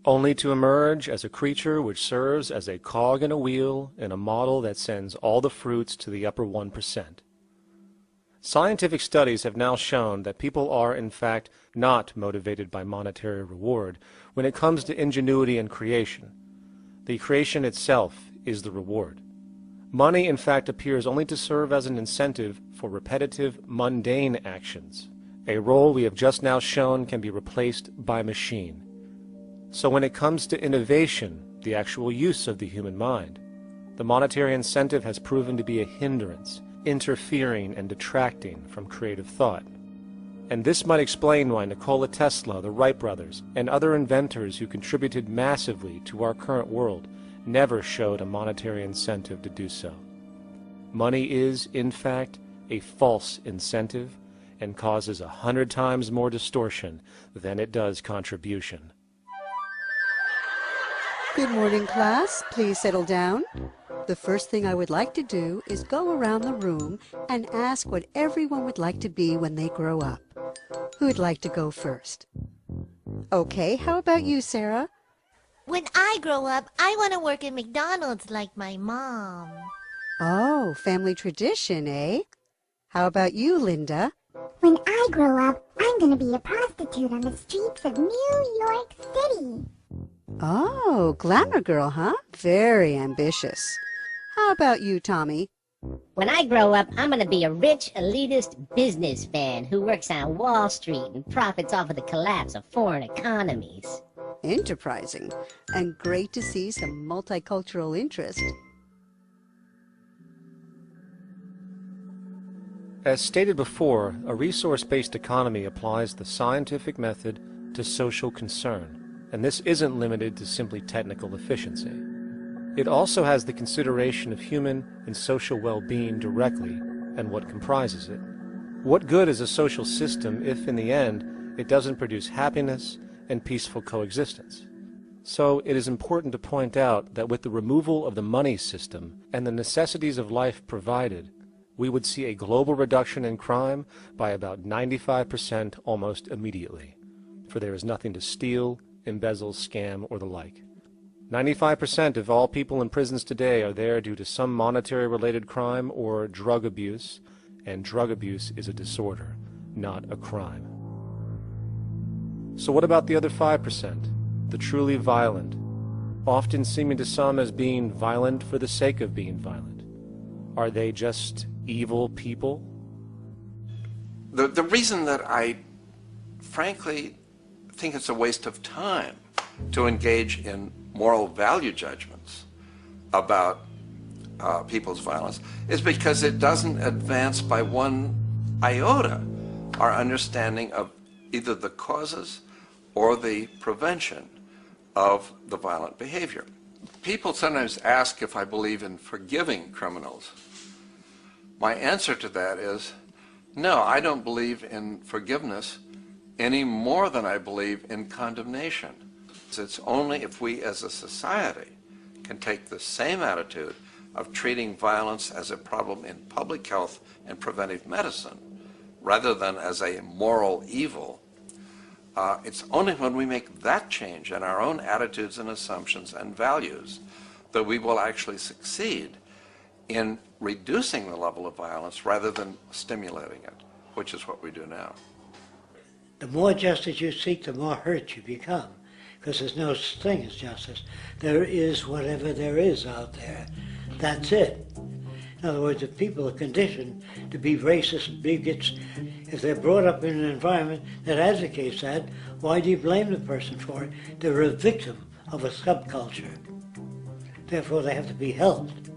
only to emerge as a creature which serves as a cog in a wheel in a model that sends all the fruits to the upper 1%. Scientific studies have now shown that people are, in fact, not motivated by monetary reward when it comes to ingenuity and creation. The creation itself is the reward. Money, in fact, appears only to serve as an incentive for repetitive, mundane actions, a role we have just now shown can be replaced by machine. So when it comes to innovation, the actual use of the human mind, the monetary incentive has proven to be a hindrance, interfering and detracting from creative thought. And this might explain why Nikola Tesla, the Wright brothers, and other inventors who contributed massively to our current world never showed a monetary incentive to do so. Money is, in fact, a false incentive and causes 100 times more distortion than it does contribution. Good morning, class. Please settle down. The first thing I would like to do is go around the room and ask what everyone would like to be when they grow up. Who'd like to go first? Okay, how about you, Sarah? When I grow up, I want to work at McDonald's like my mom. Oh, family tradition, eh? How about you, Linda? When I grow up, I'm going to be a prostitute on the streets of New York City. Oh, glamour girl, huh? Very ambitious. How about you, Tommy? When I grow up, I'm going to be a rich, elitist businessman who works on Wall Street and profits off of the collapse of foreign economies. Enterprising, and great to see some multicultural interest. As stated before, a resource-based economy applies the scientific method to social concern, and this isn't limited to simply technical efficiency. It also has the consideration of human and social well-being directly and what comprises it. What good is a social system if, in the end, it doesn't produce happiness and peaceful coexistence? So it is important to point out that with the removal of the money system and the necessities of life provided, we would see a global reduction in crime by about 95% almost immediately, for there is nothing to steal, embezzle, scam, or the like. 95% of all people in prisons today are there due to some monetary-related crime or drug abuse, and drug abuse is a disorder, not a crime. So what about the other 5%, the truly violent, often seeming to some as being violent for the sake of being violent? Are they just evil people? The reason that I frankly think it's a waste of time to engage in moral value judgments about people's violence is because it doesn't advance by one iota our understanding of either the causes or the prevention of the violent behavior. People sometimes ask if I believe in forgiving criminals. My answer to that is, no, I don't believe in forgiveness any more than I believe in condemnation. It's only if we as a society can take the same attitude of treating violence as a problem in public health and preventive medicine rather than as a moral evil. It's only when we make that change in our own attitudes and assumptions and values that we will actually succeed in reducing the level of violence rather than stimulating it, which is what we do now. The more justice you seek, the more hurt you become, because there's no such thing as justice. There is whatever there is out there. That's it. In other words, if people are conditioned to be racist, bigots, if they're brought up in an environment that advocates that, why do you blame the person for it? They're a victim of a subculture. Therefore, they have to be helped.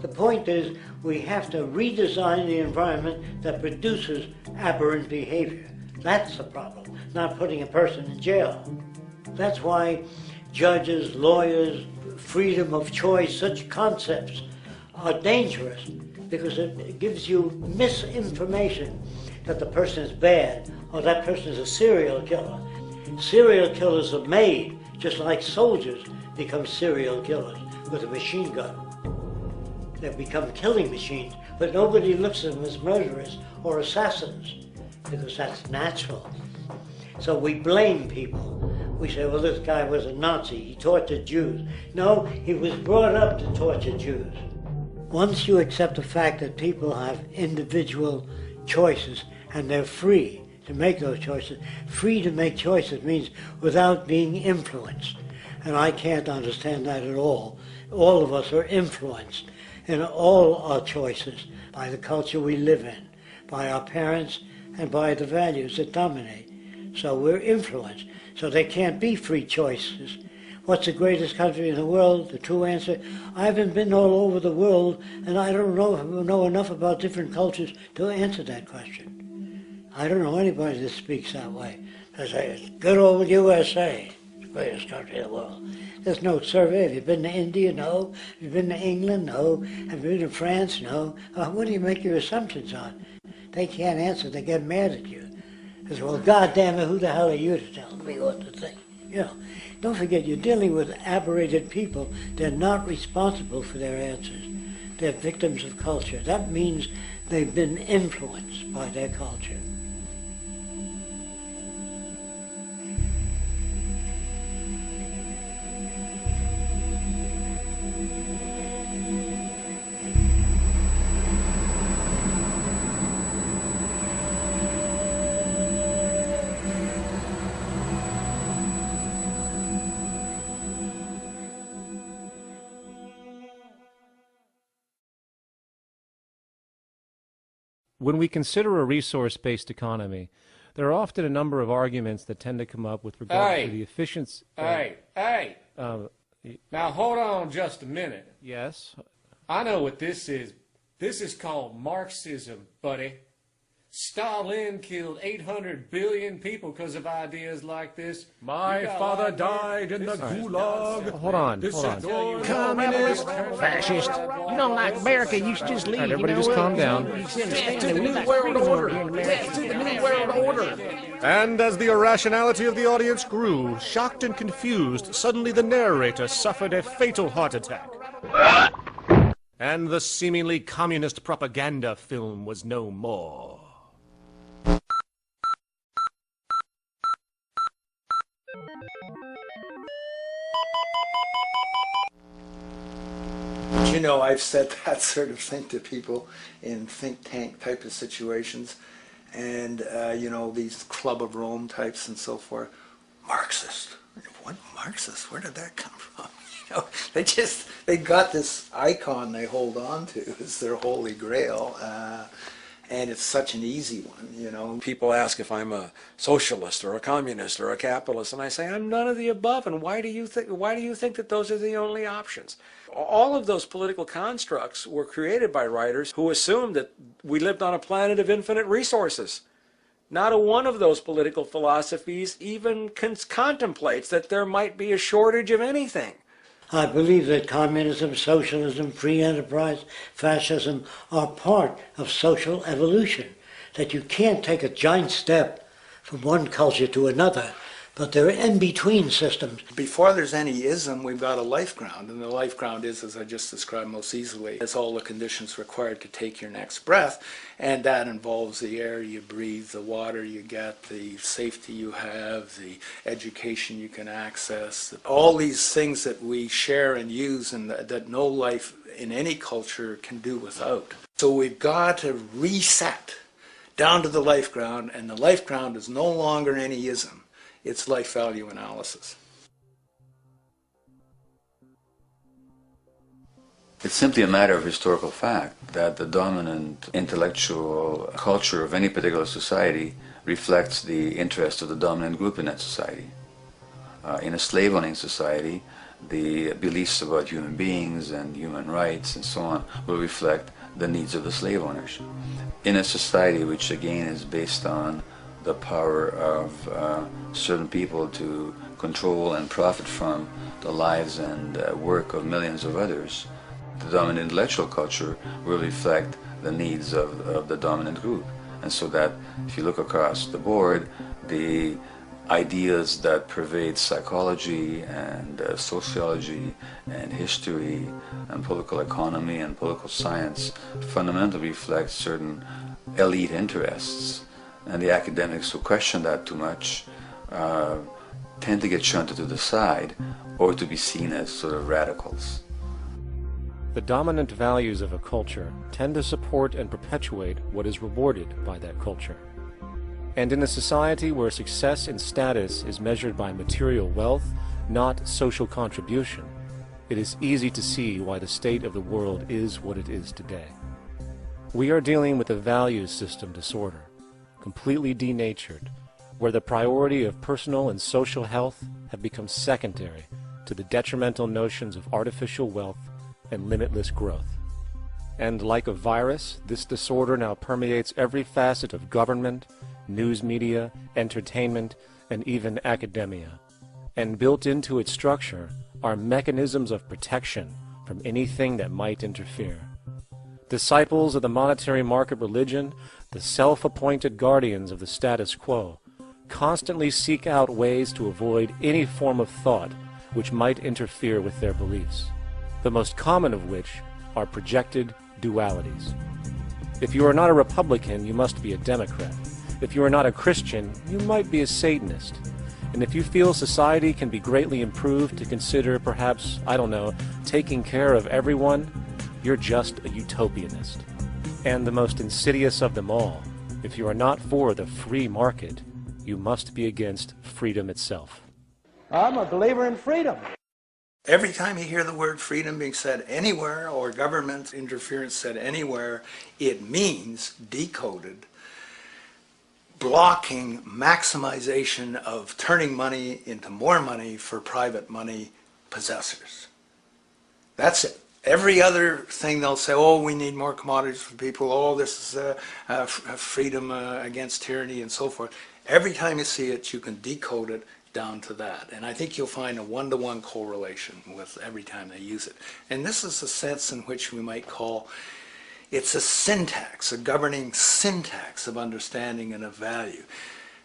The point is, we have to redesign the environment that produces aberrant behavior. That's the problem, not putting a person in jail. That's why judges, lawyers, freedom of choice, such concepts are dangerous, because it gives you misinformation that the person is bad or that person is a serial killer. Serial killers are made, just like soldiers become serial killers with a machine gun. They become killing machines, but nobody looks at them as murderers or assassins, because that's natural. So we blame people. We say, well, this guy was a Nazi, he tortured Jews. No, he was brought up to torture Jews. Once you accept the fact that people have individual choices and they're free to make those choices, free to make choices means without being influenced. And I can't understand that at all. All of us are influenced in all our choices by the culture we live in, by our parents, and by the values that dominate. So we're influenced. So there can't be free choices. What's the greatest country in the world? The true answer, I haven't been all over the world, and I don't know enough about different cultures to answer that question. I don't know anybody that speaks that way. They say, it's good old USA, the greatest country in the world. There's no survey. Have you been to India? No. Have you been to England? No. Have you been to France? No. What do you make your assumptions on? They can't answer. They get mad at you. They say, well, goddamn it, who the hell are you to tell me what to think? You know, don't forget, you're dealing with aberrated people. They're not responsible for their answers. They're victims of culture. That means they've been influenced by their culture. When we consider a resource-based economy, there are often a number of arguments that tend to come up with regard to the efficiency. Now hold on just a minute. Yes? I know what this is. This is called Marxism, buddy. Stalin killed 800 billion people because of ideas like this. My father died in the gulag. Hold on. Communist, fascist. You don't like America, you should just leave. All right, everybody just calm down. Death to the New World Order. Death to the New World Order. And as the irrationality of the audience grew, shocked and confused, suddenly the narrator suffered a fatal heart attack. And the seemingly communist propaganda film was no more. You know, I've said that sort of thing to people in think tank type of situations, and you know, these Club of Rome types and so forth. Marxist? What Marxist? Where did that come from? You know, they got this icon they hold on to as their holy grail, and it's such an easy one, you know. People ask if I'm a socialist or a communist or a capitalist, and I say I'm none of the above. And why do you think that those are the only options? All of those political constructs were created by writers who assumed that we lived on a planet of infinite resources. Not a one of those political philosophies even contemplates that there might be a shortage of anything. I believe that communism, socialism, free enterprise, fascism are part of social evolution, that you can't take a giant step from one culture to another, but they're in-between systems. Before there's any ism, we've got a life ground, and the life ground is, as I just described most easily, it's all the conditions required to take your next breath, and that involves the air you breathe, the water you get, the safety you have, the education you can access, all these things that we share and use and that no life in any culture can do without. So we've got to reset down to the life ground, and the life ground is no longer any ism. It's life value analysis. It's simply a matter of historical fact that the dominant intellectual culture of any particular society reflects the interest of the dominant group in that society. In a slave-owning society, the beliefs about human beings and human rights and so on will reflect the needs of the slave owners. In a society which again is based on the power of certain people to control and profit from the lives and work of millions of others, the dominant intellectual culture will reflect the needs of the dominant group. And so that if you look across the board, the ideas that pervade psychology and sociology and history and political economy and political science fundamentally reflect certain elite interests. And the academics who question that too much tend to get shunted to the side or to be seen as sort of radicals. The dominant values of a culture tend to support and perpetuate what is rewarded by that culture. And in a society where success and status is measured by material wealth, not social contribution, it is easy to see why the state of the world is what it is today. We are dealing with a values system disorder, completely denatured, where the priority of personal and social health have become secondary to the detrimental notions of artificial wealth and limitless growth. And like a virus, this disorder now permeates every facet of government, news media, entertainment, and even academia. And built into its structure are mechanisms of protection from anything that might interfere. Disciples of the monetary market religion, the self-appointed guardians of the status quo, constantly seek out ways to avoid any form of thought which might interfere with their beliefs, the most common of which are projected dualities. If you are not a Republican, you must be a Democrat. If you are not a Christian, you might be a Satanist. And if you feel society can be greatly improved to consider perhaps, I don't know, taking care of everyone, you're just a utopianist. And the most insidious of them all, if you are not for the free market, you must be against freedom itself. I'm a believer in freedom. Every time you hear the word freedom being said anywhere or government interference said anywhere, it means, decoded, blocking maximization of turning money into more money for private money possessors. That's it. Every other thing they'll say, oh, we need more commodities for people, oh, this is freedom against tyranny and so forth. Every time you see it, you can decode it down to that. And I think you'll find a one-to-one correlation with every time they use it. And this is a sense in which we might call it's a syntax, a governing syntax of understanding and of value,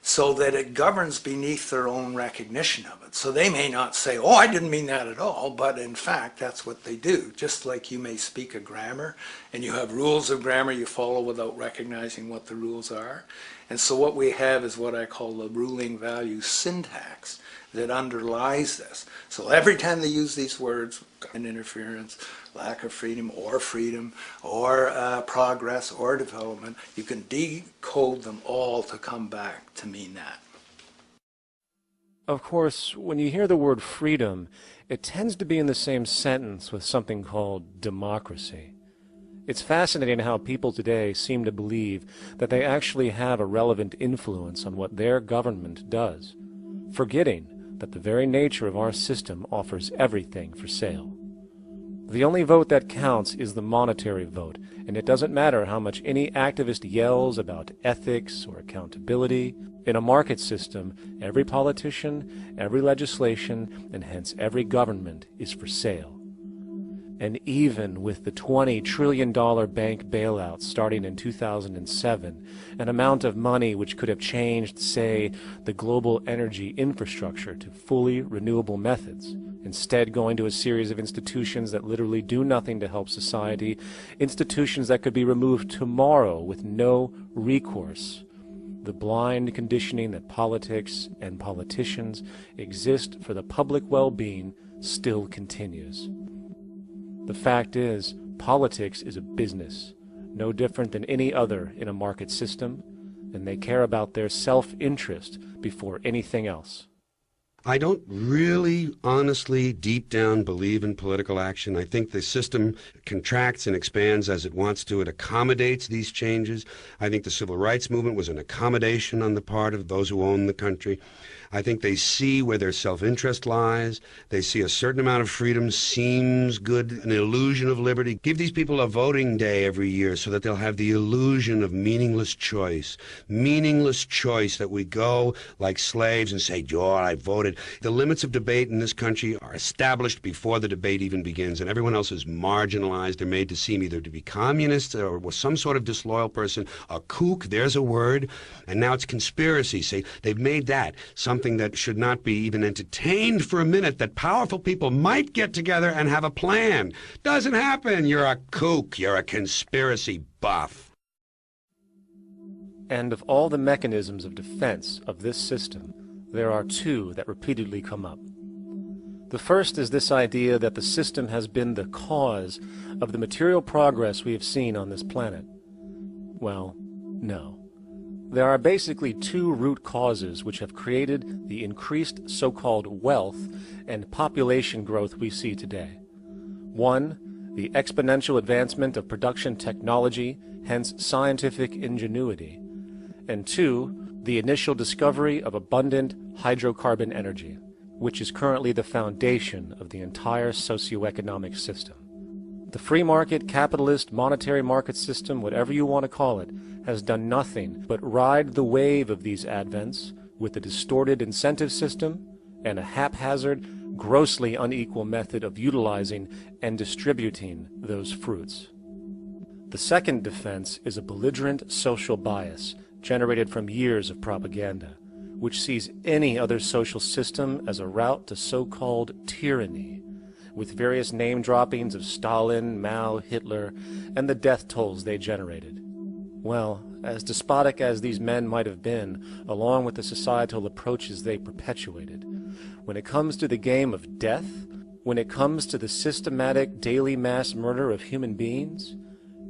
so that it governs beneath their own recognition of it. So they may not say, oh, I didn't mean that at all, but in fact, that's what they do. Just like you may speak a grammar, and you have rules of grammar you follow without recognizing what the rules are. And so what we have is what I call the ruling value syntax that underlies this. So every time they use these words, an interference, lack of freedom, or progress, or development, you can decode them all to come back to mean that. Of course, when you hear the word freedom, it tends to be in the same sentence with something called democracy. It's fascinating how people today seem to believe that they actually have a relevant influence on what their government does, forgetting that the very nature of our system offers everything for sale. The only vote that counts is the monetary vote, and it doesn't matter how much any activist yells about ethics or accountability. In a market system, every politician, every legislation, and hence every government is for sale. And even with the $20 trillion bank bailout starting in 2007, an amount of money which could have changed, say, the global energy infrastructure to fully renewable methods, instead going to a series of institutions that literally do nothing to help society, institutions that could be removed tomorrow with no recourse. The blind conditioning that politics and politicians exist for the public well-being still continues. The fact is, politics is a business, no different than any other in a market system, and they care about their self-interest before anything else. I don't really, honestly, deep down believe in political action. I think the system contracts and expands as it wants to. It accommodates these changes. I think the civil rights movement was an accommodation on the part of those who own the country. I think they see where their self-interest lies. They see a certain amount of freedom seems good, an illusion of liberty. Give these people a voting day every year so that they'll have the illusion of meaningless choice. Meaningless choice, that we go like slaves and say, "Oh, I voted." The limits of debate in this country are established before the debate even begins, and everyone else is marginalized. They're made to seem either to be communists or some sort of disloyal person, a kook, there's a word, and now it's conspiracy. See, they've made that something that should not be even entertained for a minute, that powerful people might get together and have a plan. Doesn't happen. You're a kook. You're a conspiracy buff. And of all the mechanisms of defense of this system, there are two that repeatedly come up. The first is this idea that the system has been the cause of the material progress we have seen on this planet. Well, no. There are basically two root causes which have created the increased so-called wealth and population growth we see today. One, the exponential advancement of production technology, hence scientific ingenuity. And two, the initial discovery of abundant hydrocarbon energy, which is currently the foundation of the entire socioeconomic system. The free market, capitalist, monetary market system, whatever you want to call it, has done nothing but ride the wave of these advents with a distorted incentive system and a haphazard, grossly unequal method of utilizing and distributing those fruits. The second defense is a belligerent social bias generated from years of propaganda, which sees any other social system as a route to so-called tyranny, with various name droppings of Stalin, Mao, Hitler, and the death tolls they generated. Well, as despotic as these men might have been, along with the societal approaches they perpetuated, when it comes to the game of death, when it comes to the systematic daily mass murder of human beings,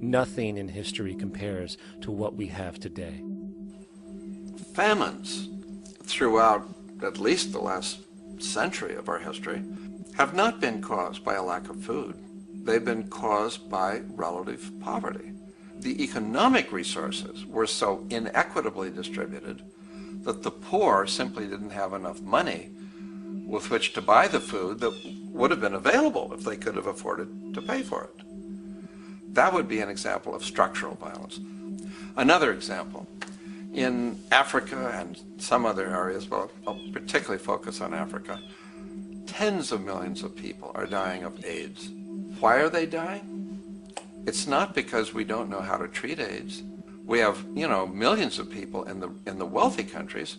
nothing in history compares to what we have today. Famines throughout at least the last century of our history have not been caused by a lack of food. They've been caused by relative poverty. The economic resources were so inequitably distributed that the poor simply didn't have enough money with which to buy the food that would have been available if they could have afforded to pay for it. That would be an example of structural violence. Another example, in Africa and some other areas, but I'll particularly focus on Africa, tens of millions of people are dying of AIDS. Why are they dying? It's not because we don't know how to treat AIDS. We have, millions of people in the wealthy countries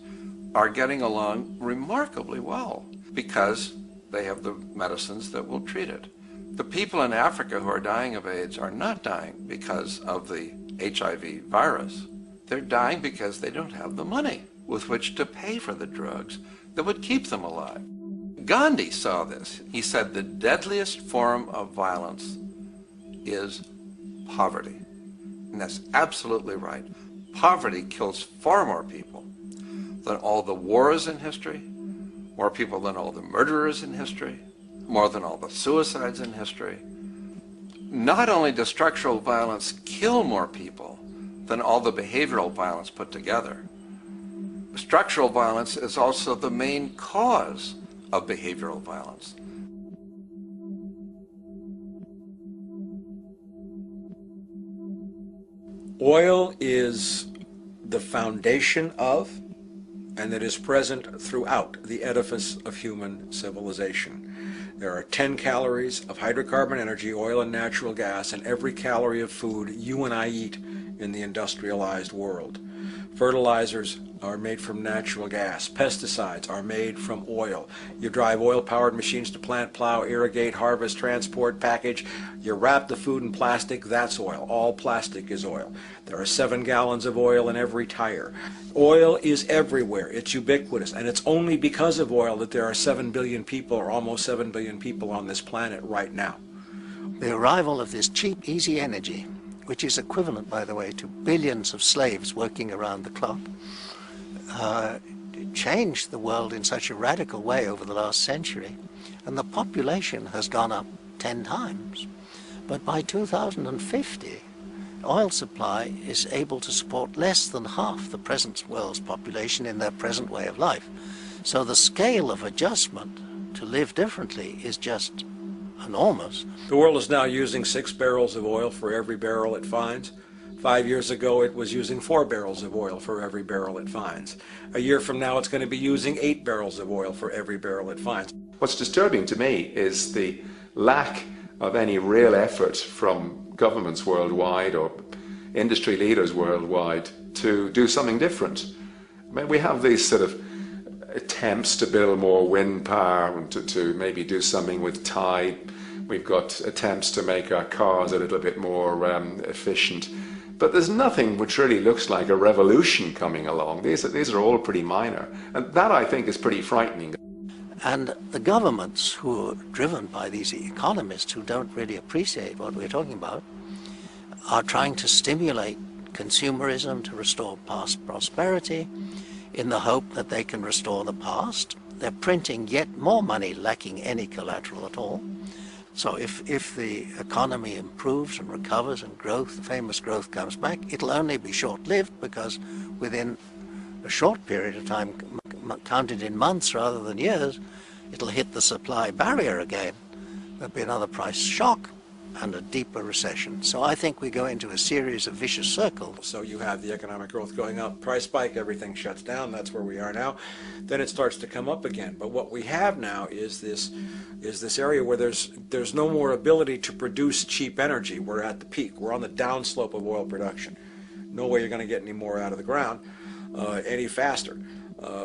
are getting along remarkably well because they have the medicines that will treat it. The people in Africa who are dying of AIDS are not dying because of the HIV virus. They're dying because they don't have the money with which to pay for the drugs that would keep them alive. Gandhi saw this. He said the deadliest form of violence is poverty. And that's absolutely right. Poverty kills far more people than all the wars in history, more people than all the murderers in history, more than all the suicides in history. Not only does structural violence kill more people than all the behavioral violence put together, structural violence is also the main cause of behavioral violence. Oil is the foundation of, and it is present throughout the edifice of human civilization. There are 10 calories of hydrocarbon energy, oil and natural gas, in every calorie of food you and I eat in the industrialized world. Fertilizers are made from natural gas. Pesticides are made from oil. You drive oil-powered machines to plant, plow, irrigate, harvest, transport, package. You wrap the food in plastic, that's oil. All plastic is oil. There are 7 gallons of oil in every tire. Oil is everywhere. It's ubiquitous. And it's only because of oil that there are 7 billion people, or almost 7 billion people on this planet right now. The arrival of this cheap, easy energy, which is equivalent, by the way, to billions of slaves working around the clock, changed the world in such a radical way over the last century, and the population has gone up 10 times. But by 2050, oil supply is able to support less than half the present world's population in their present way of life. So the scale of adjustment to live differently is just enormous. The world is now using 6 barrels of oil for every barrel it finds. 5 years ago, it was using 4 barrels of oil for every barrel it finds. A year from now, it's going to be using 8 barrels of oil for every barrel it finds. What's disturbing to me is the lack of any real effort from governments worldwide or industry leaders worldwide to do something different. I mean, we have these sort of attempts to build more wind power and to maybe do something with tide. We've got attempts to make our cars a little bit more efficient. But there's nothing which really looks like a revolution coming along. These are all pretty minor. And that, I think, is pretty frightening. And the governments who are driven by these economists who don't really appreciate what we're talking about are trying to stimulate consumerism to restore past prosperity in the hope that they can restore the past. They're printing yet more money lacking any collateral at all. So if the economy improves and recovers and growth, famous growth comes back, it'll only be short-lived because within a short period of time, counted in months rather than years, it'll hit the supply barrier again. There'll be another price shock and a deeper recession. So I think we go into a series of vicious circles. So you have the economic growth going up, price spike, everything shuts down, that's where we are now. Then it starts to come up again. But what we have now is this area where there's no more ability to produce cheap energy. We're at the peak. We're on the downslope of oil production. No way you're going to get any more out of the ground any faster,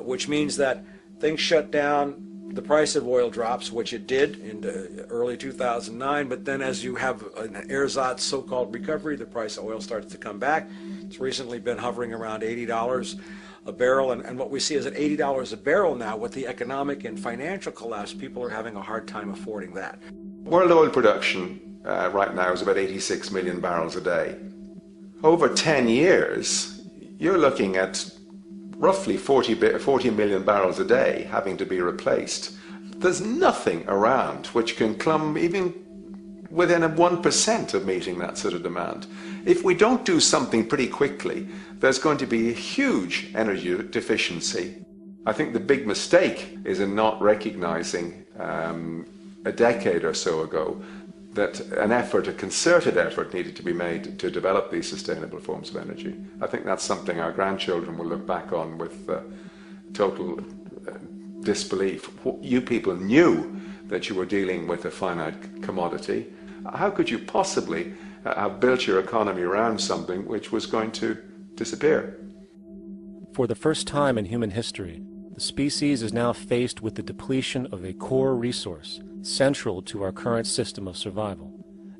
which means that things shut down. The price of oil drops, which it did in early 2009, but then as you have an ersatz so-called recovery, the price of oil starts to come back. It's recently been hovering around $80 a barrel, and what we see is at $80 a barrel now, with the economic and financial collapse, people are having a hard time affording that. World oil production right now is about 86 million barrels a day. Over 10 years, you're looking at roughly 40 million barrels a day having to be replaced. There's nothing around which can come even within 1% of meeting that sort of demand. If we don't do something pretty quickly, there's going to be a huge energy deficiency. I think the big mistake is in not recognizing a decade or so ago that a concerted effort needed to be made to develop these sustainable forms of energy. I think that's something our grandchildren will look back on with total disbelief. You people knew that you were dealing with a finite commodity. How could you possibly have built your economy around something which was going to disappear? For the first time in human history, the species is now faced with the depletion of a core resource central to our current system of survival.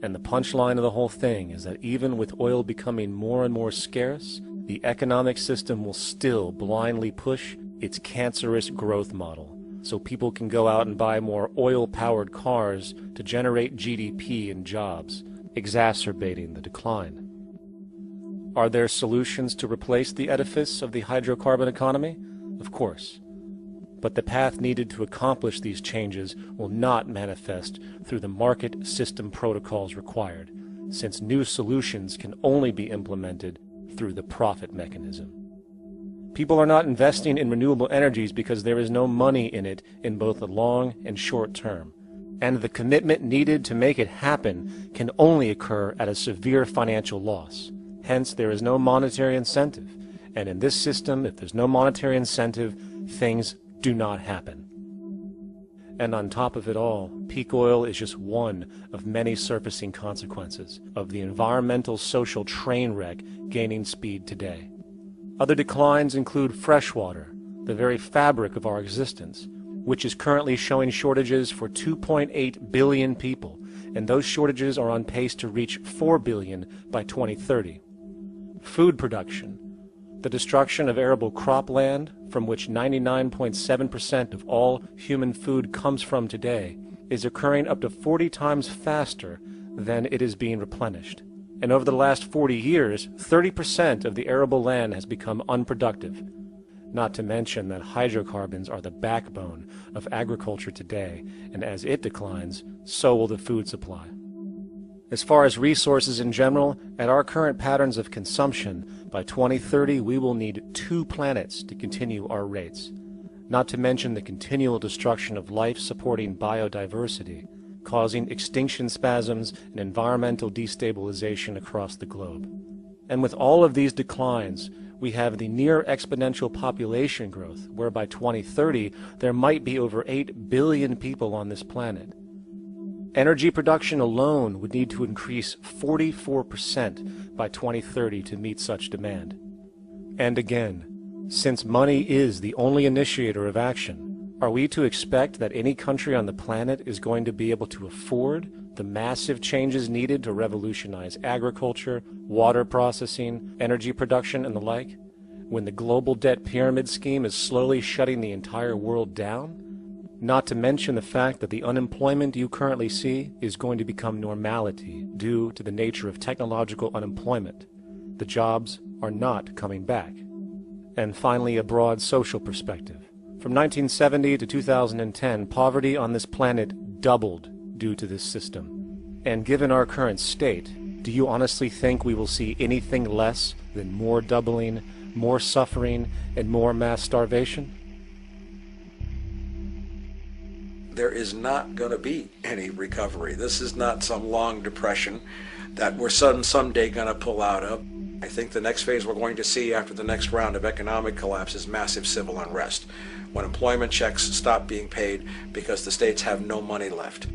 And the punchline of the whole thing is that even with oil becoming more and more scarce, the economic system will still blindly push its cancerous growth model, so people can go out and buy more oil-powered cars to generate GDP and jobs, exacerbating the decline. Are there solutions to replace the edifice of the hydrocarbon economy? Of course. But the path needed to accomplish these changes will not manifest through the market system protocols required, since new solutions can only be implemented through the profit mechanism. People are not investing in renewable energies because there is no money in it in both the long and short term, and the commitment needed to make it happen can only occur at a severe financial loss. Hence, there is no monetary incentive, and in this system, if there's no monetary incentive, things do not happen. And on top of it all, peak oil is just one of many surfacing consequences of the environmental social train wreck gaining speed today. Other declines include freshwater, the very fabric of our existence, which is currently showing shortages for 2.8 billion people, and those shortages are on pace to reach 4 billion by 2030. Food production, the destruction of arable cropland, from which 99.7% of all human food comes from today, is occurring up to 40 times faster than it is being replenished. And over the last 40 years, 30% of the arable land has become unproductive. Not to mention that hydrocarbons are the backbone of agriculture today, and as it declines, so will the food supply. As far as resources in general, at our current patterns of consumption, by 2030 we will need 2 planets to continue our rates. not to mention the continual destruction of life-supporting biodiversity, causing extinction spasms and environmental destabilization across the globe. And with all of these declines, we have the near exponential population growth, where by 2030 there might be over 8 billion people on this planet. Energy production alone would need to increase 44% by 2030 to meet such demand. And again, since money is the only initiator of action, are we to expect that any country on the planet is going to be able to afford the massive changes needed to revolutionize agriculture, water processing, energy production, and the like, when the global debt pyramid scheme is slowly shutting the entire world down? Not to mention the fact that the unemployment you currently see is going to become normality due to the nature of technological unemployment. The jobs are not coming back. And finally, a broad social perspective. From 1970 to 2010, poverty on this planet doubled due to this system. And given our current state, do you honestly think we will see anything less than more doubling, more suffering, and more mass starvation? There is not going to be any recovery. This is not some long depression that we're someday going to pull out of. I think the next phase we're going to see after the next round of economic collapse is massive civil unrest, when employment checks stop being paid because the states have no money left.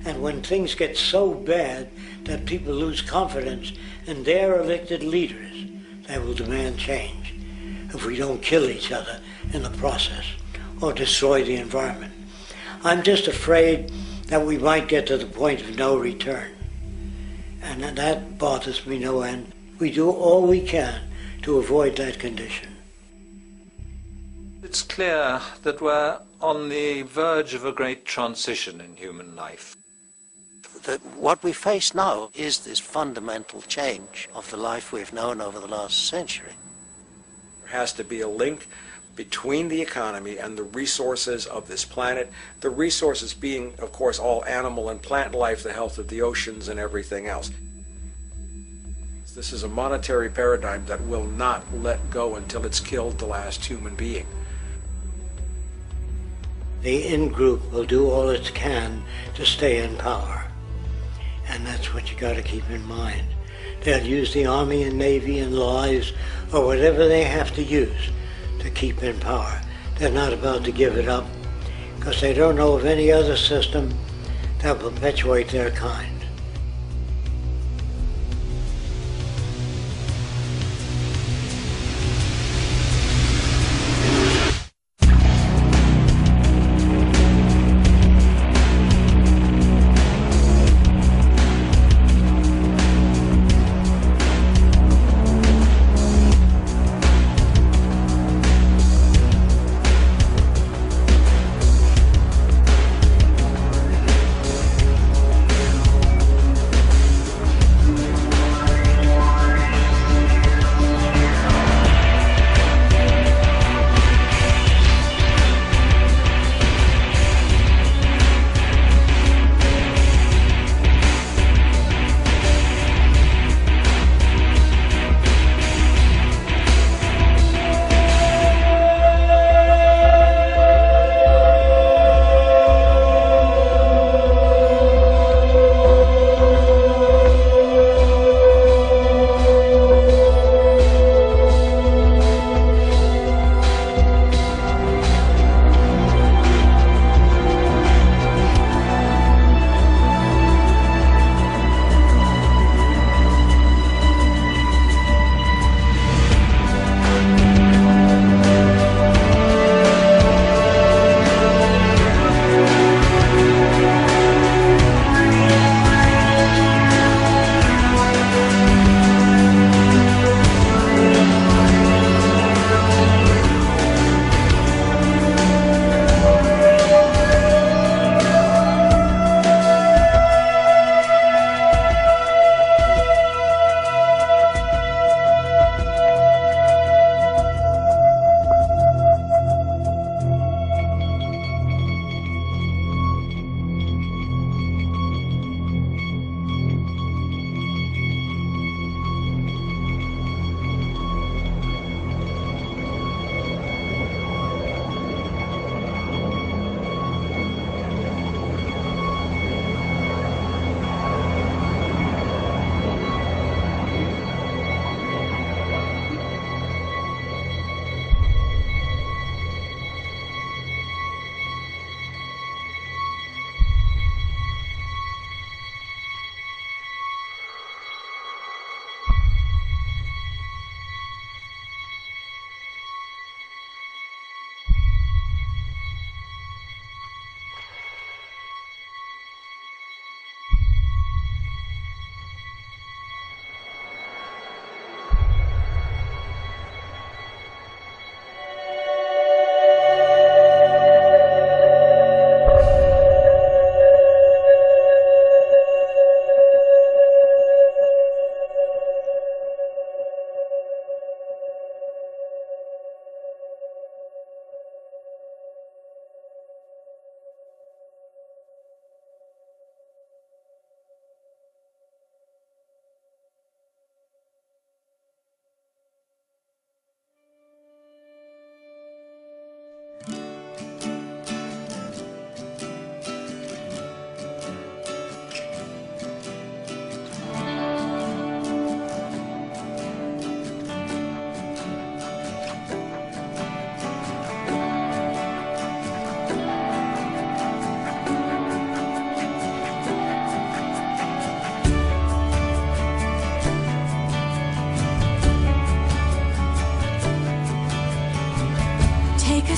And when things get so bad that people lose confidence in their elected leaders, they will demand change if we don't kill each other in the process or destroy the environment. I'm just afraid that we might get to the point of no return. And that bothers me no end. We do all we can to avoid that condition. It's clear that we're on the verge of a great transition in human life. What we face now is this fundamental change of the life we've known over the last century. There has to be a link between the economy and the resources of this planet, the resources being, of course, all animal and plant life, the health of the oceans and everything else. This is a monetary paradigm that will not let go until it's killed the last human being. The in-group will do all it can to stay in power. And that's what you got to keep in mind. They'll use the Army and Navy and lies or whatever they have to use to keep in power. They're not about to give it up because they don't know of any other system that will perpetuate their kind.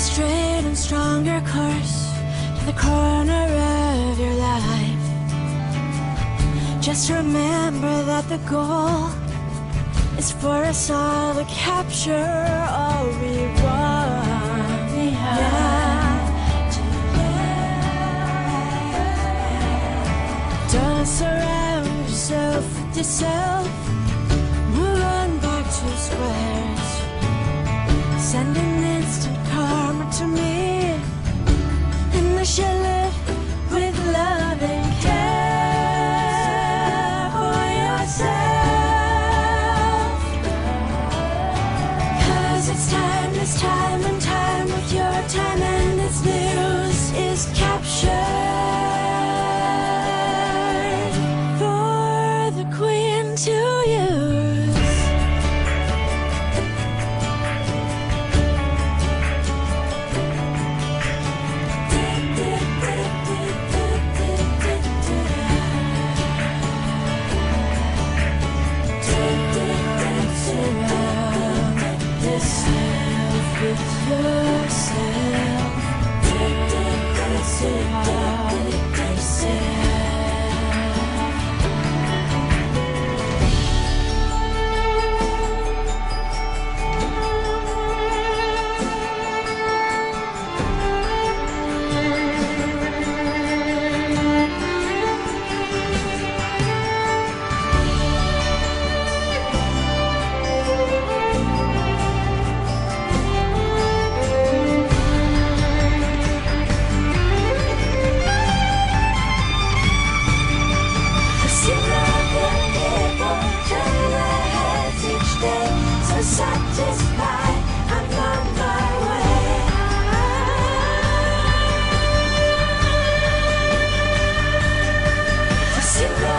straight and stronger course to the corner of your life. Just remember that the goal is for us all to capture all we want. Don't surround yourself with yourself. Move on back to squares. Send an instant karma to me, and I shall live with love and care for yourself. 'Cause it's time and time with your time, and its news is captured for the queen to use. Satisfied, I'm on my way. To see the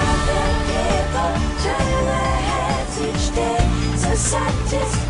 people turn their heads each day, so satisfied.